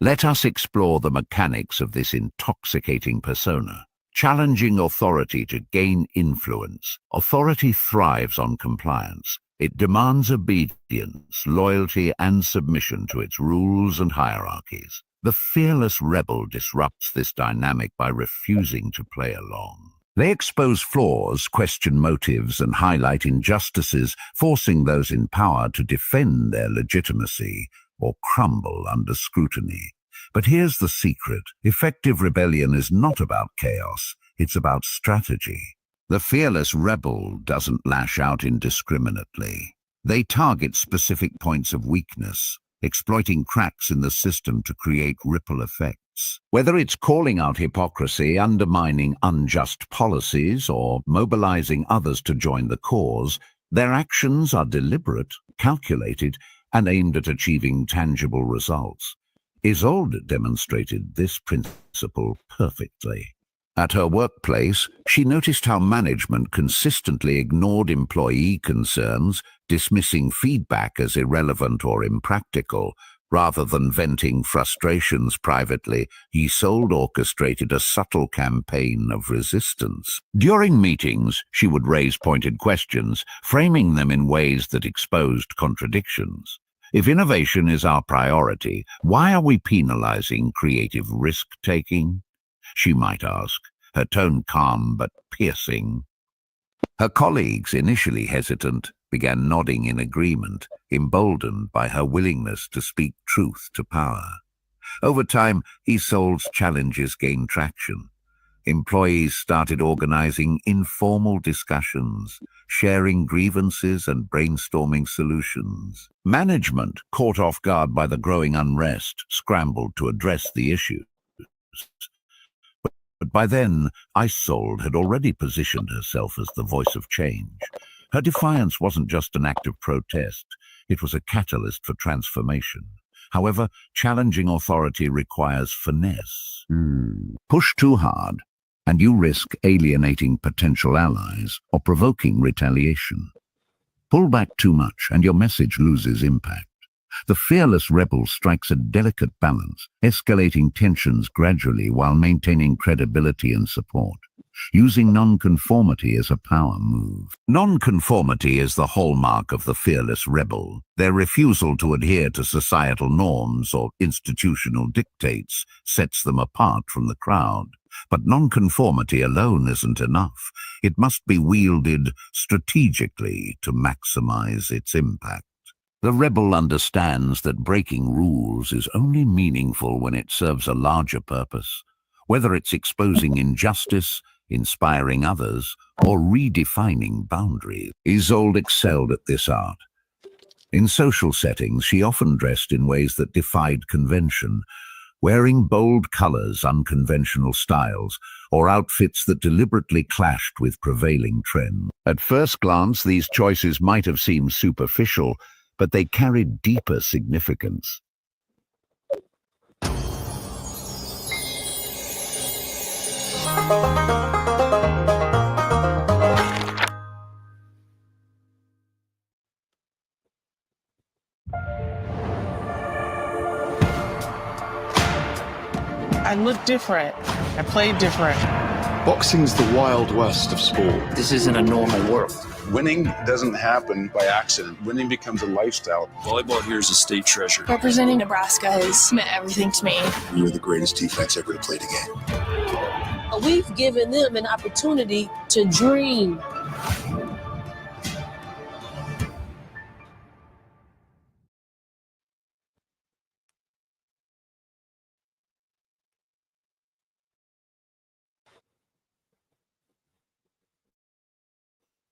Let us explore the mechanics of this intoxicating persona. Challenging authority to gain influence. Authority thrives on compliance. It demands obedience, loyalty, and submission to its rules and hierarchies. The fearless rebel disrupts this dynamic by refusing to play along. They expose flaws, question motives, and highlight injustices, forcing those in power to defend their legitimacy or crumble under scrutiny. But here's the secret. Effective rebellion is not about chaos, it's about strategy. The fearless rebel doesn't lash out indiscriminately. They target specific points of weakness, exploiting cracks in the system to create ripple effects. Whether it's calling out hypocrisy, undermining unjust policies, or mobilizing others to join the cause, their actions are deliberate, calculated, and aimed at achieving tangible results. Isolde demonstrated this principle perfectly. At her workplace, she noticed how management consistently ignored employee concerns, dismissing feedback as irrelevant or impractical. Rather than venting frustrations privately, Isolde orchestrated a subtle campaign of resistance. During meetings, she would raise pointed questions, framing them in ways that exposed contradictions. If innovation is our priority, why are we penalizing creative risk-taking? She might ask, her tone calm but piercing. Her colleagues, initially hesitant, began nodding in agreement, emboldened by her willingness to speak truth to power. Over time, Isolde's challenges gained traction. Employees started organizing informal discussions, sharing grievances and brainstorming solutions. Management, caught off guard by the growing unrest, scrambled to address the issue. But by then, Isolde had already positioned herself as the voice of change. Her defiance wasn't just an act of protest, it was a catalyst for transformation. However, challenging authority requires finesse. Push too hard, and you risk alienating potential allies or provoking retaliation. Pull back too much, and your message loses impact. The fearless rebel strikes a delicate balance, escalating tensions gradually while maintaining credibility and support, using nonconformity as a power move. Nonconformity is the hallmark of the fearless rebel. Their refusal to adhere to societal norms or institutional dictates sets them apart from the crowd. But nonconformity alone isn't enough. It must be wielded strategically to maximize its impact. The rebel understands that breaking rules is only meaningful when it serves a larger purpose, whether it's exposing injustice, inspiring others, or redefining boundaries. Isolde excelled at this art. In social settings, she often dressed in ways that defied convention, wearing bold colors, unconventional styles, or outfits that deliberately clashed with prevailing trends. At first glance, these choices might have seemed superficial, but they carried deeper significance. I look different. I play different. Boxing's the wild west of sport. This isn't a normal world. Winning doesn't happen by accident. Winning becomes a lifestyle. Volleyball here is a state treasure. Representing Nebraska has meant everything to me. You're the greatest defense ever to play the game. We've given them an opportunity to dream.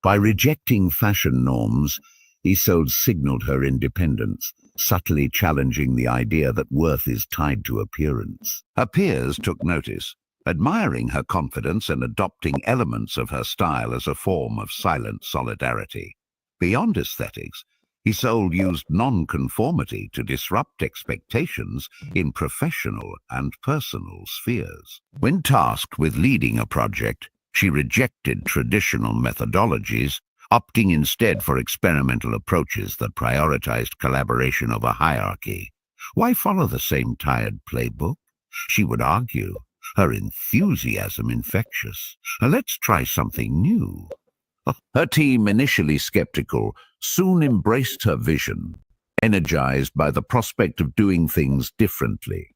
By rejecting fashion norms, Isolde signaled her independence, subtly challenging the idea that worth is tied to appearance. Her peers took notice, admiring her confidence and adopting elements of her style as a form of silent solidarity. Beyond aesthetics, Isolde used non-conformity to disrupt expectations in professional and personal spheres. When tasked with leading a project, she rejected traditional methodologies, opting instead for experimental approaches that prioritized collaboration over hierarchy. Why follow the same tired playbook? She would argue, her enthusiasm infectious. Let's try something new. Her team, initially skeptical, soon embraced her vision, energized by the prospect of doing things differently.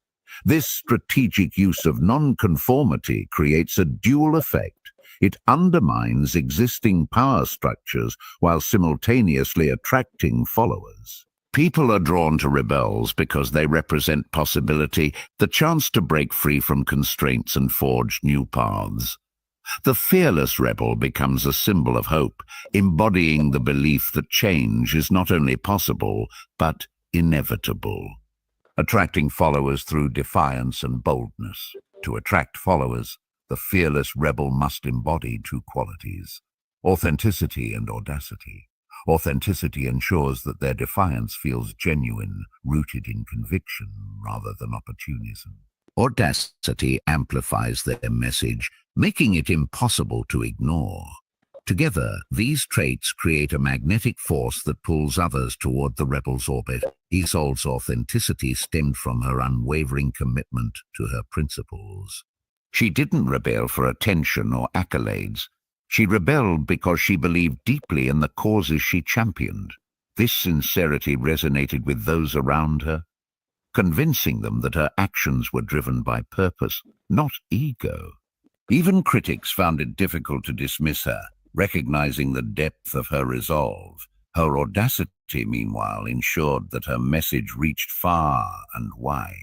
This strategic use of non-conformity creates a dual effect. It undermines existing power structures while simultaneously attracting followers. People are drawn to rebels because they represent possibility, the chance to break free from constraints and forge new paths. The fearless rebel becomes a symbol of hope, embodying the belief that change is not only possible, but inevitable. Attracting followers through defiance and boldness. To attract followers, the fearless rebel must embody two qualities: authenticity and audacity. Authenticity ensures that their defiance feels genuine, rooted in conviction rather than opportunism. Audacity amplifies their message, making it impossible to ignore. Together, these traits create a magnetic force that pulls others toward the rebel's orbit. Isolde's authenticity stemmed from her unwavering commitment to her principles. She didn't rebel for attention or accolades. She rebelled because she believed deeply in the causes she championed. This sincerity resonated with those around her, convincing them that her actions were driven by purpose, not ego. Even critics found it difficult to dismiss her, recognizing the depth of her resolve. Her audacity, meanwhile, ensured that her message reached far and wide.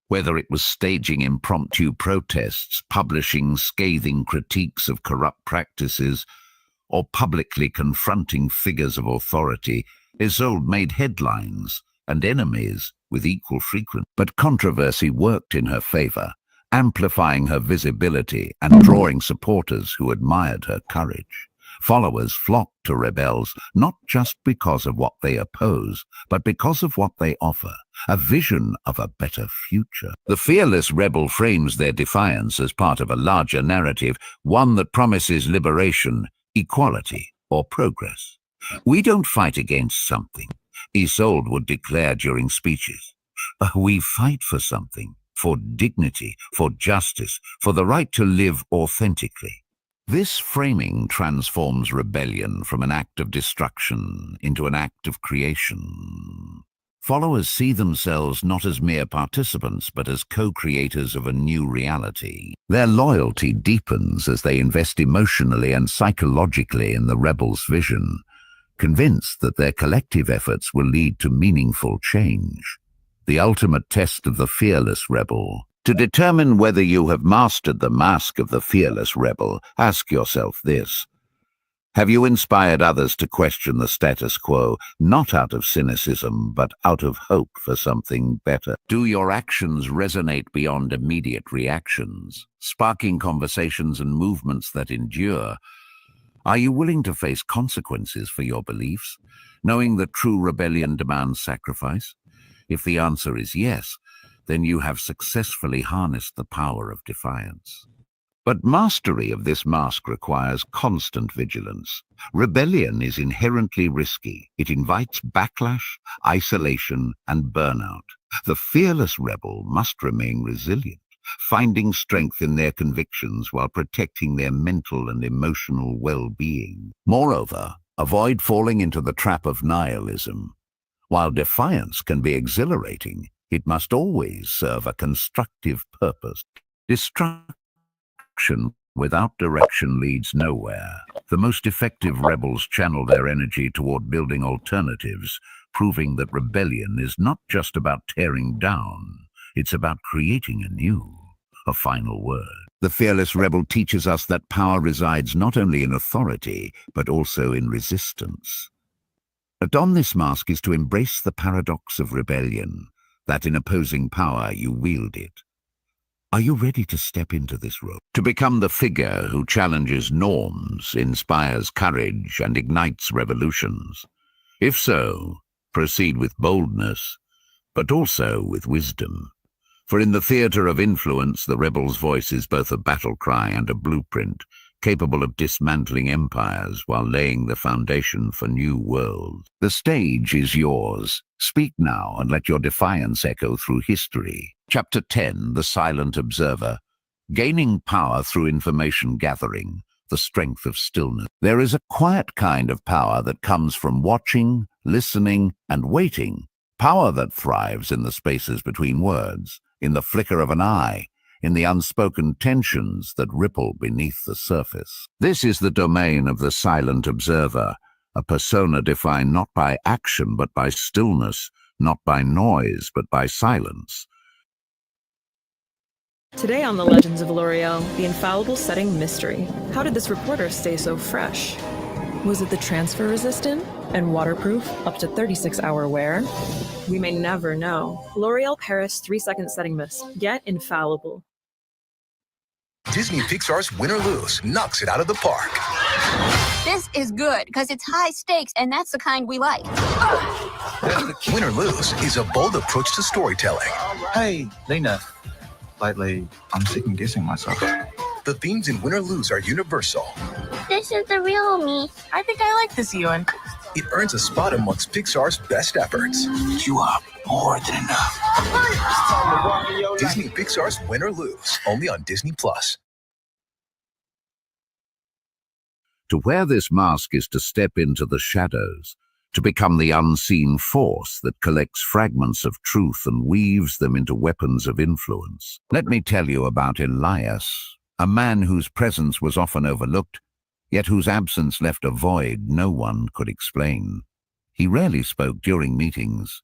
Whether it was staging impromptu protests, publishing scathing critiques of corrupt practices, or publicly confronting figures of authority, Isolde made headlines and enemies with equal frequency. But controversy worked in her favor, amplifying her visibility and drawing supporters who admired her courage. Followers flocked to rebels not just because of what they oppose, but because of what they offer, a vision of a better future. The fearless rebel frames their defiance as part of a larger narrative, one that promises liberation, equality, or progress. We don't fight against something, Isolde would declare during speeches. We fight for something, for dignity, for justice, for the right to live authentically. This framing transforms rebellion from an act of destruction into an act of creation. Followers see themselves not as mere participants, but as co-creators of a new reality. Their loyalty deepens as they invest emotionally and psychologically in the rebel's vision, convinced that their collective efforts will lead to meaningful change. The ultimate test of the fearless rebel To determine whether you have mastered the mask of the fearless rebel, ask yourself this. Have you inspired others to question the status quo, not out of cynicism, but out of hope for something better? Do your actions resonate beyond immediate reactions, sparking conversations and movements that endure? Are you willing to face consequences for your beliefs, knowing that true rebellion demands sacrifice? If the answer is yes, then you have successfully harnessed the power of defiance. But mastery of this mask requires constant vigilance. Rebellion is inherently risky. It invites backlash, isolation, and burnout. The fearless rebel must remain resilient, finding strength in their convictions while protecting their mental and emotional well-being. Moreover, avoid falling into the trap of nihilism. While defiance can be exhilarating, it must always serve a constructive purpose. Destruction without direction leads nowhere. The most effective rebels channel their energy toward building alternatives, proving that rebellion is not just about tearing down, it's about creating anew. A final word. The fearless rebel teaches us that power resides not only in authority, but also in resistance. To don this mask is to embrace the paradox of rebellion, that in opposing power you wield it. Are you ready to step into this role? To become the figure who challenges norms, inspires courage, and ignites revolutions? If so, proceed with boldness, but also with wisdom. For in the theater of influence, the rebel's voice is both a battle cry and a blueprint, capable of dismantling empires while laying the foundation for new worlds. The stage is yours. Speak now and let your defiance echo through history. Chapter 10, The Silent Observer. Gaining power through information gathering, the strength of stillness. There is a quiet kind of power that comes from watching, listening, and waiting. Power that thrives in the spaces between words, in the flicker of an eye, in the unspoken tensions that ripple beneath the surface. This is the domain of the silent observer, a persona defined not by action but by stillness, not by noise but by silence. Today on The Legends of L'Oreal, the infallible setting mystery. How did this reporter stay so fresh? Was it the transfer resistant and waterproof up to 36-hour wear? We may never know. L'Oreal Paris 3-second setting mist. Get infallible. Disney Pixar's Win or Lose knocks it out of the park. This is good because it's high stakes, and that's the kind we like. Win or Lose is a bold approach to storytelling. Hey, Lena. Lately, I'm second-guessing myself. The themes in Win or Lose are universal. This is the real me. I think I like this, Ewan. It earns a spot amongst Pixar's best efforts. You are more than enough. Disney Pixar's Win or Lose, only on Disney+. To wear this mask is to step into the shadows, to become the unseen force that collects fragments of truth and weaves them into weapons of influence. Let me tell you about Elias, a man whose presence was often overlooked, yet whose absence left a void no one could explain. He rarely spoke during meetings,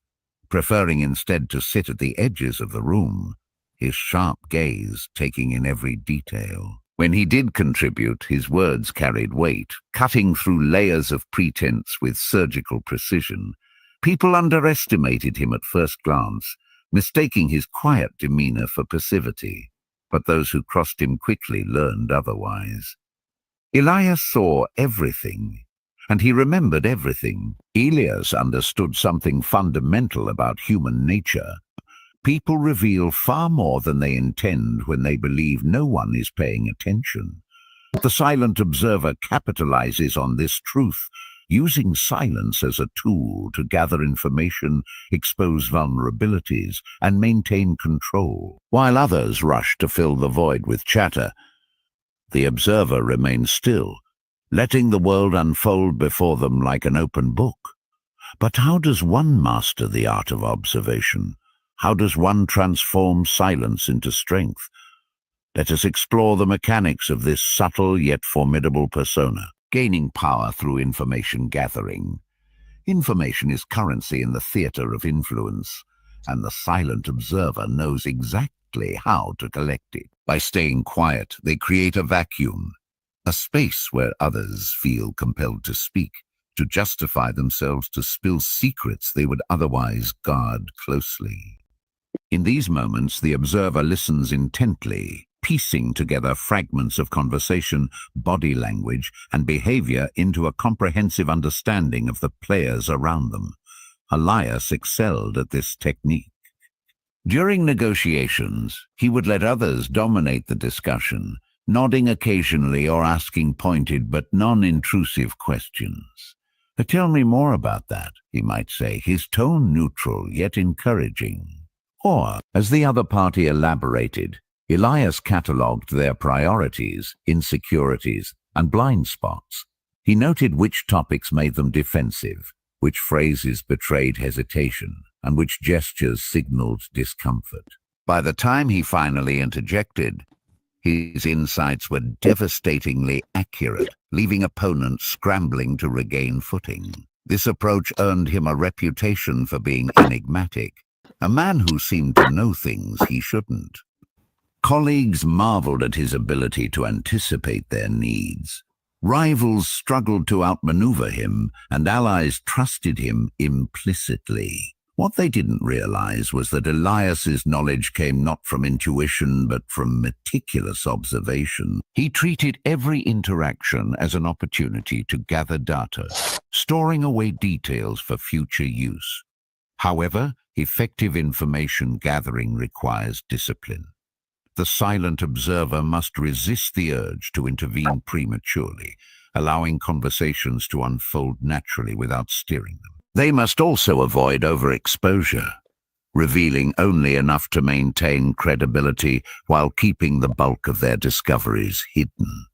preferring instead to sit at the edges of the room, his sharp gaze taking in every detail. When he did contribute, his words carried weight, cutting through layers of pretense with surgical precision. People underestimated him at first glance, mistaking his quiet demeanor for passivity, but those who crossed him quickly learned otherwise. Elias saw everything, and he remembered everything. Elias understood something fundamental about human nature. People reveal far more than they intend when they believe no one is paying attention. The silent observer capitalizes on this truth, using silence as a tool to gather information, expose vulnerabilities, and maintain control. While others rush to fill the void with chatter, the observer remains still, letting the world unfold before them like an open book. But how does one master the art of observation? How does one transform silence into strength? Let us explore the mechanics of this subtle yet formidable persona. Gaining power through information gathering. Information is currency in the theater of influence, and the silent observer knows exactly exactly how to collect it. By staying quiet, they create a vacuum, a space where others feel compelled to speak, to justify themselves, to spill secrets they would otherwise guard closely. In these moments, the observer listens intently, piecing together fragments of conversation, body language, and behavior into a comprehensive understanding of the players around them. Elias excelled at this technique. During negotiations, he would let others dominate the discussion, nodding occasionally or asking pointed but non-intrusive questions. "Tell me more about that," he might say, his tone neutral yet encouraging. Or, as the other party elaborated, Elias catalogued their priorities, insecurities, and blind spots. He noted which topics made them defensive, which phrases betrayed hesitation, and which gestures signaled discomfort. By the time he finally interjected, his insights were devastatingly accurate, leaving opponents scrambling to regain footing. This approach earned him a reputation for being enigmatic, a man who seemed to know things he shouldn't. Colleagues marveled at his ability to anticipate their needs. Rivals struggled to outmaneuver him, and allies trusted him implicitly. What they didn't realize was that Elias's knowledge came not from intuition, but from meticulous observation. He treated every interaction as an opportunity to gather data, storing away details for future use. However, effective information gathering requires discipline. The silent observer must resist the urge to intervene prematurely, allowing conversations to unfold naturally without steering them. They must also avoid overexposure, revealing only enough to maintain credibility while keeping the bulk of their discoveries hidden.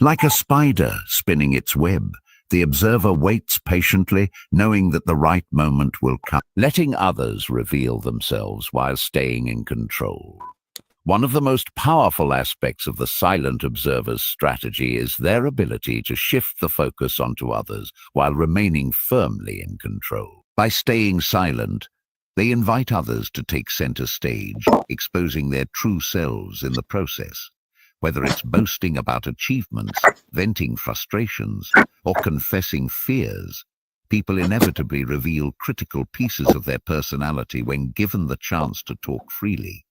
Like a spider spinning its web, the observer waits patiently, knowing that the right moment will come, letting others reveal themselves while staying in control. One of the most powerful aspects of the silent observer's strategy is their ability to shift the focus onto others while remaining firmly in control. By staying silent, they invite others to take center stage, exposing their true selves in the process. Whether it's boasting about achievements, venting frustrations, or confessing fears, people inevitably reveal critical pieces of their personality when given the chance to talk freely.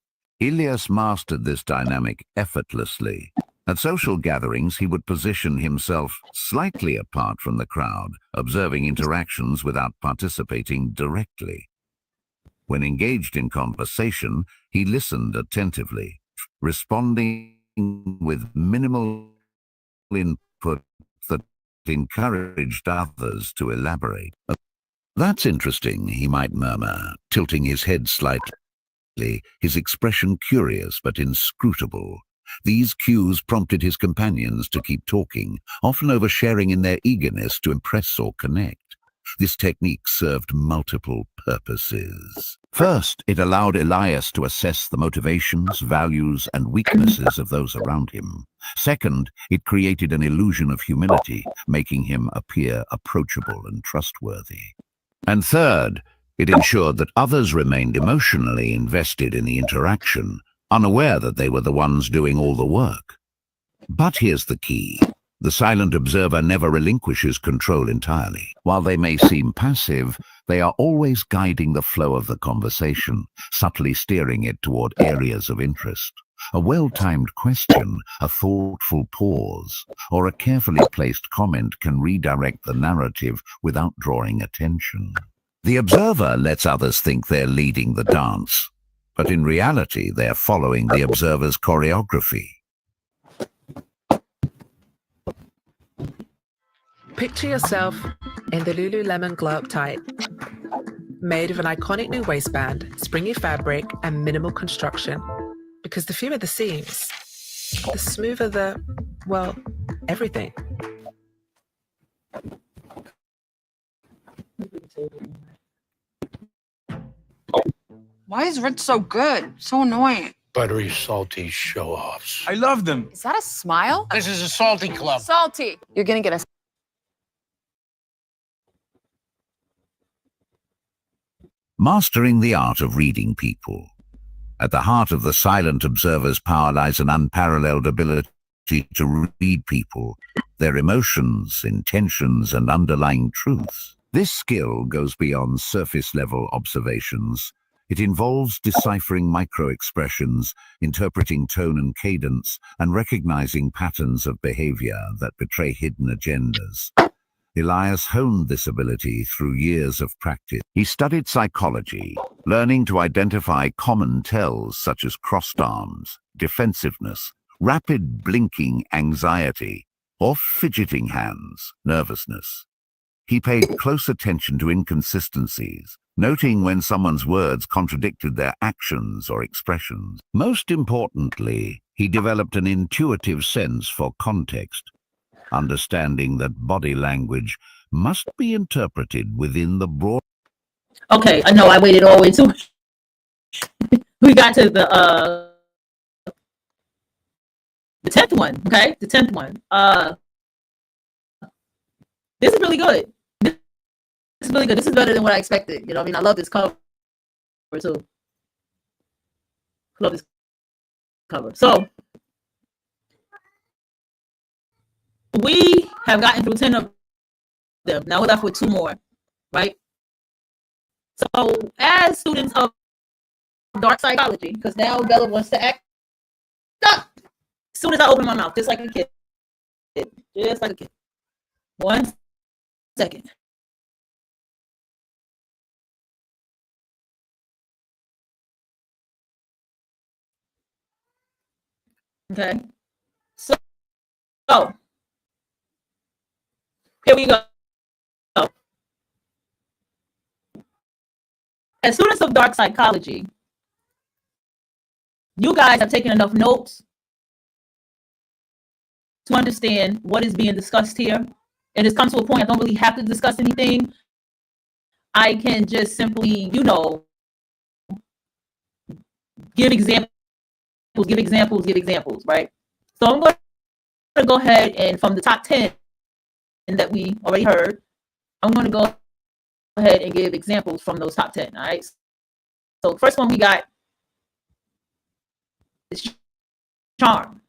Elias mastered this dynamic effortlessly. At social gatherings, he would position himself slightly apart from the crowd, observing interactions without participating directly. When engaged in conversation, he listened attentively, responding with minimal input that encouraged others to elaborate. "That's interesting," he might murmur, tilting his head slightly, his expression curious but inscrutable. These cues prompted his companions to keep talking, often oversharing in their eagerness to impress or connect. This technique served multiple purposes. First, it allowed Elias to assess the motivations, values, and weaknesses of those around him. Second, it created an illusion of humility, making him appear approachable and trustworthy. And third, it ensured that others remained emotionally invested in the interaction, unaware that they were the ones doing all the work. But here's the key. The silent observer never relinquishes control entirely. While they may seem passive, they are always guiding the flow of the conversation, subtly steering it toward areas of interest. A well-timed question, a thoughtful pause, or a carefully placed comment can redirect the narrative without drawing attention. The observer lets others think they're leading the dance, but in reality, they're following the observer's choreography. Picture yourself in the Lululemon Glow Up Tight. Made of an iconic new waistband, springy fabric, and minimal construction. Because the fewer the seams, the smoother the, well, everything. Why is Red so good? So annoying. Buttery, salty show-offs. I love them. Is that a smile? This is a salty club. Salty. You're gonna get a... Mastering the art of reading people. At the heart of the silent observer's power lies an unparalleled ability to read people, their emotions, intentions, and underlying truths. This skill goes beyond surface-level observations. It involves deciphering micro-expressions, interpreting tone and cadence, and recognizing patterns of behavior that betray hidden agendas. Elias honed this ability through years of practice. He studied psychology, learning to identify common tells such as crossed arms, defensiveness, rapid blinking anxiety, or fidgeting hands, nervousness. He paid close attention to inconsistencies, noting when someone's words contradicted their actions or expressions. Most importantly, he developed an intuitive sense for context, understanding that body language must be interpreted within the broad... Okay, I know I waited all the way too. We got to the 10th one, okay? The 10th one. This is really good. This is really good. This is better than what I expected. You know what I mean? I love this cover too. Love this cover. So we have gotten through 10 of them. Now we're left with 2 more, right? So as students of dark psychology, because now Bella wants to act up. As soon as I open my mouth, just like a kid. Just like a kid. 1 second. Okay. So here we go. As students of dark psychology, you guys have taken enough notes to understand what is being discussed here. It has come to a point I don't really have to discuss anything. I can just simply, give examples, right? So I'm going to go ahead and from the top 10 that we already heard, I'm going to go ahead and give examples from those top 10, all right? So the first one we got is charm.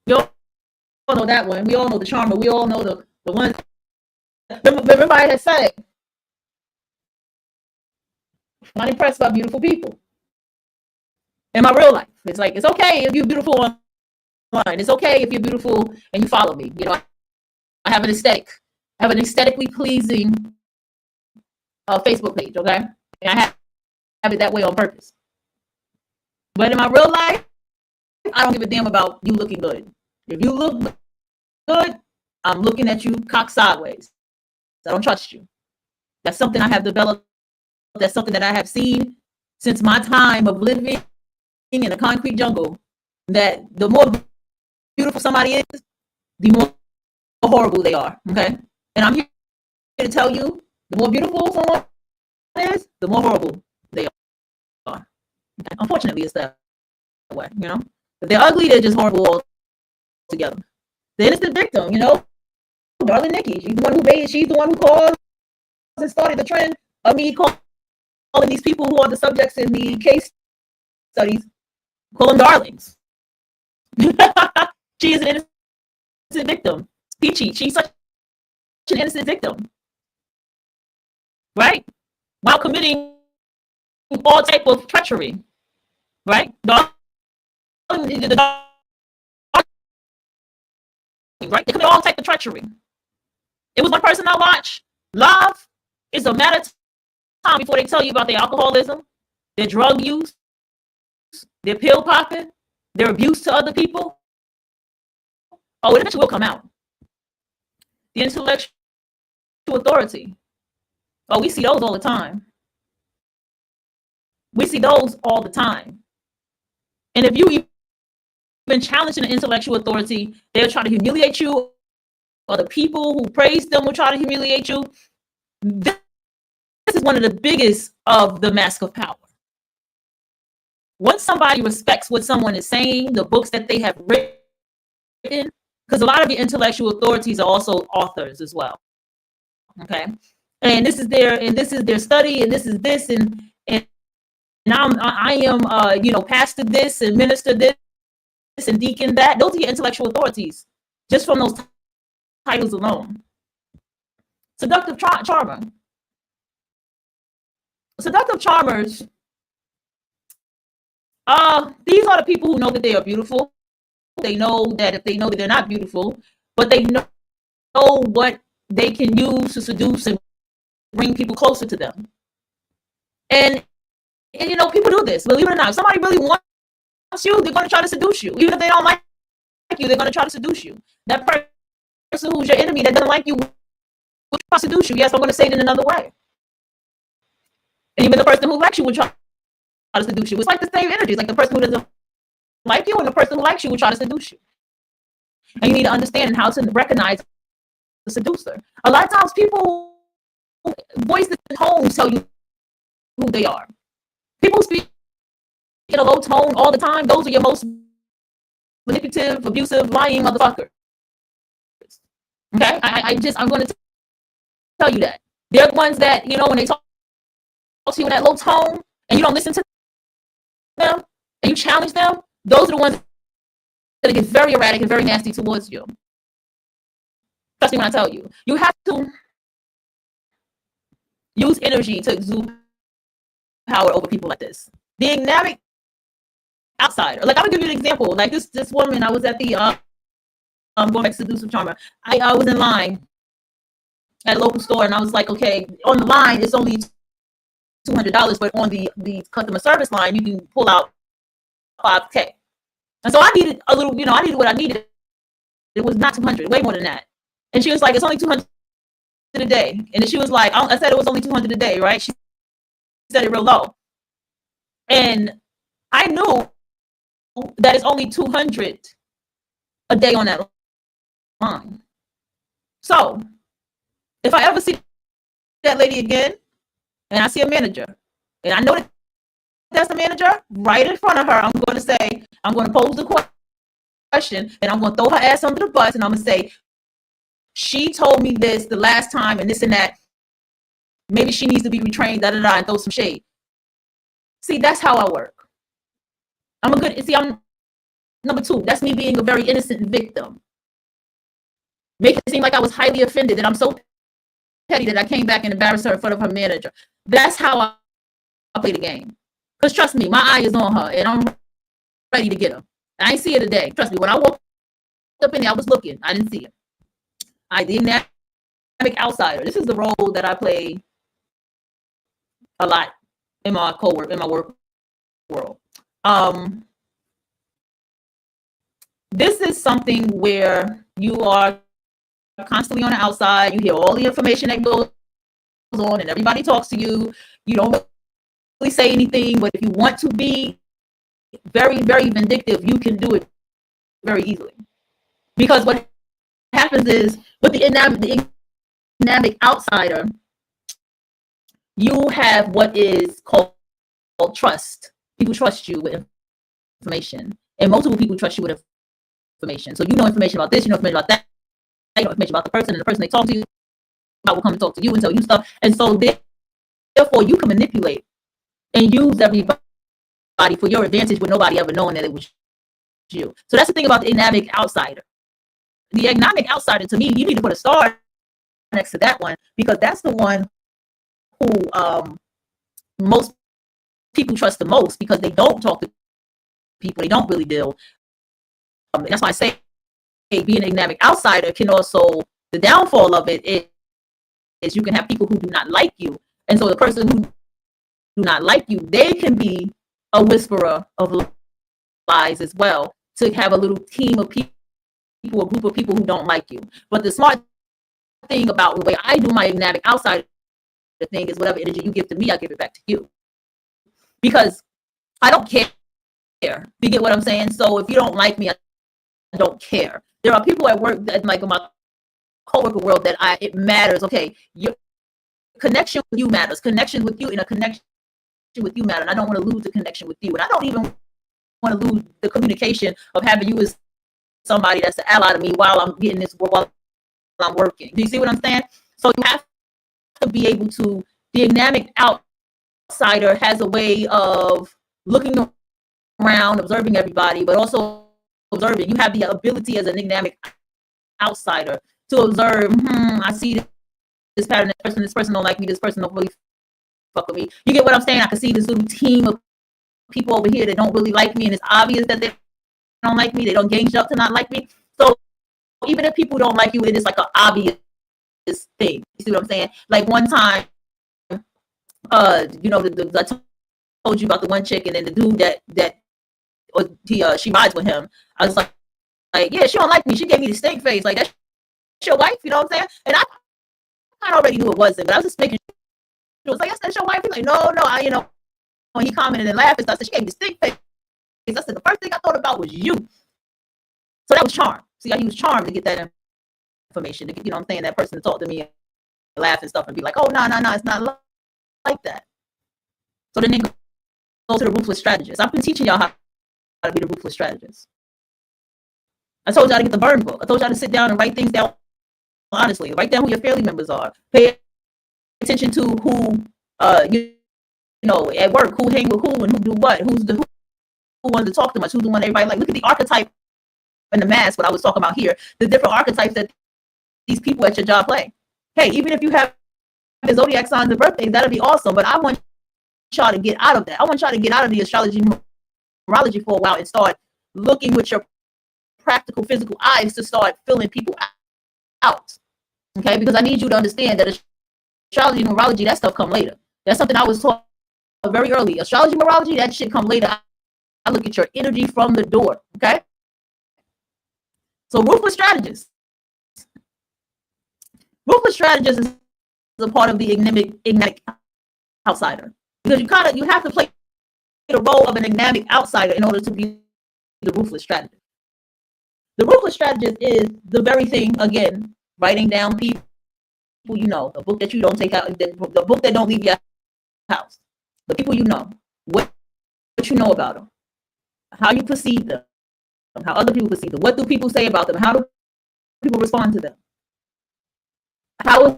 We all know that one. We all know the charmer. We all know the one. Everybody has said it. I'm not impressed by beautiful people. In my real life, it's like, it's okay if you're beautiful online. It's okay if you're beautiful and you follow me. I have an aesthetic. I have an aesthetically pleasing Facebook page, okay? And I have it that way on purpose. But in my real life, I don't give a damn about you looking good. If you look good, I'm looking at you cock sideways. I don't trust you. That's something I have developed. That's something that I have seen since my time of living in a concrete jungle, that the more beautiful somebody is, the more horrible they are, okay? And I'm here to tell you, the more beautiful someone is, the more horrible they are. Okay? Unfortunately, it's that way, If they're ugly, they're just horrible altogether. The innocent victim, Darling Nikki, she's the one who caused and started the trend of me calling these people who are the subjects in the case studies, call them darlings. She is an innocent victim. Peachy, she's such an innocent victim, right? While committing all type of treachery, right? Right? They commit all type of treachery. It was one person I watched. Love is a matter of time before they tell you about their alcoholism, their drug use, their pill popping, their abuse to other people. Oh, it eventually will come out. The intellectual authority. Oh, we see those all the time. We see those all the time. And if you even challenge an intellectual authority, they'll try to humiliate you, or the people who praise them will try to humiliate you. This is one of the biggest of the mask of power. Once somebody respects what someone is saying, the books that they have written, because a lot of the intellectual authorities are also authors as well. Okay, and this is their study, and this is this, and I am, pastor this and minister this and deacon that. Those are your intellectual authorities, just from those titles alone. Seductive charmer. Seductive charmers. These are the people who know that they are beautiful. They know that if they know that they're not beautiful, but they know what they can use to seduce and bring people closer to them. And people do this. Believe it or not, if somebody really wants you, they're going to try to seduce you. Even if they don't like you, they're going to try to seduce you. That person who's your enemy that doesn't like you will try to seduce you. Yes, I'm going to say it in another way. And even the person who likes you will try to seduce you. It's like the same energy. It's like the person who doesn't like you and the person who likes you will try to seduce you. And you need to understand how to recognize the seducer. A lot of times people voice the tone tell you who they are. People speak in a low tone all the time. Those are your most manipulative, abusive, lying motherfuckers. Okay? I'm going to tell you that. They're the ones that, when they talk to you in that low tone and you don't listen to them and you challenge them, those are the ones that get very erratic and very nasty towards you. Trust me when I tell you. You have to use energy to exude power over people like this. The dynamic outsider. Like, I'm gonna give you an example. Like this woman, I was at the going back to seductive charmer. I was in line at a local store and I was like, okay, on the line it's only $200, but on the customer service line you can pull out $5K. And so I needed a little, I needed what I needed. It was not 200, way more than that. And she was like, it's only 200 a day. And then she was like, I said it was only 200 a day, right? She said it real low. And I knew that it's only 200 a day on that line. So if I ever see that lady again and I see a manager and I know that that's the manager, right in front of her, I'm going to pose the question and I'm going to throw her ass under the bus and I'm going to say, she told me this the last time and this and that. Maybe she needs to be retrained, and throw some shade. See, that's how I work. I'm number two. That's me being a very innocent victim. Make it seem like I was highly offended, that I'm so petty that I came back and embarrassed her in front of her manager. That's how I play the game. Because trust me, my eye is on her and I'm ready to get her. I ain't see her today. Trust me, when I woke up in there, I was looking. I didn't see her. The dynamic outsider. This is the role that I play a lot in my work world. This is something where you are constantly on the outside. You hear all the information that goes on and everybody talks to you. You don't really say anything, but if you want to be very, very vindictive, you can do it very easily. Because what happens is with the dynamic outsider, you have what is called trust. People trust you with information, and multiple people trust you with information. So you know information about this, you know information about that, you know information about the person, and the person they talk to you about will come and talk to you and tell you stuff. And so therefore you can manipulate and use everybody for your advantage with nobody ever knowing that it was you. So that's the thing about the dynamic outsider. The dynamic outsider, to me, you need to put a star next to that one, because that's the one who most people trust the most, because they don't talk to people, they don't really deal. That's why I say being a dynamic outsider can also, the downfall of it is you can have people who do not like you. And so the person who do not like you, they can be a whisperer of lies as well, to have a little team of people, a group of people who don't like you. But the smart thing about the way I do my dynamic outsider thing is whatever energy you give to me, I give it back to you. Because I don't care. You get what I'm saying? So if you don't like me, I don't care. There are people at work that, like in my coworker world, that it matters. Okay, your connection with you matters. Connection with you in a connection with you matter. And I don't want to lose the connection with you. And I don't even want to lose the communication of having you as somebody that's an ally to me while I'm getting this work, while I'm working. Do you see what I'm saying? So you have to be able to, the dynamic outsider has a way of looking around, observing everybody, but also observing. You have the ability as a dynamic outsider to observe, I see this pattern, this person don't like me, this person don't really fuck with me. You get what I'm saying? I can see this little team of people over here that don't really like me, and it's obvious that they don't like me. They don't gauge up to not like me. So even if people don't like you, it is like an obvious thing. You see what I'm saying? Like one time, I told you about the one chick, and then the dude she rides with him. I was like, yeah, she don't like me. She gave me the stink face. Like, that's your wife, you know what I'm saying? And I kind of already knew it wasn't, but I was just making sure. It was like, that's your wife. He's like, no, when he commented and laughed and stuff, I said, she gave me the stink face. I said, the first thing I thought about was you. So that was charm. See, I used charm to get that information. To get, you know what I'm saying? That person to talk to me and laugh and stuff and be like, oh, no, it's not like that. So then they go to the ruthless strategist. I've been teaching y'all how to be the ruthless strategist. I told y'all to get the burn book. I told y'all to sit down and write things down honestly. Write down who your family members are. Pay attention to who, at work, who hang with who and who do what. Who wants to talk too much. Who's the one everybody like. Look at the archetype and the mask, what I was talking about here. The different archetypes that these people at your job play. Hey, even if you have the zodiac signs and birthdays, that'll be awesome. But I want y'all to get out of that. I want y'all to get out of the astrology, numerology for a while and start looking with your practical, physical eyes to start filling people out. Okay, because I need you to understand that astrology, numerology, that stuff come later. That's something I was taught very early. Astrology, numerology, that shit come later. I look at your energy from the door. Okay. So ruthless strategist. Ruthless strategist is a part of the enigmatic outsider. Because you have to play the role of an enigmatic outsider in order to be the ruthless strategist. The ruthless strategist is the very thing, again, writing down people you know, the book that you don't take out, the book that don't leave your house, the people you know, what you know about them, how you perceive them, how other people perceive them, what do people say about them, how do people respond to them, how is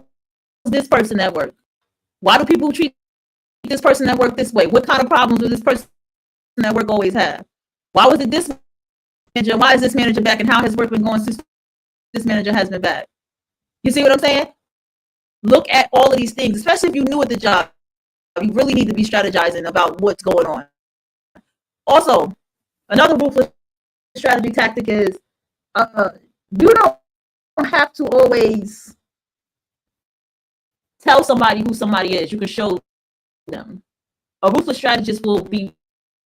this person at work, why do people treat this person at work this way, what kind of problems does this person at work always have, why was it this manager, why is this manager back, and how has work been going since this manager has been back? You see what I'm saying? Look at all of these things, especially if you're new at the job. You really need to be strategizing about what's going on. Also, another ruthless strategy tactic is you don't have to always tell somebody who somebody is. You can show them. A ruthless strategist will be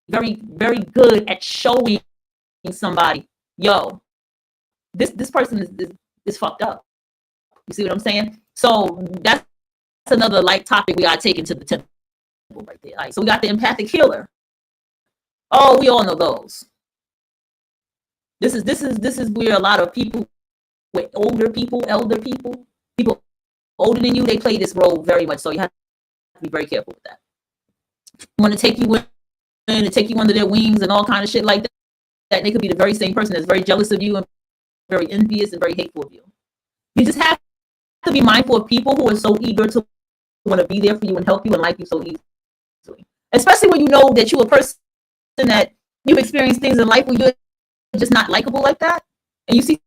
very, very good at showing somebody, yo, this person is fucked up. You see what I'm saying? So that's another topic we gotta take into the temple right there. So we got the empathic healer. Oh, we all know those. This is where a lot of people with elder people older than you, they play this role very much. So you have to be very careful with that. Want to take you in and take you under their wings and all kind of shit like that. That they could be the very same person that's very jealous of you and very envious and very hateful of you. You just have to be mindful of people who are so eager to want to be there for you and help you and like you so easily. Especially when you know that you're a person that you've experienced things in life where you're just not likable like that. And you see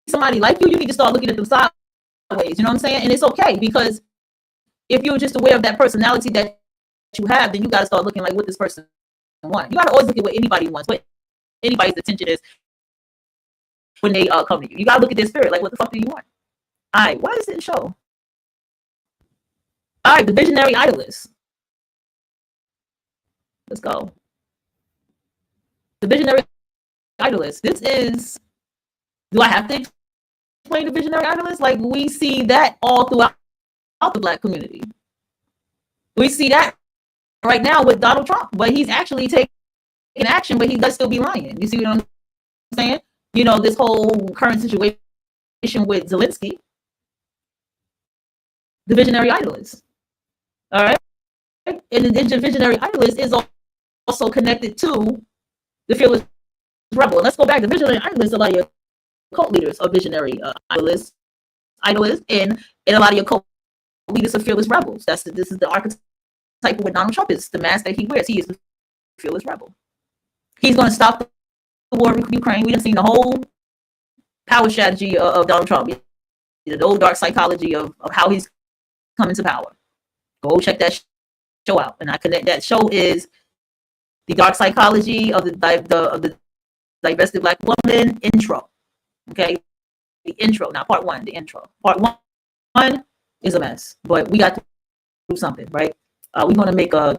somebody like you need to start looking at them sideways. You know what I'm saying? And it's okay, because if you're just aware of that personality that you have, then you got to start looking like what this person wants. You got to always look at what anybody wants, what anybody's attention is when they come to you. You got to look at their spirit. Like, what the fuck do you want? All right, why does it show? All right, the visionary idolist. Let's go. The visionary idolist. This is, do I have to explain the visionary idolist? Like, we see that all throughout the Black community. We see that right now with Donald Trump, but he's actually taking action, but he does still be lying. You see what I'm saying? You know, this whole current situation with Zelensky. The visionary idolist. All right. And the visionary idolist is also connected to the fearless rebel. And let's go back. The visionary idolist, a lot of your cult leaders are visionary idolists, and a lot of your cult leaders are fearless rebels. This is the archetype type of what Donald Trump is, the mask that he wears. He is the fearless rebel. He's going to stop the war in Ukraine. We done seen the whole power strategy of Donald Trump. The old dark psychology of how he's coming to power. Go check that show out. And I connect that show is the dark psychology of the divested Black woman intro. Okay, the intro, not part one. The intro. Part one is a mess, but we got to do something, right? We're gonna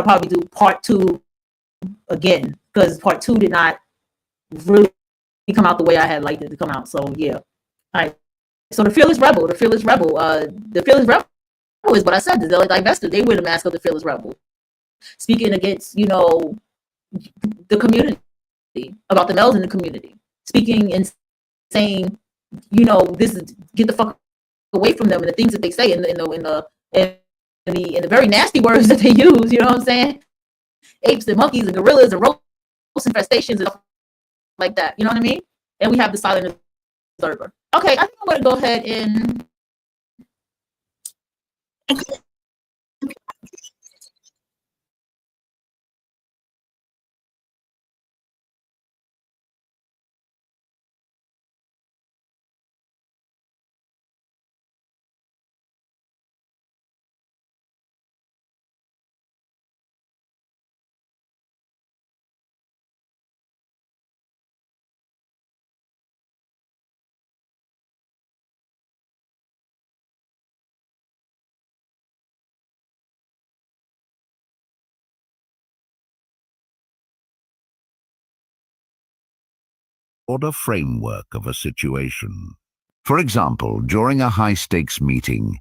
probably do part two again because part two did not really come out the way I had liked it to come out. So yeah, all right. So the fearless rebel is what I said. The divested, they wear the mask of the fearless rebel, speaking against the community, about the males in the community, speaking and saying, this is get the fuck away from them and the things that they say in the very nasty words that they use. You know what I'm saying? Apes and monkeys and gorillas and roach infestations and stuff like that. You know what I mean? And we have the silent observer. Okay, I think I'm going to go ahead and. Broader framework of a situation. For example, during a high-stakes meeting,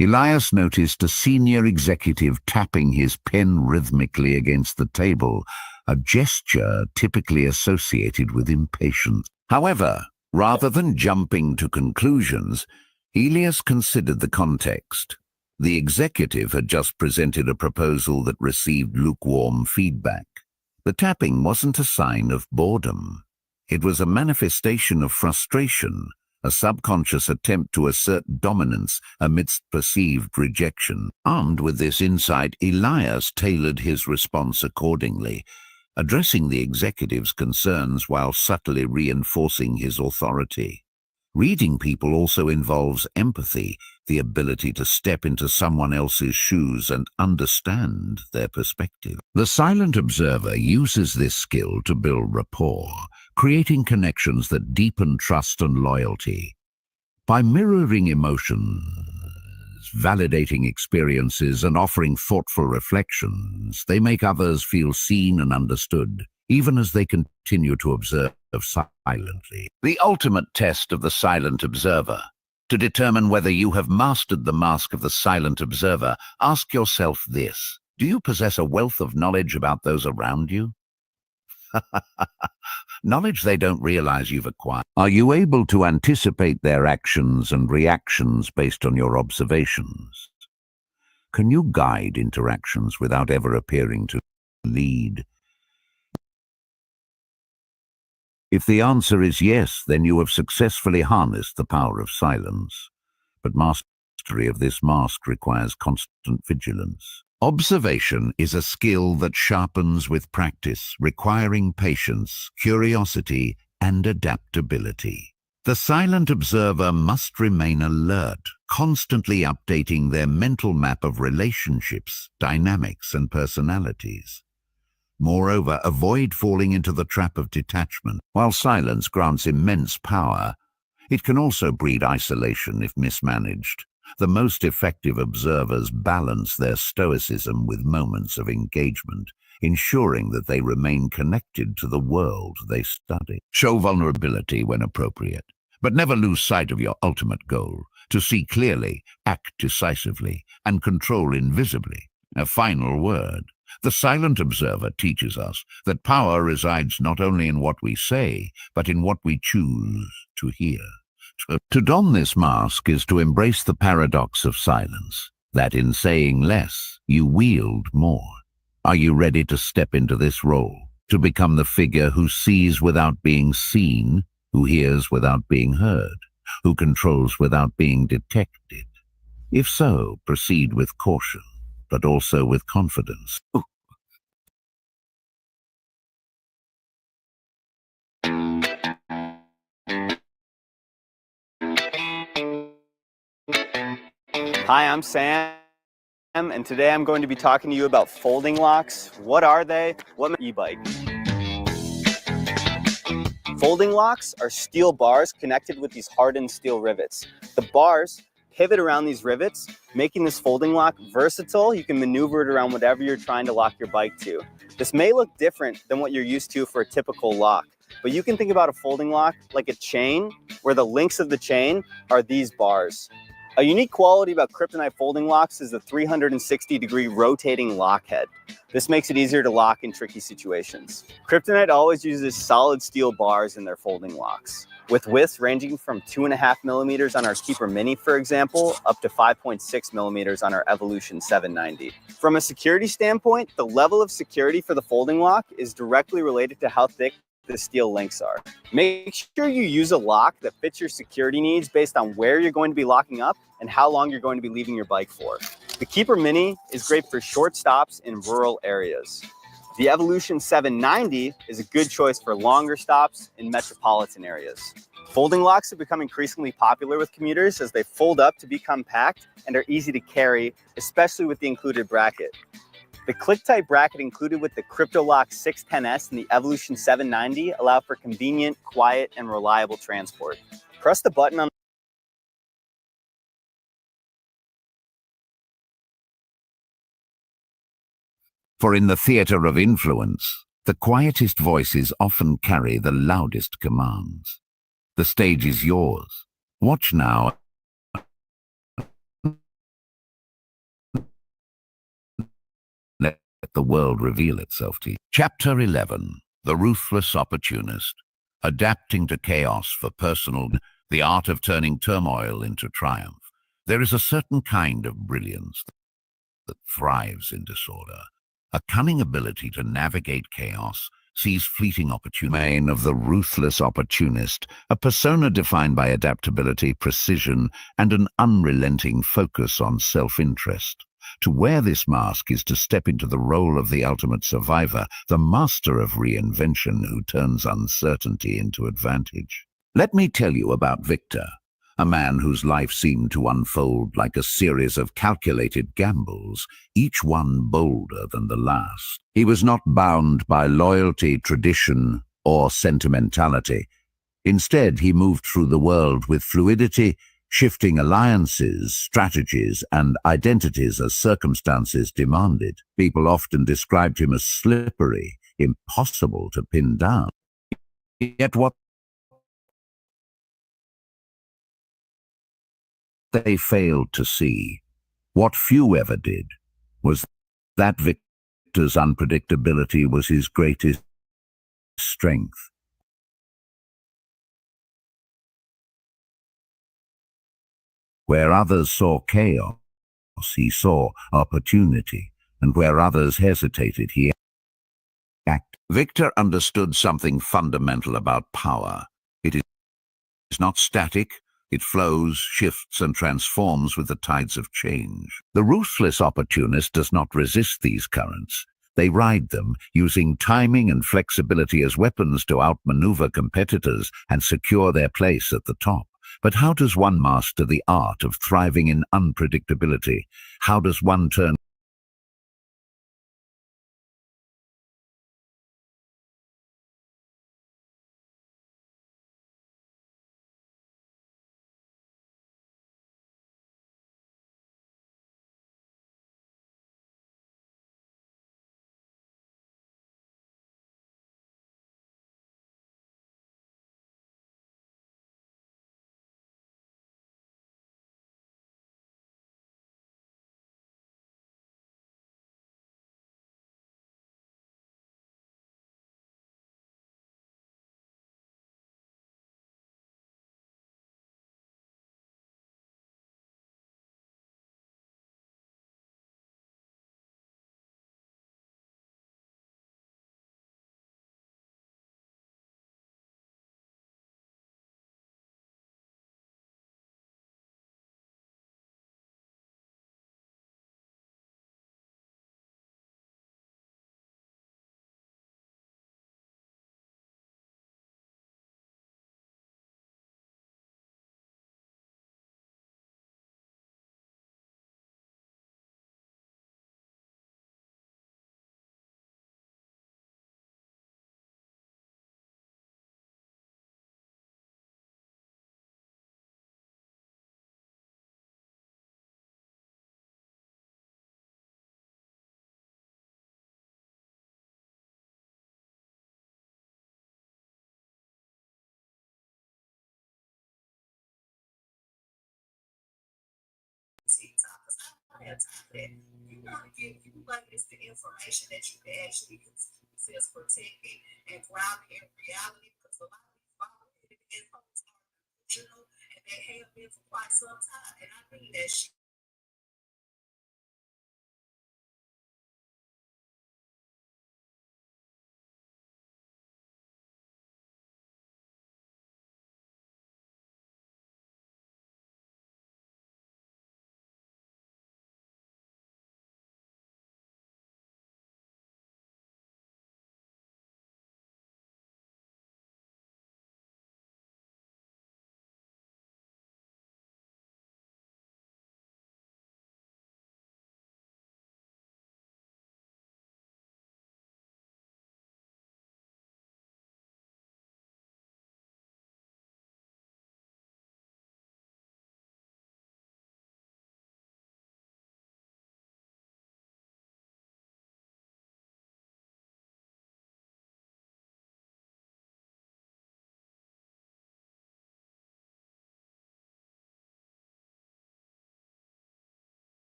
Elias noticed a senior executive tapping his pen rhythmically against the table, a gesture typically associated with impatience. However, rather than jumping to conclusions, Elias considered the context. The executive had just presented a proposal that received lukewarm feedback. The tapping wasn't a sign of boredom. It was a manifestation of frustration, a subconscious attempt to assert dominance amidst perceived rejection. Armed with this insight, Elias tailored his response accordingly, addressing the executive's concerns while subtly reinforcing his authority. Reading people also involves empathy, the ability to step into someone else's shoes and understand their perspective. The silent observer uses this skill to build rapport, creating connections that deepen trust and loyalty. By mirroring emotions, validating experiences, and offering thoughtful reflections, they make others feel seen and understood, even as they continue to observe silently. The ultimate test of the silent observer. To determine whether you have mastered the mask of the silent observer, ask yourself this: do you possess a wealth of knowledge about those around you? Knowledge they don't realize you've acquired. Are you able to anticipate their actions and reactions based on your observations? Can you guide interactions without ever appearing to lead? If the answer is yes, then you have successfully harnessed the power of silence. But mastery of this mask requires constant vigilance. Observation is a skill that sharpens with practice, requiring patience, curiosity, and adaptability. The silent observer must remain alert, constantly updating their mental map of relationships, dynamics, and personalities. Moreover, avoid falling into the trap of detachment. While silence grants immense power, it can also breed isolation if mismanaged. The most effective observers balance their stoicism with moments of engagement, ensuring that they remain connected to the world they study. Show vulnerability when appropriate, but never lose sight of your ultimate goal: to see clearly, act decisively, and control invisibly. A final word. The silent observer teaches us that power resides not only in what we say, but in what we choose to hear. To don this mask is to embrace the paradox of silence, that in saying less, you wield more. Are you ready to step into this role, to become the figure who sees without being seen, who hears without being heard, who controls without being detected? If so, proceed with caution, but also with confidence. Hi, I'm Sam, and today I'm going to be talking to you about folding locks. What are they? What e-bike? Folding locks are steel bars connected with these hardened steel rivets. The bars pivot around these rivets, making this folding lock versatile. You can maneuver it around whatever you're trying to lock your bike to. This may look different than what you're used to for a typical lock, but you can think about a folding lock like a chain, where the links of the chain are these bars. A unique quality about Kryptonite folding locks is the 360-degree rotating lock head. This makes it easier to lock in tricky situations. Kryptonite always uses solid steel bars in their folding locks, with widths ranging from 2.5 millimeters on our Keeper Mini, for example, up to 5.6 millimeters on our Evolution 790. From a security standpoint, the level of security for the folding lock is directly related to how thick the steel links are. Make sure you use a lock that fits your security needs based on where you're going to be locking up and how long you're going to be leaving your bike for. The Keeper Mini is great for short stops in rural areas. The Evolution 790 is a good choice for longer stops in metropolitan areas. Folding locks have become increasingly popular with commuters as they fold up to be compact and are easy to carry, especially with the included bracket. The click-type bracket included with the CryptoLock 610S and the Evolution 790 allow for convenient, quiet, and reliable transport. Press the button on For in the theatre of influence, the quietest voices often carry the loudest commands. The stage is yours. Watch now. Let the world reveal itself to you. Chapter 11. The Ruthless Opportunist. Adapting to chaos for personal, the art of turning turmoil into triumph. There is a certain kind of brilliance that thrives in disorder. A cunning ability to navigate chaos, sees fleeting opportunity of the ruthless opportunist, a persona defined by adaptability, precision, and an unrelenting focus on self-interest. To wear this mask is to step into the role of the ultimate survivor, the master of reinvention who turns uncertainty into advantage. Let me tell you about Victor, a man whose life seemed to unfold like a series of calculated gambles, each one bolder than the last. He was not bound by loyalty, tradition, or sentimentality. Instead, he moved through the world with fluidity, shifting alliances, strategies, and identities as circumstances demanded. People often described him as slippery, impossible to pin down. Yet what they failed to see, what few ever did, was that Victor's unpredictability was his greatest strength. Where others saw chaos, he saw opportunity, and where others hesitated, he acted. Victor understood something fundamental about power. It is not static. It flows, shifts, and transforms with the tides of change. The ruthless opportunist does not resist these currents. They ride them, using timing and flexibility as weapons to outmaneuver competitors and secure their place at the top. But how does one master the art of thriving in unpredictability? How does one turn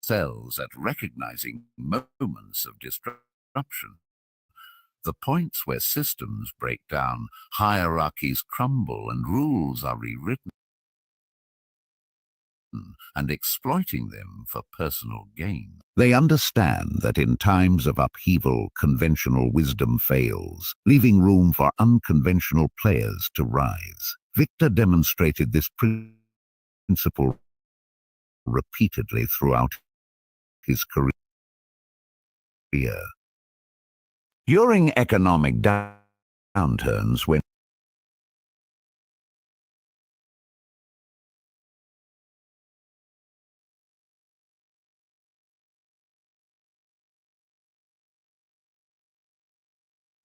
Cells at recognizing moments of disruption. The points where systems break down, hierarchies crumble, and rules are rewritten, and exploiting them for personal gain. They understand that in times of upheaval, conventional wisdom fails, leaving room for unconventional players to rise. Victor demonstrated this principle repeatedly throughout his career. During economic downturns, when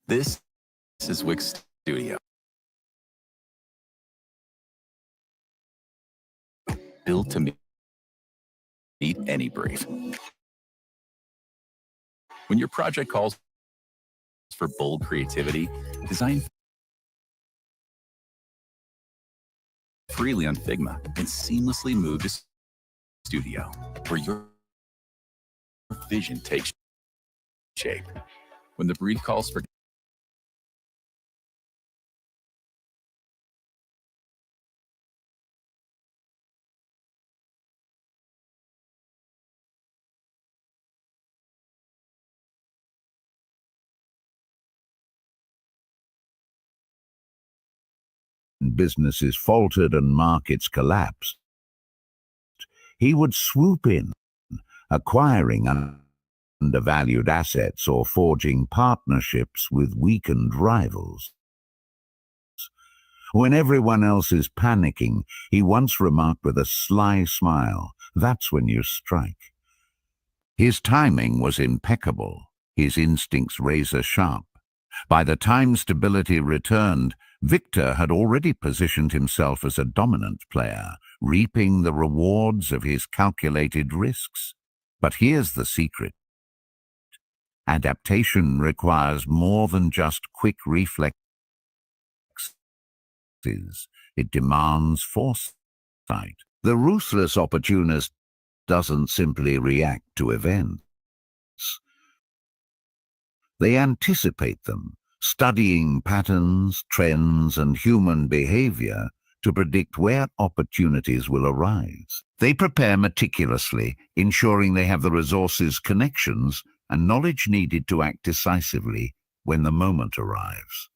This is Wix Studio. Built to meet any brief. When your project calls for bold creativity, design freely on Figma and seamlessly move to Studio, where your vision takes shape. When the brief calls for businesses faltered and markets collapsed, he would swoop in, acquiring undervalued assets or forging partnerships with weakened rivals. When everyone else is panicking, he once remarked with a sly smile, "That's when you strike." His timing was impeccable, his instincts razor-sharp. By the time stability returned, Victor had already positioned himself as a dominant player, reaping the rewards of his calculated risks. But here's the secret. Adaptation requires more than just quick reflexes. It demands foresight. The ruthless opportunist doesn't simply react to events. They anticipate them, studying patterns, trends, and human behavior to predict where opportunities will arise. They prepare meticulously, ensuring they have the resources, connections, and knowledge needed to act decisively when the moment arrives.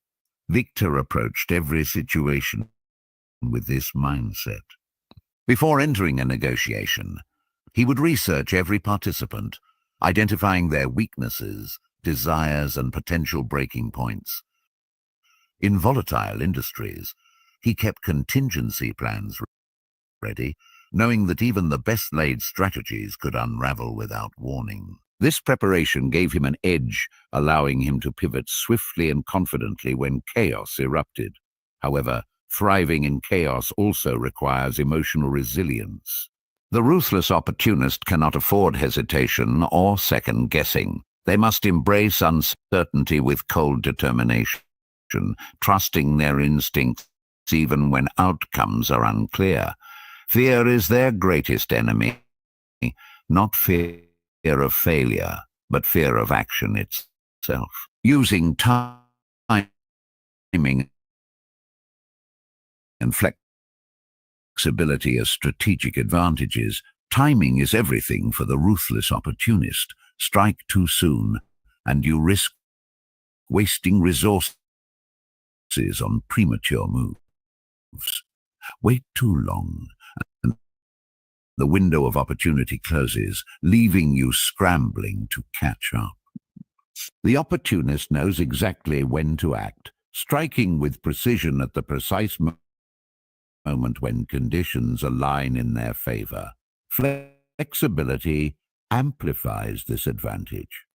Victor approached every situation with this mindset. Before entering a negotiation, he would research every participant, identifying their weaknesses, desires, and potential breaking points. In volatile industries, he kept contingency plans ready, knowing that even the best-laid strategies could unravel without warning. This preparation gave him an edge, allowing him to pivot swiftly and confidently when chaos erupted. However, thriving in chaos also requires emotional resilience. The ruthless opportunist cannot afford hesitation or second-guessing. They must embrace uncertainty with cold determination, trusting their instincts even when outcomes are unclear. Fear is their greatest enemy, not fear of failure, but fear of action itself. Using timing and flexibility as strategic advantages, timing is everything for the ruthless opportunist. Strike too soon, and you risk wasting resources on premature moves. Wait too long, and the window of opportunity closes, leaving you scrambling to catch up. The opportunist knows exactly when to act, striking with precision at the precise moment when conditions align in their favor. Flexibility amplifies this advantage.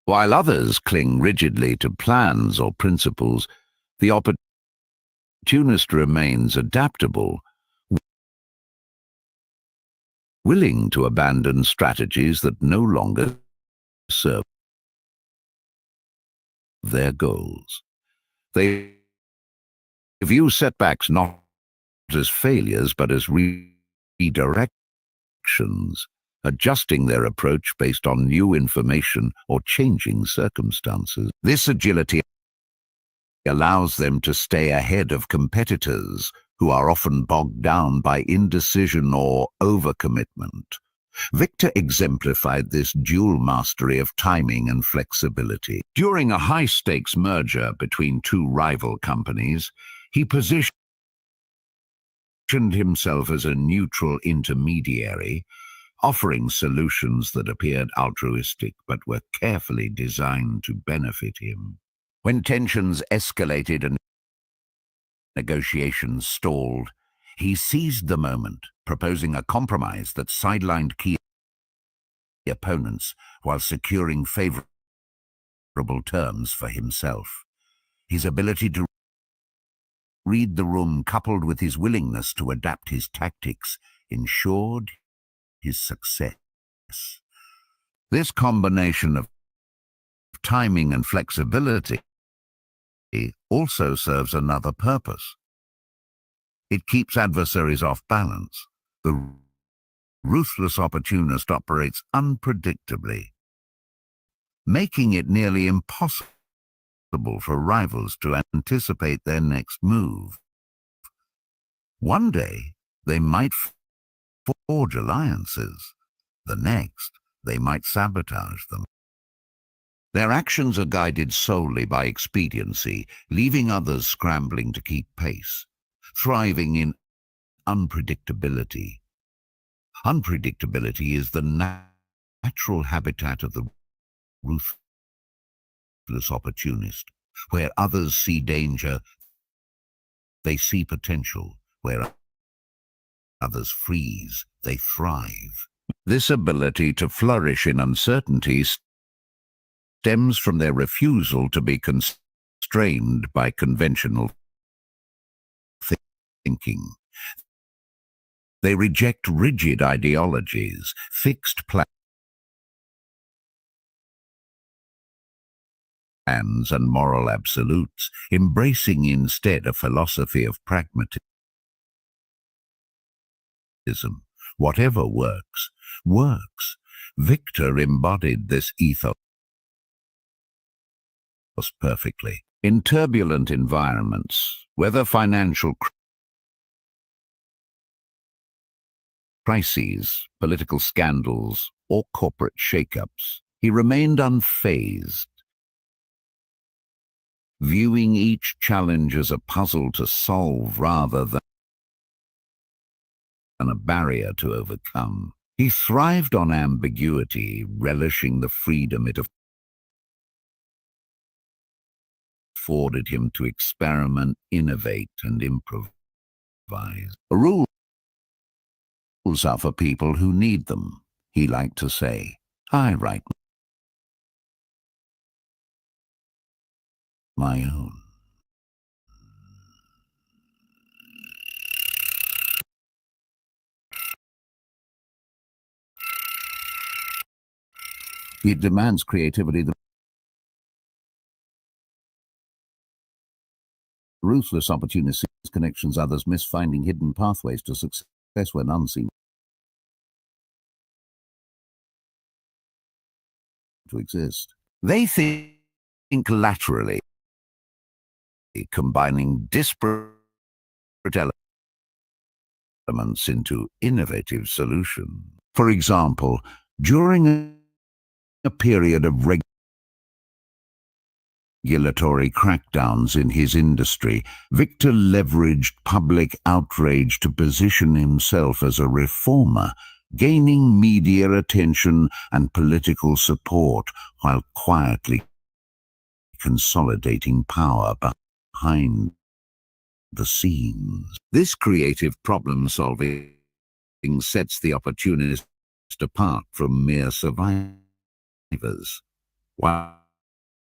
While others cling rigidly to plans or principles, the opportunist remains adaptable, willing to abandon strategies that no longer serve their goals. They view setbacks not as failures but as redirections, adjusting their approach based on new information or changing circumstances. This agility allows them to stay ahead of competitors who are often bogged down by indecision or overcommitment. Victor exemplified this dual mastery of timing and flexibility. During a high-stakes merger between two rival companies, he positioned himself as a neutral intermediary, offering solutions that appeared altruistic but were carefully designed to benefit him. When tensions escalated and negotiations stalled, he seized the moment, proposing a compromise that sidelined key opponents while securing favorable terms for himself. His ability to read the room, coupled with his willingness to adapt his tactics, ensured his success. This combination of timing and flexibility also serves another purpose. It keeps adversaries off balance. The ruthless opportunist operates unpredictably, making it nearly impossible for rivals to anticipate their next move. One day, they might forge alliances. The next, they might sabotage them. Their actions are guided solely by expediency, leaving others scrambling to keep pace, thriving in unpredictability. Unpredictability is the natural habitat of the ruthless opportunist. Where others see danger, they see potential. Where others freeze, they thrive. This ability to flourish in uncertainty stems from their refusal to be constrained by conventional thinking. They reject rigid ideologies, fixed plans, and moral absolutes, embracing instead a philosophy of pragmatism. Whatever works, works. Victor embodied this ethos perfectly. In turbulent environments, whether financial crises, political scandals, or corporate shakeups, he remained unfazed, viewing each challenge as a puzzle to solve rather than a barrier to overcome. He thrived on ambiguity, relishing the freedom it afforded him to experiment, innovate, and improvise. Rules are for people who need them, he liked to say. I write my own. It demands creativity. The ruthless opportunist sees connections others miss, finding hidden pathways to success when unseen to exist. They think laterally, combining disparate elements into innovative solutions. For example, during a period of regulatory crackdowns in his industry, Victor leveraged public outrage to position himself as a reformer, gaining media attention and political support while quietly consolidating power behind the scenes. This creative problem-solving sets the opportunist apart from mere survivors. While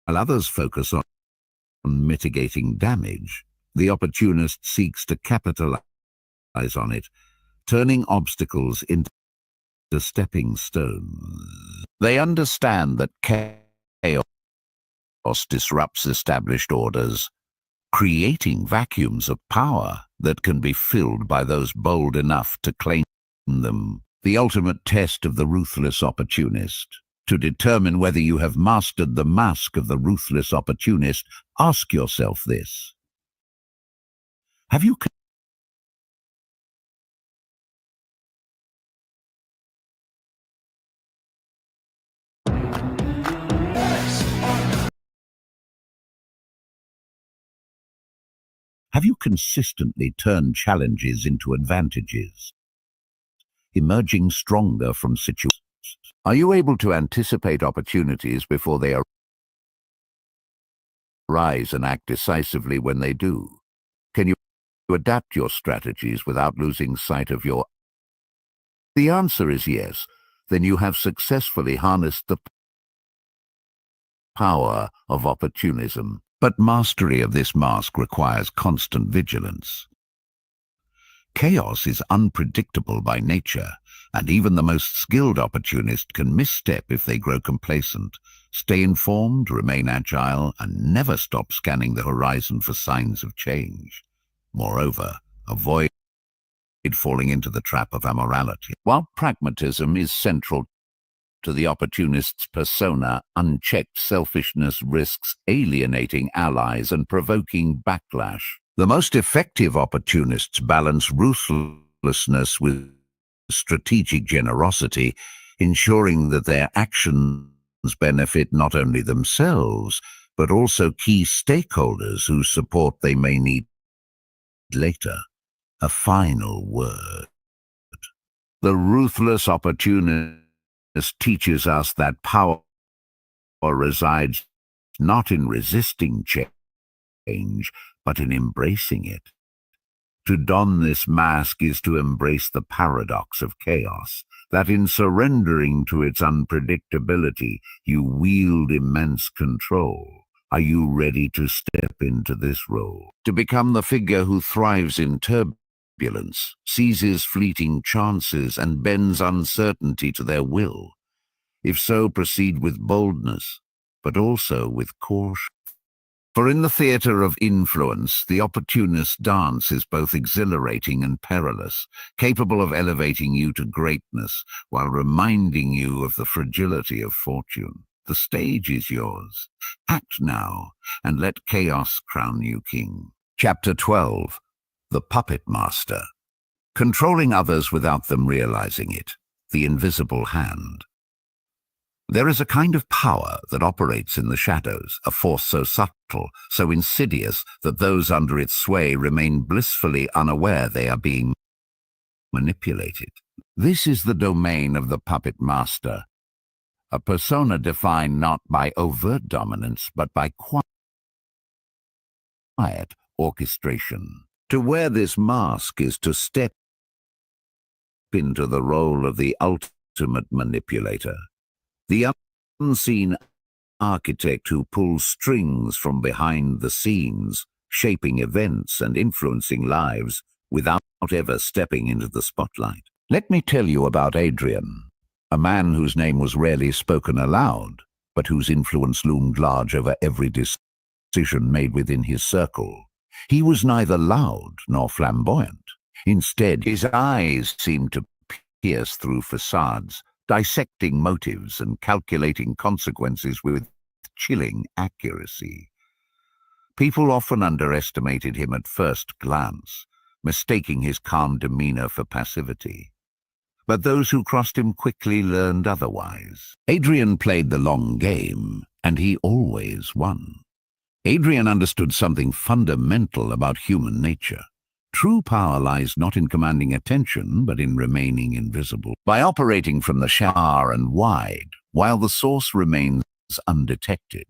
others focus on mitigating damage, the opportunist seeks to capitalize on it, turning obstacles into stepping stones. They understand that chaos disrupts established orders, creating vacuums of power that can be filled by those bold enough to claim them. The ultimate test of the ruthless opportunist. To determine whether you have mastered the mask of the ruthless opportunist, ask yourself this. Have you consistently turned challenges into advantages, emerging stronger from situations? Are you able to anticipate opportunities before they arise and act decisively when they do? Can you adapt your strategies without losing sight of your... The answer is yes. Then you have successfully harnessed the power of opportunism. But mastery of this mask requires constant vigilance. Chaos is unpredictable by nature, and even the most skilled opportunist can misstep if they grow complacent. Stay informed, remain agile, and never stop scanning the horizon for signs of change. Moreover, avoid falling into the trap of amorality. While pragmatism is central to the opportunist's persona, unchecked selfishness risks alienating allies and provoking backlash. The most effective opportunists balance ruthlessness with strategic generosity, ensuring that their actions benefit not only themselves, but also key stakeholders whose support they may need later. A final word. The ruthless opportunist teaches us that power resides not in resisting change, but in embracing it. To don this mask is to embrace the paradox of chaos, that in surrendering to its unpredictability, you wield immense control. Are you ready to step into this role? To become the figure who thrives in turbulence, seizes fleeting chances, and bends uncertainty to their will? If so, proceed with boldness, but also with caution. For in the theater of influence, the opportunist dance is both exhilarating and perilous, capable of elevating you to greatness while reminding you of the fragility of fortune. The stage is yours. Act now, and let chaos crown you king. Chapter 12. The Puppet Master. Controlling others without them realizing it. The invisible hand. There is a kind of power that operates in the shadows, a force so subtle, so insidious, that those under its sway remain blissfully unaware they are being manipulated. This is the domain of the puppet master, a persona defined not by overt dominance, but by quiet orchestration. To wear this mask is to step into the role of the ultimate manipulator. The unseen architect who pulls strings from behind the scenes, shaping events and influencing lives without ever stepping into the spotlight. Let me tell you about Adrian. a man whose name was rarely spoken aloud, but whose influence loomed large over every decision made within his circle. He was neither loud nor flamboyant. Instead, his eyes seemed to pierce through facades, dissecting motives and calculating consequences with chilling accuracy. People often underestimated him at first glance, mistaking his calm demeanor for passivity. But those who crossed him quickly learned otherwise. Adrian played the long game, and he always won. Adrian understood something fundamental about human nature. True power lies not in commanding attention, but in remaining invisible. By operating from the far and wide, while the source remains undetected,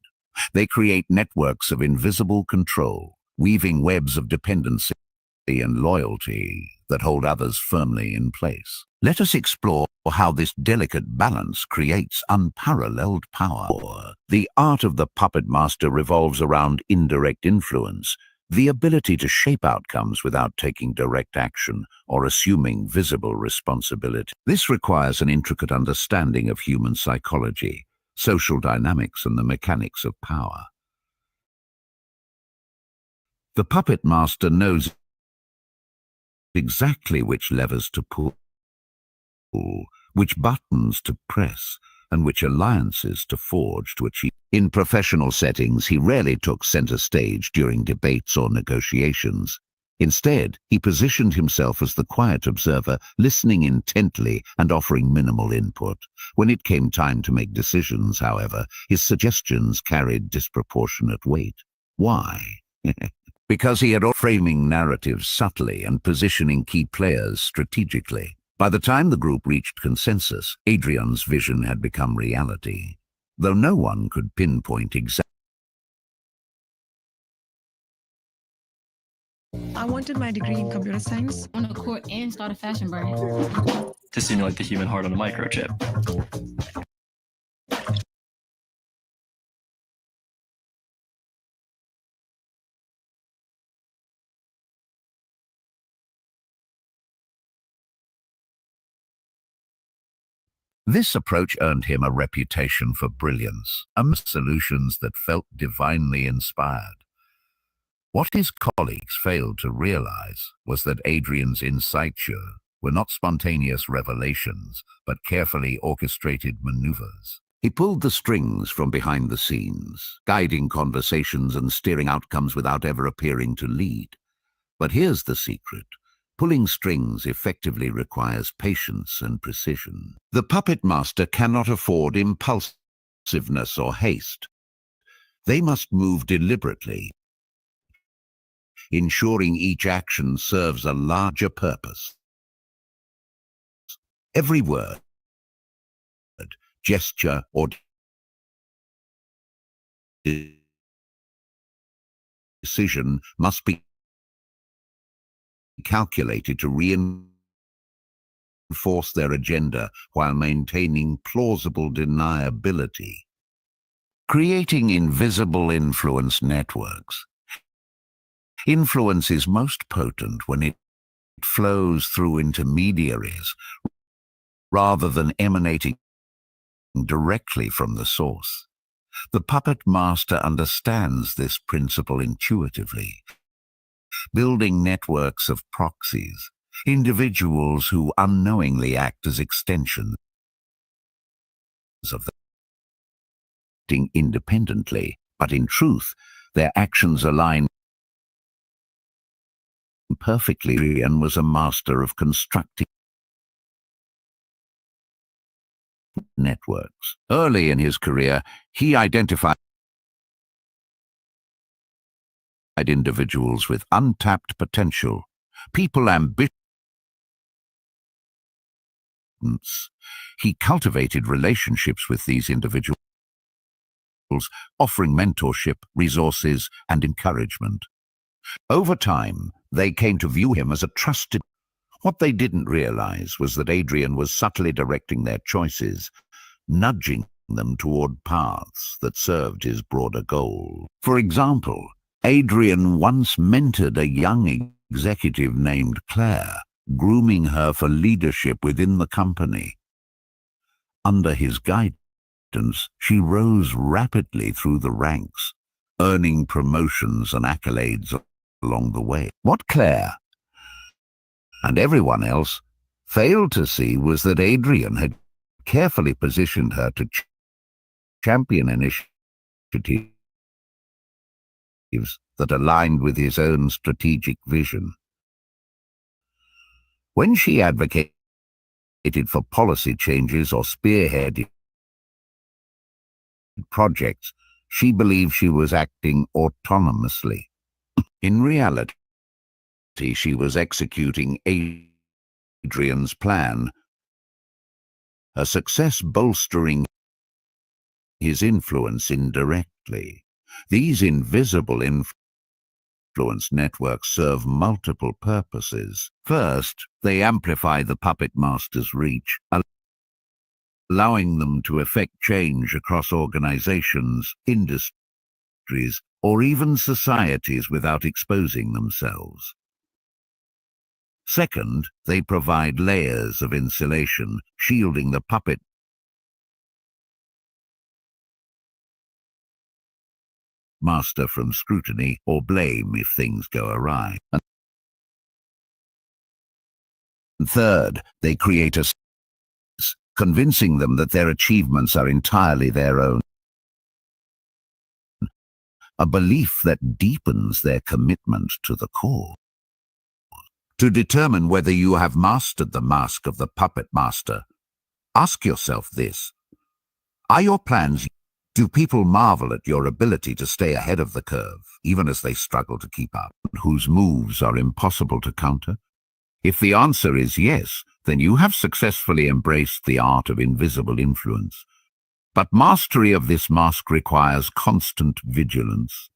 they create networks of invisible control, weaving webs of dependency and loyalty that hold others firmly in place. Let us explore how this delicate balance creates unparalleled power. The art of the puppet master revolves around indirect influence, the ability to shape outcomes without taking direct action or assuming visible responsibility. This requires an intricate understanding of human psychology, social dynamics, and the mechanics of power. The puppet master knows exactly which levers to pull, which buttons to press, and which alliances to forge to achieve. In professional settings, he rarely took center stage during debates or negotiations. Instead, he positioned himself as the quiet observer, listening intently and offering minimal input. When it came time to make decisions, however, his suggestions carried disproportionate weight. Why? Because he had framing narratives subtly and positioning key players strategically. By the time the group reached consensus, Adrian's vision had become reality, though no one could pinpoint exactly. I wanted my degree in computer science. On a court and start a fashion brand. To simulate the human heart on a microchip. This approach earned him a reputation for brilliance, among solutions that felt divinely inspired. What his colleagues failed to realize was that Adrian's insights were not spontaneous revelations, but carefully orchestrated maneuvers. He pulled the strings from behind the scenes, guiding conversations and steering outcomes without ever appearing to lead. But here's the secret. Pulling strings effectively requires patience and precision. The puppet master cannot afford impulsiveness or haste. They must move deliberately, ensuring each action serves a larger purpose. Every word, gesture, or decision must be calculated to reinforce their agenda while maintaining plausible deniability. Creating invisible influence networks. Influence is most potent when it flows through intermediaries rather than emanating directly from the source. The puppet master understands this principle intuitively, building networks of proxies, individuals who unknowingly act as extensions of acting independently, but in truth, their actions align perfectly, and was a master of constructing networks. Early in his career, he identified individuals with untapped potential, people ambitious. He cultivated relationships with these individuals, offering mentorship, resources, and encouragement. Over time, they came to view him as a trusted. What they didn't realize was that Adrian was subtly directing their choices, nudging them toward paths that served his broader goal. For example, Adrian once mentored a young executive named Claire, grooming her for leadership within the company. Under his guidance, she rose rapidly through the ranks, earning promotions and accolades along the way. What Claire and everyone else failed to see was that Adrian had carefully positioned her to champion initiatives that aligned with his own strategic vision. When she advocated for policy changes or spearheaded projects, she believed she was acting autonomously. In reality, she was executing Adrian's plan, her success bolstering his influence indirectly. These invisible influence networks serve multiple purposes. First, they amplify the puppet master's reach, allowing them to effect change across organizations, industries, or even societies without exposing themselves. Second, they provide layers of insulation, shielding the puppet master from scrutiny or blame if things go awry. And third, they create a sense, convincing them that their achievements are entirely their own. A belief that deepens their commitment to the cause. To determine whether you have mastered the mask of the puppet master, ask yourself this: are your plans? Do people marvel at your ability to stay ahead of the curve, even as they struggle to keep up, whose moves are impossible to counter? If the answer is yes, then you have successfully embraced the art of invisible influence. But mastery of this mask requires constant vigilance.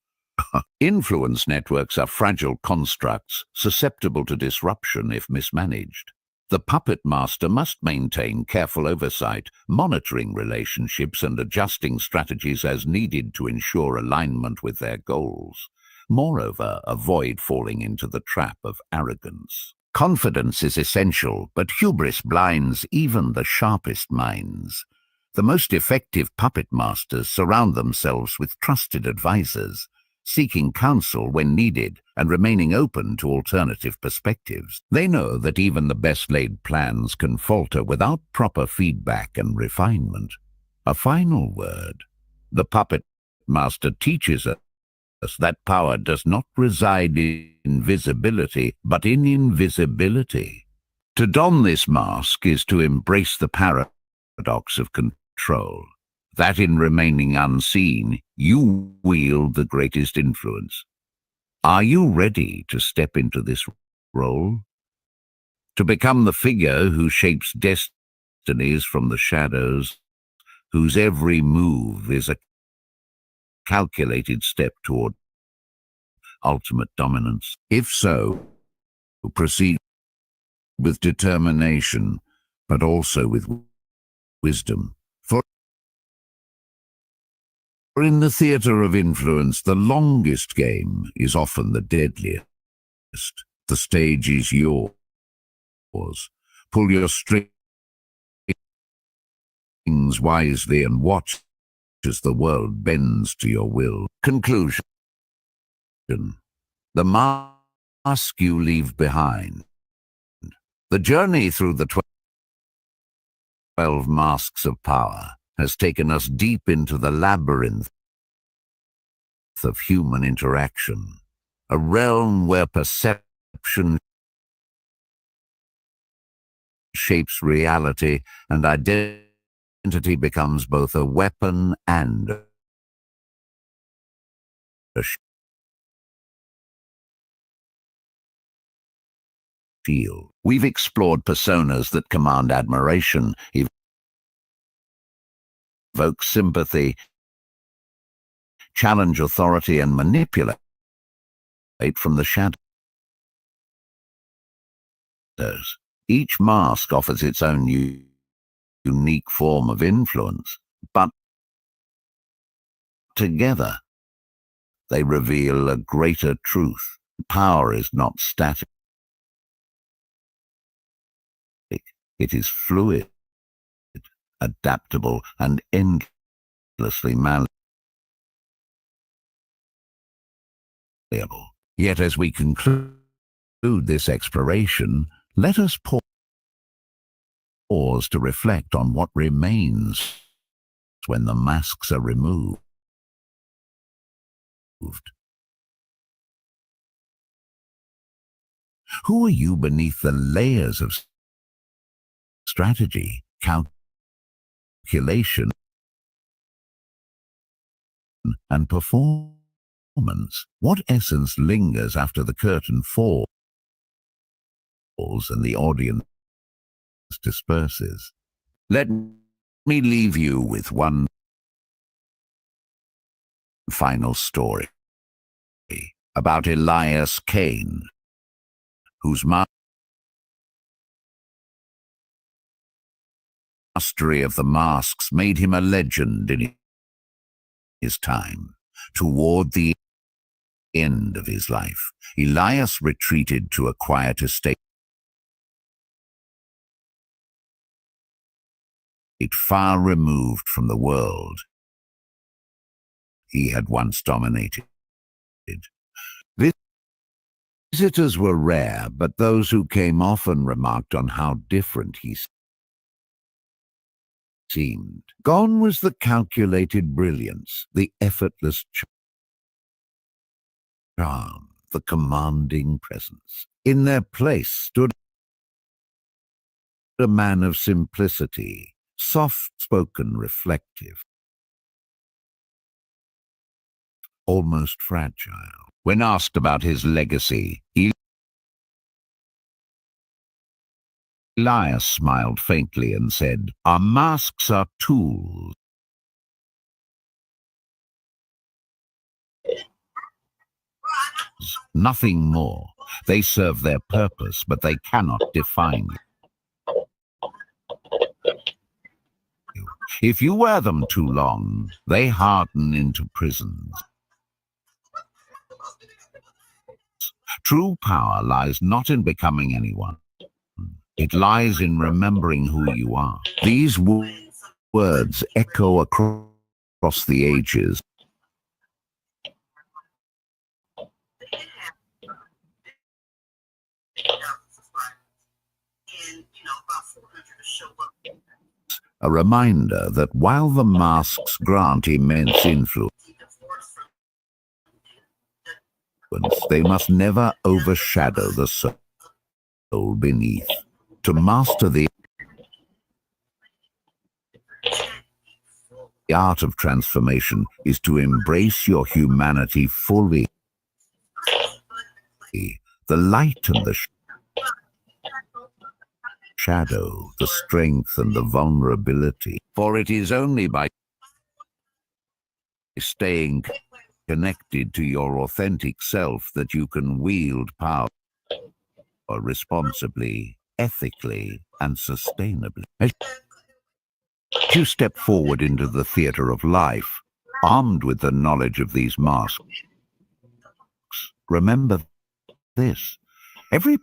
Influence networks are fragile constructs, susceptible to disruption if mismanaged. The puppet master must maintain careful oversight, monitoring relationships and adjusting strategies as needed to ensure alignment with their goals. Moreover, avoid falling into the trap of arrogance. Confidence is essential, but hubris blinds even the sharpest minds. The most effective puppet masters surround themselves with trusted advisors, seeking counsel when needed and remaining open to alternative perspectives. They know that even the best-laid plans can falter without proper feedback and refinement. A final word: the puppet master teaches us that power does not reside in visibility, but in invisibility. To don this mask is to embrace the paradox of control, that in remaining unseen, you wield the greatest influence. Are you ready to step into this role? To become the figure who shapes destinies from the shadows, whose every move is a calculated step toward ultimate dominance? If so, proceed with determination, but also with wisdom. For in the theater of influence, the longest game is often the deadliest. The stage is yours. Pull your strings wisely and watch as the world bends to your will. Conclusion. The mask you leave behind. The journey through the 12 masks of power has taken us deep into the labyrinth of human interaction, a realm where perception shapes reality and identity becomes both a weapon and a shield. We've explored personas that command admiration, evoke sympathy, challenge authority, and manipulate from the shadows. Each mask offers its own unique form of influence, but together they reveal a greater truth. Power is not static. It is fluid, adaptable, and endlessly malleable. Yet as we conclude this exploration, let us pause to reflect on what remains when the masks are removed. Who are you beneath the layers of strategy, calculation, and performance? What essence lingers after the curtain falls and the audience disperses? Let me leave you with one final story about Elias Kane, whose mastery of the masks made him a legend in his time. Toward the end of his life, Elias retreated to a quiet estate far removed from the world he had once dominated. Visitors were rare, but those who came often remarked on how different he seemed. Gone was the calculated brilliance, the effortless charm, the commanding presence. In their place stood a man of simplicity, soft-spoken, reflective, almost fragile. When asked about his legacy, Elias smiled faintly and said, "Our masks are tools. Nothing more. They serve their purpose, but they cannot define you. If you wear them too long, they harden into prisons. True power lies not in becoming anyone. It lies in remembering who you are." These words echo across the ages. A reminder that while the masks grant immense influence, they must never overshadow the soul beneath. To master the art of transformation is to embrace your humanity fully. The light and the shadow, the strength and the vulnerability. For it is only by staying connected to your authentic self that you can wield power responsibly, ethically, and sustainably. As you step forward into the theater of life, armed with the knowledge of these masks, remember this: every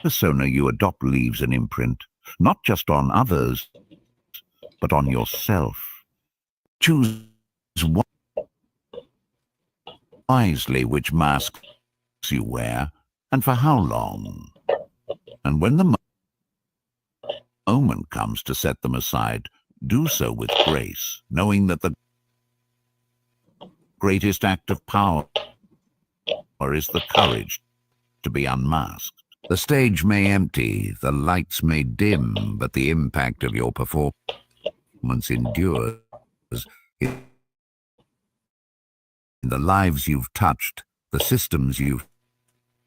persona you adopt leaves an imprint, not just on others, but on yourself. Choose wisely which masks you wear and for how long. And when the moment comes to set them aside, do so with grace, knowing that the greatest act of power is the courage to be unmasked. The stage may empty, the lights may dim, but the impact of your performance endures in the lives you've touched, the systems you've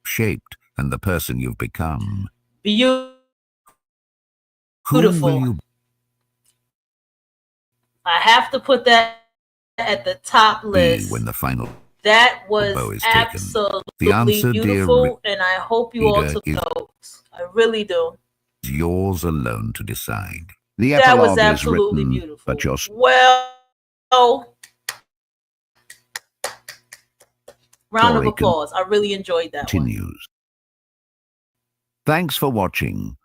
shaped, and the person you've become. Beautiful. I have to put that at the top list. When the final that was absolutely the answer, beautiful, and I hope you all took notes. I really do. Yours alone to decide. The that epilogue was absolutely is written, beautiful. But your round of applause. I really enjoyed that continues. one. Thanks for watching.